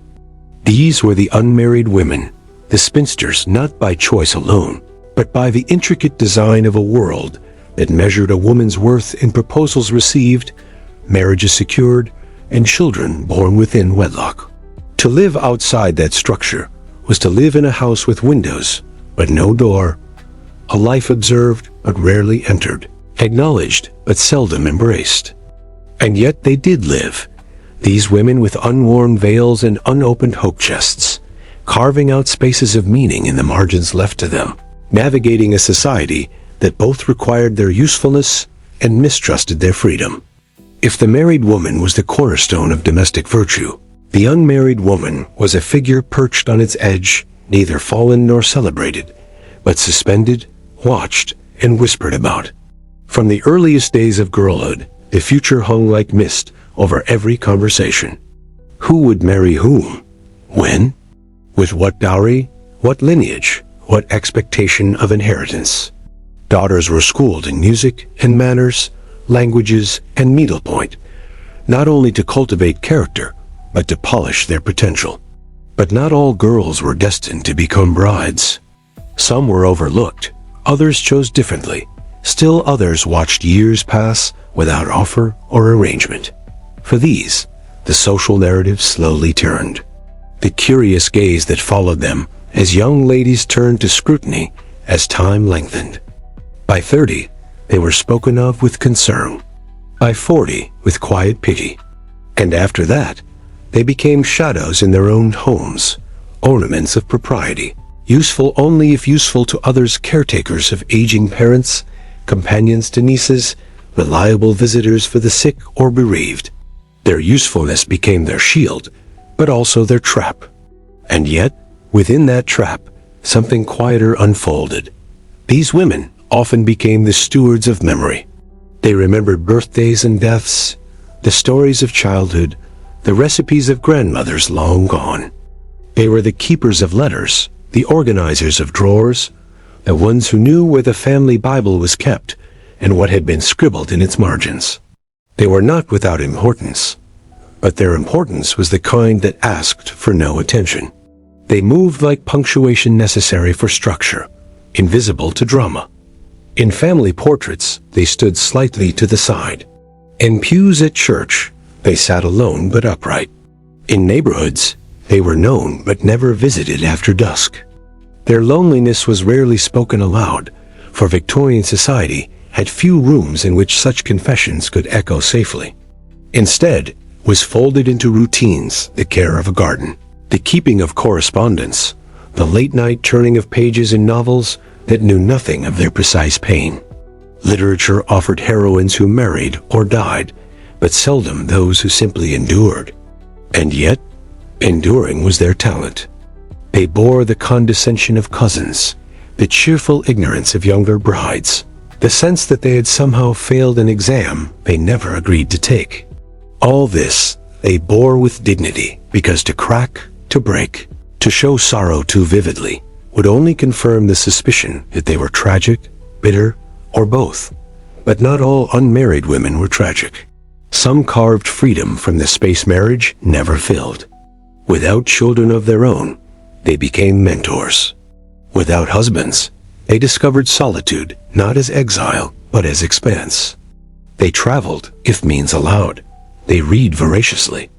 These were the unmarried women, the spinsters, not by choice alone, but by the intricate design of a world that measured a woman's worth in proposals received, marriages secured, and children born within wedlock. To live outside that structure was to live in a house with windows, but no door, a life observed but rarely entered, acknowledged but seldom embraced. And yet they did live, these women with unworn veils and unopened hope chests, carving out spaces of meaning in the margins left to them, navigating a society that both required their usefulness and mistrusted their freedom. If the married woman was the cornerstone of domestic virtue, the unmarried woman was a figure perched on its edge, neither fallen nor celebrated, but suspended, watched, and whispered about. From the earliest days of girlhood, the future hung like mist over every conversation. Who would marry whom? When? With what dowry? What lineage? What expectation of inheritance? Daughters were schooled in music and manners, languages and needlepoint, not only to cultivate character, but to polish their potential. But not all girls were destined to become brides. Some were overlooked, others chose differently. Still others watched years pass without offer or arrangement. For these, the social narrative slowly turned. The curious gaze that followed them as young ladies turned to scrutiny as time lengthened. By 30, they were spoken of with concern. By 40, with quiet pity. And after that, they became shadows in their own homes, ornaments of propriety. Useful only if useful to others, caretakers of aging parents, companions to nieces, reliable visitors for the sick or bereaved. Their usefulness became their shield, but also their trap. And yet, within that trap, something quieter unfolded. These women often became the stewards of memory. They remembered birthdays and deaths, the stories of childhood, the recipes of grandmothers long gone. They were the keepers of letters, the organizers of drawers, the ones who knew where the family Bible was kept and what had been scribbled in its margins. They were not without importance, but their importance was the kind that asked for no attention. They moved like punctuation necessary for structure, invisible to drama. In family portraits, they stood slightly to the side. In pews at church, they sat alone but upright. In neighborhoods, they were known but never visited after dusk. Their loneliness was rarely spoken aloud, for Victorian society had few rooms in which such confessions could echo safely. Instead, was folded into routines, the care of a garden, the keeping of correspondence, the late-night turning of pages in novels that knew nothing of their precise pain. Literature offered heroines who married or died, but seldom those who simply endured. And yet, enduring was their talent. They bore the condescension of cousins, the cheerful ignorance of younger brides, the sense that they had somehow failed an exam they never agreed to take. All this they bore with dignity, because to crack, to break, to show sorrow too vividly would only confirm the suspicion that they were tragic, bitter, or both. But not all unmarried women were tragic. Some carved freedom from the space marriage never filled. Without children of their own, they became mentors. Without husbands, they discovered solitude not as exile, but as expanse. They traveled, if means allowed. They read voraciously.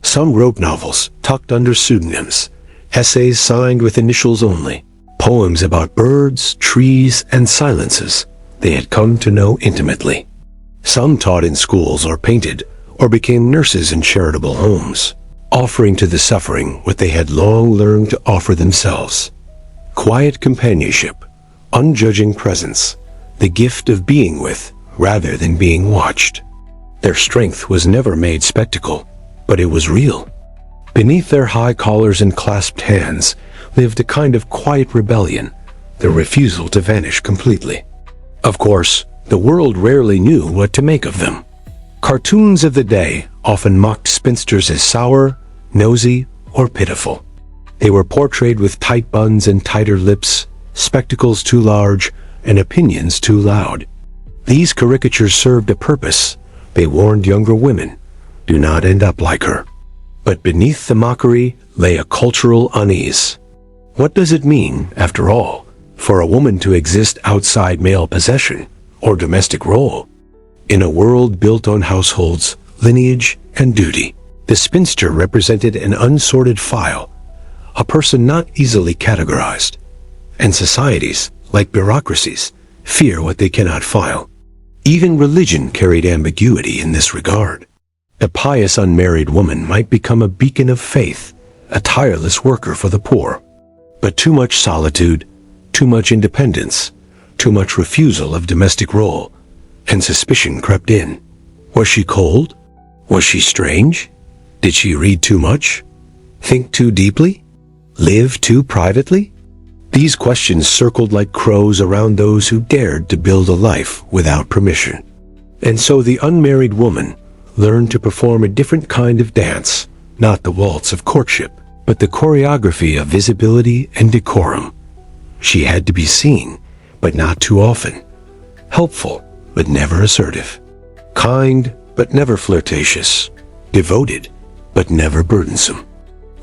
Some wrote novels tucked under pseudonyms, essays signed with initials only, poems about birds, trees, and silences they had come to know intimately. Some taught in schools or painted, or became nurses in charitable homes, offering to the suffering what they had long learned to offer themselves. Quiet companionship, unjudging presence, the gift of being with rather than being watched. Their strength was never made spectacle, but it was real. Beneath their high collars and clasped hands lived a kind of quiet rebellion, the refusal to vanish completely. Of course, the world rarely knew what to make of them. Cartoons of the day often mocked spinsters as sour, nosy, or pitiful. They were portrayed with tight buns and tighter lips, spectacles too large, and opinions too loud. These caricatures served a purpose. They warned younger women, do not end up like her. But beneath the mockery lay a cultural unease. What does it mean, after all, for a woman to exist outside male possession or domestic role? In a world built on households, lineage, and duty, the spinster represented an unsorted file, a person not easily categorized. And societies, like bureaucracies, fear what they cannot file. Even religion carried ambiguity in this regard. A pious unmarried woman might become a beacon of faith, a tireless worker for the poor. But too much solitude, too much independence, too much refusal of domestic role, and suspicion crept in. Was she cold? Was she strange? Did she read too much? Think too deeply? Live too privately? These questions circled like crows around those who dared to build a life without permission. And so the unmarried woman learned to perform a different kind of dance, not the waltz of courtship, but the choreography of visibility and decorum. She had to be seen, but not too often. Helpful, but never assertive. Kind, but never flirtatious. Devoted, but never burdensome.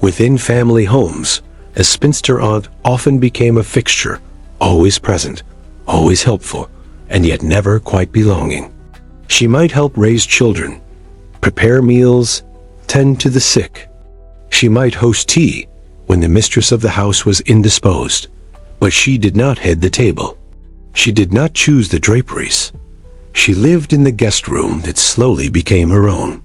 Within family homes, a spinster aunt often became a fixture, always present, always helpful, and yet never quite belonging. She might help raise children, prepare meals, tend to the sick. She might host tea when the mistress of the house was indisposed, but she did not head the table. She did not choose the draperies. She lived in the guest room that slowly became her own.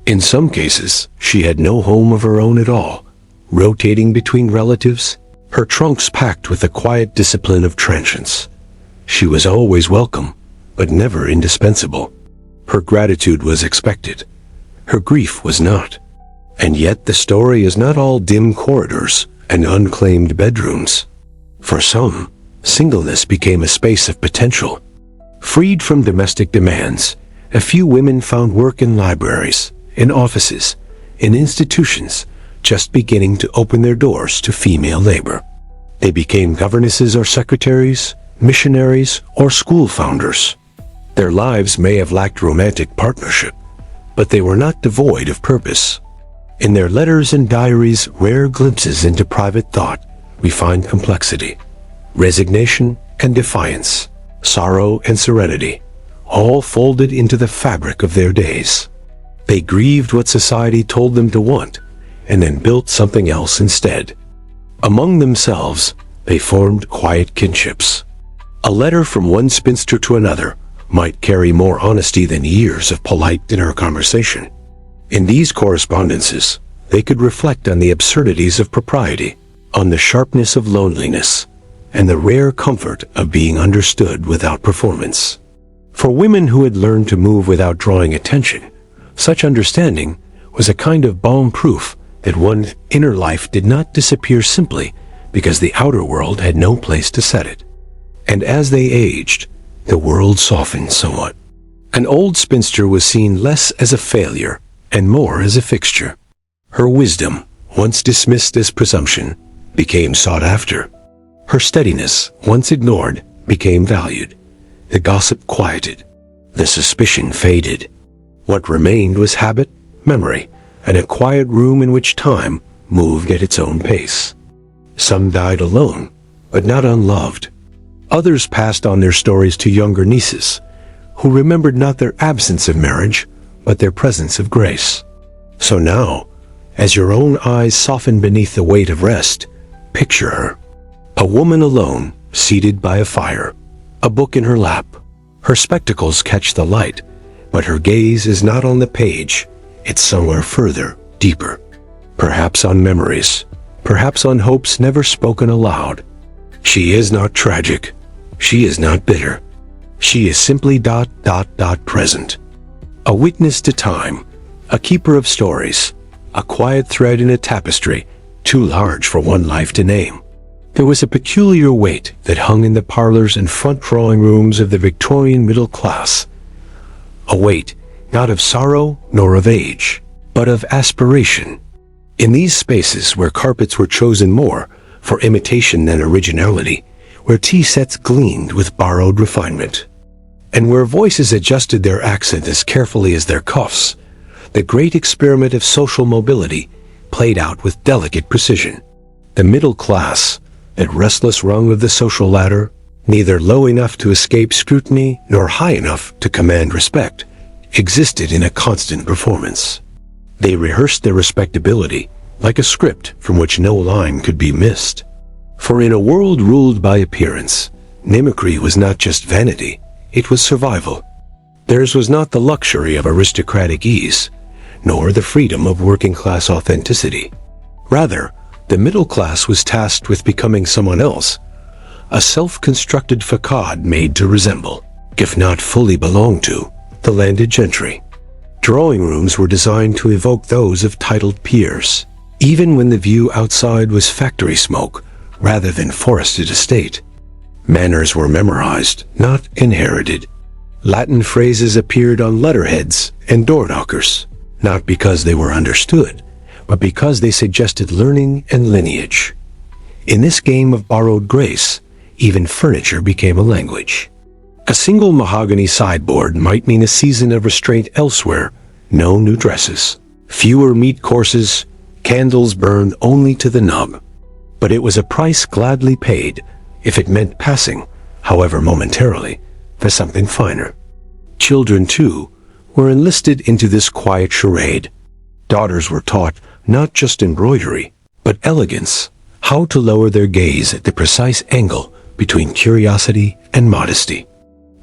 In some cases, she had no home of her own at all, rotating between relatives, her trunks packed with the quiet discipline of transience. She was always welcome, but never indispensable. Her gratitude was expected. Her grief was not. And yet the story is not all dim corridors and unclaimed bedrooms. For some, singleness became a space of potential. Freed from domestic demands, a few women found work in libraries, in offices, in institutions, just beginning to open their doors to female labor. They became governesses or secretaries, missionaries or school founders. Their lives may have lacked romantic partnership, but they were not devoid of purpose. In their letters and diaries, rare glimpses into private thought, we find complexity, resignation and defiance, sorrow and serenity, all folded into the fabric of their days. They grieved what society told them to want, and then built something else instead. Among themselves, they formed quiet kinships. A letter from one spinster to another might carry more honesty than years of polite dinner conversation. In these correspondences, they could reflect on the absurdities of propriety, on the sharpness of loneliness, and the rare comfort of being understood without performance. For women who had learned to move without drawing attention, such understanding was a kind of bomb-proof that one's inner life did not disappear simply because the outer world had no place to set it. And as they aged, the world softened somewhat. An old spinster was seen less as a failure and more as a fixture. Her wisdom, once dismissed as presumption, became sought after. Her steadiness, once ignored, became valued. The gossip quieted. The suspicion faded. What remained was habit, memory, and a quiet room in which time moved at its own pace. Some died alone, but not unloved. Others passed on their stories to younger nieces, who remembered not their absence of marriage, but their presence of grace. So now, as your own eyes soften beneath the weight of rest, picture her. A woman alone, seated by a fire, a book in her lap. Her spectacles catch the light, but her gaze is not on the page. It's somewhere further, deeper. Perhaps on memories, perhaps on hopes never spoken aloud. She is not tragic. She is not bitter. She is simply present. A witness to time, a keeper of stories, a quiet thread in a tapestry, too large for one life to name. There was a peculiar weight that hung in the parlors and front drawing rooms of the Victorian middle class. A weight not of sorrow nor of age, but of aspiration. In these spaces where carpets were chosen more for imitation than originality, where tea sets gleamed with borrowed refinement, and where voices adjusted their accent as carefully as their cuffs, the great experiment of social mobility played out with delicate precision. The middle class, that restless rung of the social ladder, neither low enough to escape scrutiny nor high enough to command respect, existed in a constant performance. They rehearsed their respectability like a script from which no line could be missed. For in a world ruled by appearance, mimicry was not just vanity, it was survival. Theirs was not the luxury of aristocratic ease, nor the freedom of working-class authenticity. Rather, the middle class was tasked with becoming someone else, a self-constructed facade made to resemble, if not fully belong to, the landed gentry. Drawing rooms were designed to evoke those of titled peers, even when the view outside was factory smoke rather than forested estate. Manners were memorized, not inherited. Latin phrases appeared on letterheads and door knockers, not because they were understood, but because they suggested learning and lineage. In this game of borrowed grace, even furniture became a language. A single mahogany sideboard might mean a season of restraint elsewhere, no new dresses, fewer meat courses, candles burned only to the nub. But it was a price gladly paid if it meant passing, however momentarily, for something finer. Children, too, were enlisted into this quiet charade. Daughters were taught not just embroidery, but elegance, how to lower their gaze at the precise angle between curiosity and modesty.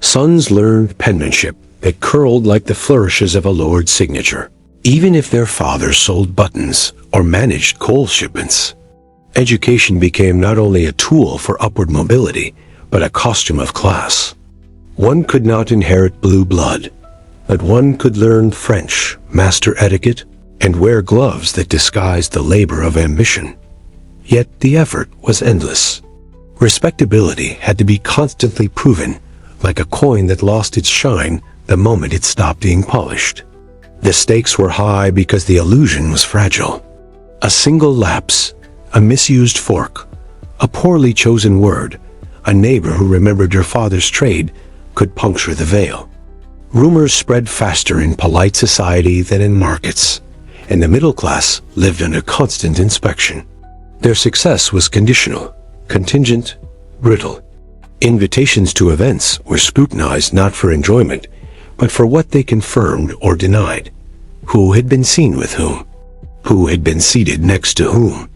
Sons learned penmanship that curled like the flourishes of a lord's signature, even if their fathers sold buttons or managed coal shipments. Education became not only a tool for upward mobility, but a costume of class. One could not inherit blue blood, but one could learn French, master etiquette, and wear gloves that disguised the labor of ambition. Yet the effort was endless. Respectability had to be constantly proven, like a coin that lost its shine the moment it stopped being polished. The stakes were high because the illusion was fragile. A single lapse, a misused fork, a poorly chosen word, a neighbor who remembered your father's trade could puncture the veil. Rumors spread faster in polite society than in markets, and the middle class lived under constant inspection. Their success was conditional, contingent, brittle. Invitations to events were scrutinized not for enjoyment, but for what they confirmed or denied. Who had been seen with whom? Who had been seated next to whom?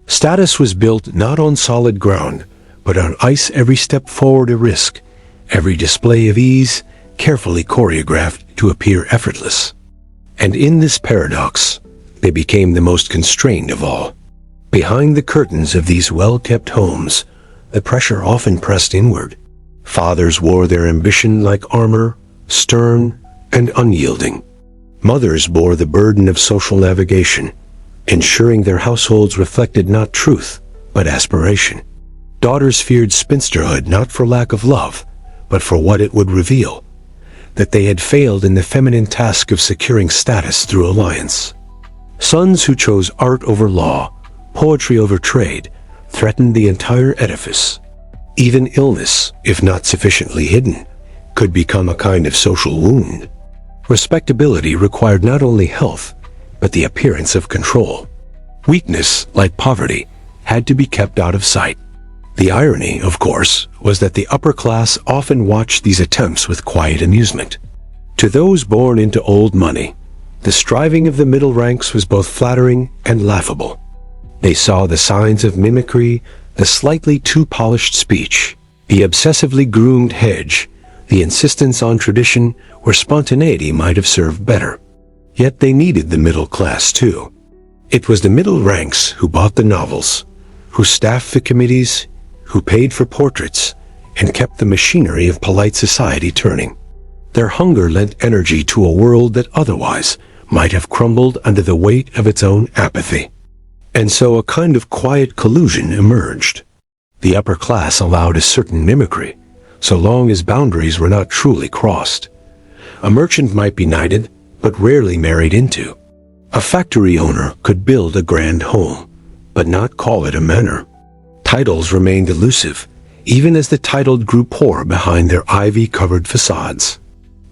Status was built not on solid ground, but on ice. Every step forward a risk, every display of ease carefully choreographed to appear effortless. And in this paradox, they became the most constrained of all. Behind the curtains of these well-kept homes, the pressure often pressed inward. Fathers wore their ambition like armor, stern and unyielding. Mothers bore the burden of social navigation, ensuring their households reflected not truth, but aspiration. Daughters feared spinsterhood not for lack of love, but for what it would reveal, that they had failed in the feminine task of securing status through alliance. Sons who chose art over law, poetry over trade, threatened the entire edifice. Even illness, if not sufficiently hidden, could become a kind of social wound. Respectability required not only health, but the appearance of control. Weakness, like poverty, had to be kept out of sight. The irony, of course, was that the upper class often watched these attempts with quiet amusement. To those born into old money, the striving of the middle ranks was both flattering and laughable. They saw the signs of mimicry, the slightly too polished speech, the obsessively groomed hedge, the insistence on tradition where spontaneity might have served better. Yet they needed the middle class too. It was the middle ranks who bought the novels, who staffed the committees, who paid for portraits, and kept the machinery of polite society turning. Their hunger lent energy to a world that otherwise might have crumbled under the weight of its own apathy. And so a kind of quiet collusion emerged. The upper class allowed a certain mimicry, so long as boundaries were not truly crossed. A merchant might be knighted, but rarely married into. A factory owner could build a grand home, but not call it a manor. Titles remained elusive, even as the titled grew poor behind their ivy-covered facades.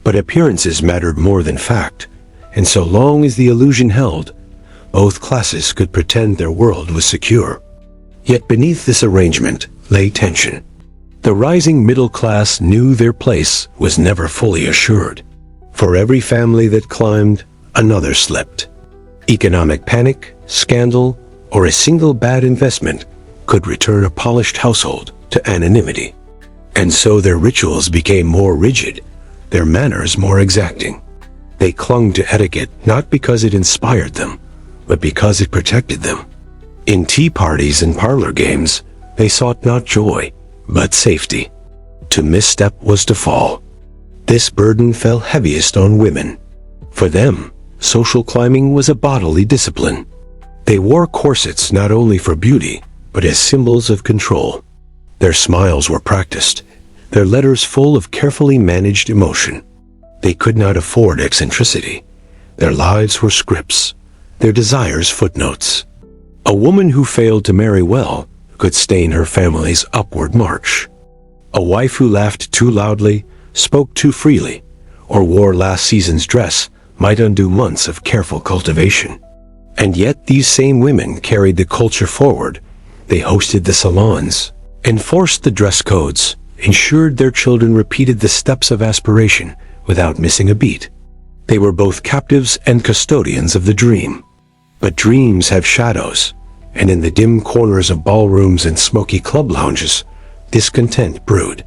But appearances mattered more than fact, and so long as the illusion held, both classes could pretend their world was secure. Yet beneath this arrangement lay tension. The rising middle class knew their place was never fully assured. For every family that climbed, another slipped. Economic panic, scandal, or a single bad investment could return a polished household to anonymity. And so their rituals became more rigid, their manners more exacting. They clung to etiquette not because it inspired them, but because it protected them. In tea parties and parlor games, they sought not joy, but safety. To misstep was to fall. This burden fell heaviest on women. For them, social climbing was a bodily discipline. They wore corsets not only for beauty, but as symbols of control. Their smiles were practiced, their letters full of carefully managed emotion. They could not afford eccentricity. Their lives were scripts, their desires footnotes. A woman who failed to marry well could stain her family's upward march. A wife who laughed too loudly, spoke too freely, or wore last season's dress might undo months of careful cultivation. And yet these same women carried the culture forward. They hosted the salons, enforced the dress codes, ensured their children repeated the steps of aspiration without missing a beat. They were both captives and custodians of the dream. But dreams have shadows, and in the dim corners of ballrooms and smoky club lounges, discontent brewed.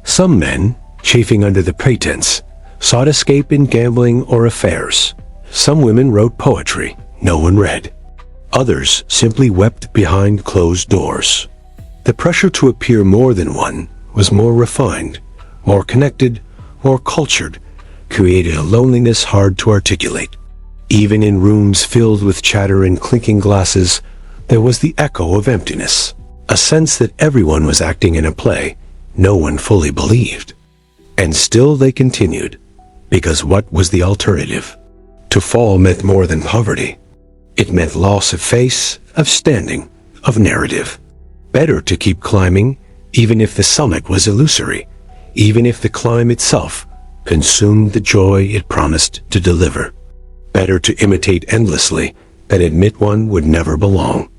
Some men, chafing under the pretense, sought escape in gambling or affairs. Some women wrote poetry no one read. Others simply wept behind closed doors. The pressure to appear more than one was more refined, more connected, more cultured, created a loneliness hard to articulate. Even in rooms filled with chatter and clinking glasses, there was the echo of emptiness, a sense that everyone was acting in a play no one fully believed. And still they continued, because what was the alternative? To fall meant more than poverty. It meant loss of face, of standing, of narrative. Better to keep climbing, even if the summit was illusory, even if the climb itself consumed the joy it promised to deliver. Better to imitate endlessly than admit one would never belong.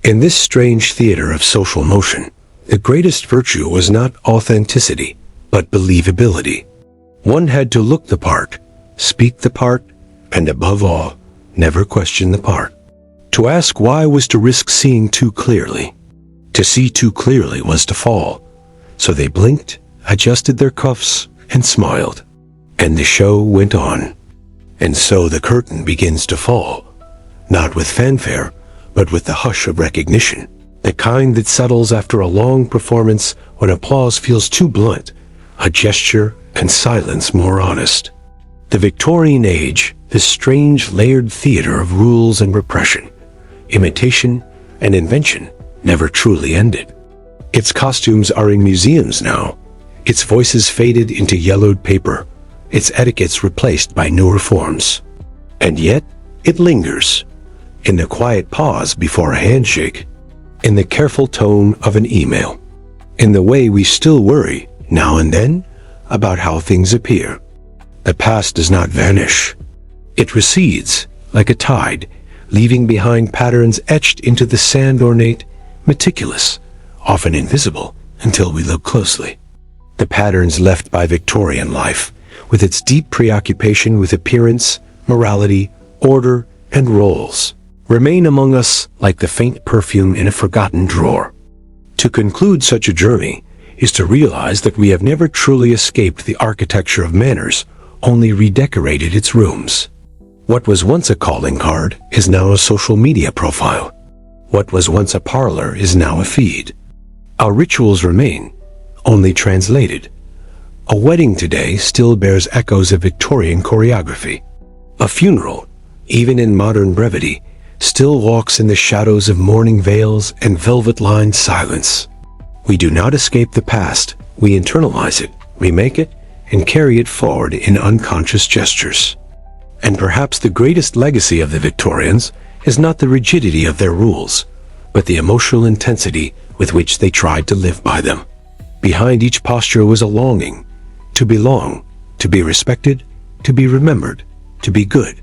In this strange theater of social motion, the greatest virtue was not authenticity, but believability. One had to look the part, speak the part, and above all, never question the part. To ask why was to risk seeing too clearly. To see too clearly was to fall. So they blinked, adjusted their cuffs, and smiled. And the show went on. And so the curtain begins to fall, not with fanfare, but with the hush of recognition, the kind that settles after a long performance when applause feels too blunt, a gesture and silence more honest. The Victorian age, this strange layered theater of rules and repression, imitation and invention, never truly ended. Its costumes are in museums now, its voices faded into yellowed paper, its etiquettes replaced by newer forms. And yet, it lingers, in the quiet pause before a handshake, in the careful tone of an email, in the way we still worry, now and then, about how things appear. The past does not vanish. It recedes, like a tide, leaving behind patterns etched into the sand ornate, meticulous, often invisible until we look closely. The patterns left by Victorian life, with its deep preoccupation with appearance, morality, order, and roles, remain among us like the faint perfume in a forgotten drawer. To conclude such a journey is to realize that we have never truly escaped the architecture of manners, only redecorated its rooms. What was once a calling card is now a social media profile. What was once a parlor is now a feed. Our rituals remain, only translated. A wedding today still bears echoes of Victorian choreography. A funeral, even in modern brevity, still walks in the shadows of mourning veils and velvet-lined silence. We do not escape the past, we internalize it, remake it, and carry it forward in unconscious gestures. And perhaps the greatest legacy of the Victorians is not the rigidity of their rules, but the emotional intensity with which they tried to live by them. Behind each posture was a longing, to belong, to be respected, to be remembered, to be good.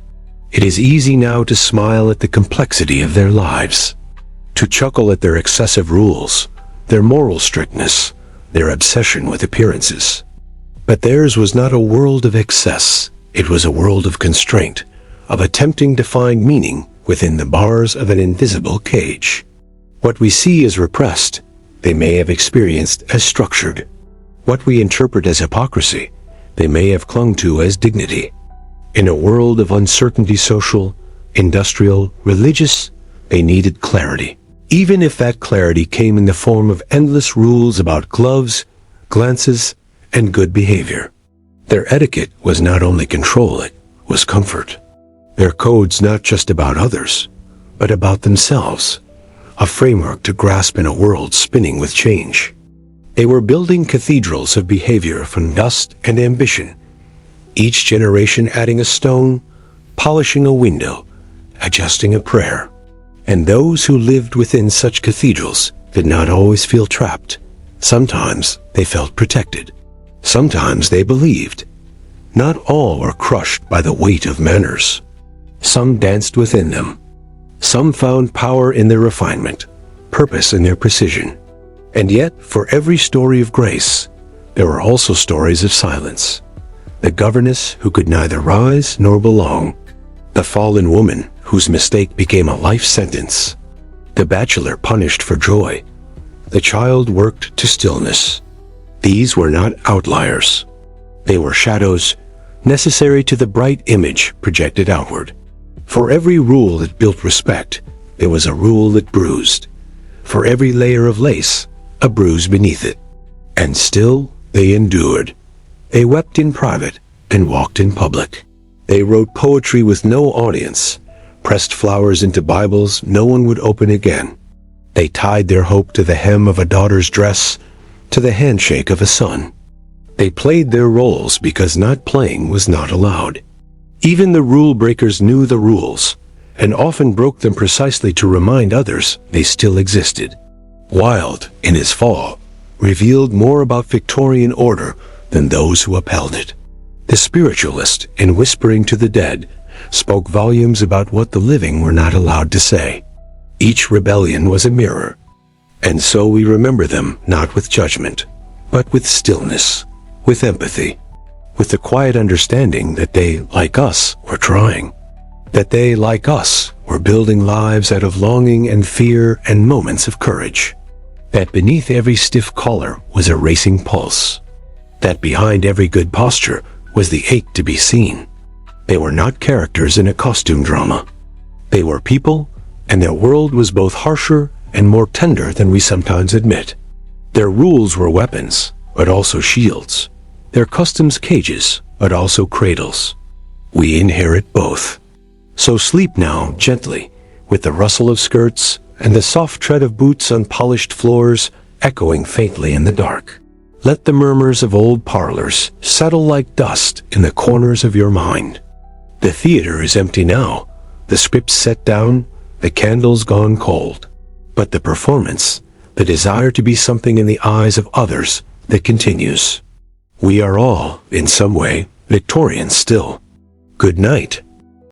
It is easy now to smile at the complexity of their lives, to chuckle at their excessive rules, their moral strictness, their obsession with appearances. But theirs was not a world of excess, it was a world of constraint, of attempting to find meaning within the bars of an invisible cage. What we see as repressed, they may have experienced as structured. What we interpret as hypocrisy, they may have clung to as dignity. In a world of uncertainty, social, industrial, religious, they needed clarity. Even if that clarity came in the form of endless rules about gloves, glances, and good behavior. Their etiquette was not only control, it was comfort. Their codes not just about others, but about themselves, a framework to grasp in a world spinning with change. They were building cathedrals of behavior from dust and ambition, each generation adding a stone, polishing a window, adjusting a prayer. And those who lived within such cathedrals did not always feel trapped. Sometimes they felt protected. Sometimes they believed. Not all were crushed by the weight of manners. Some danced within them. Some found power in their refinement, purpose in their precision. And yet, for every story of grace, there were also stories of silence. The governess who could neither rise nor belong. The fallen woman whose mistake became a life sentence. The bachelor punished for joy. The child worked to stillness. These were not outliers. They were shadows necessary to the bright image projected outward. For every rule that built respect, there was a rule that bruised. For every layer of lace, a bruise beneath it. And still, they endured. They wept in private and walked in public. They wrote poetry with no audience, pressed flowers into Bibles no one would open again. They tied their hope to the hem of a daughter's dress, to the handshake of a son. They played their roles because not playing was not allowed. Even the rule breakers knew the rules, and often broke them precisely to remind others they still existed. Wilde, in his Fall, revealed more about Victorian order than those who upheld it. The spiritualist, in Whispering to the Dead, spoke volumes about what the living were not allowed to say. Each rebellion was a mirror, and so we remember them not with judgment, but with stillness, with empathy, with the quiet understanding that they, like us, were trying, that they, like us, were building lives out of longing and fear and moments of courage, that beneath every stiff collar was a racing pulse, that behind every good posture was the ache to be seen. They were not characters in a costume drama. They were people, and their world was both harsher and more tender than we sometimes admit. Their rules were weapons, but also shields. Their customs cages, but also cradles. We inherit both. So sleep now gently, with the rustle of skirts and the soft tread of boots on polished floors echoing faintly in the dark. Let the murmurs of old parlors settle like dust in the corners of your mind. The theater is empty now, the scripts set down, the candles gone cold. But the performance, the desire to be something in the eyes of others, that continues. We are all, in some way, Victorians still. Good night.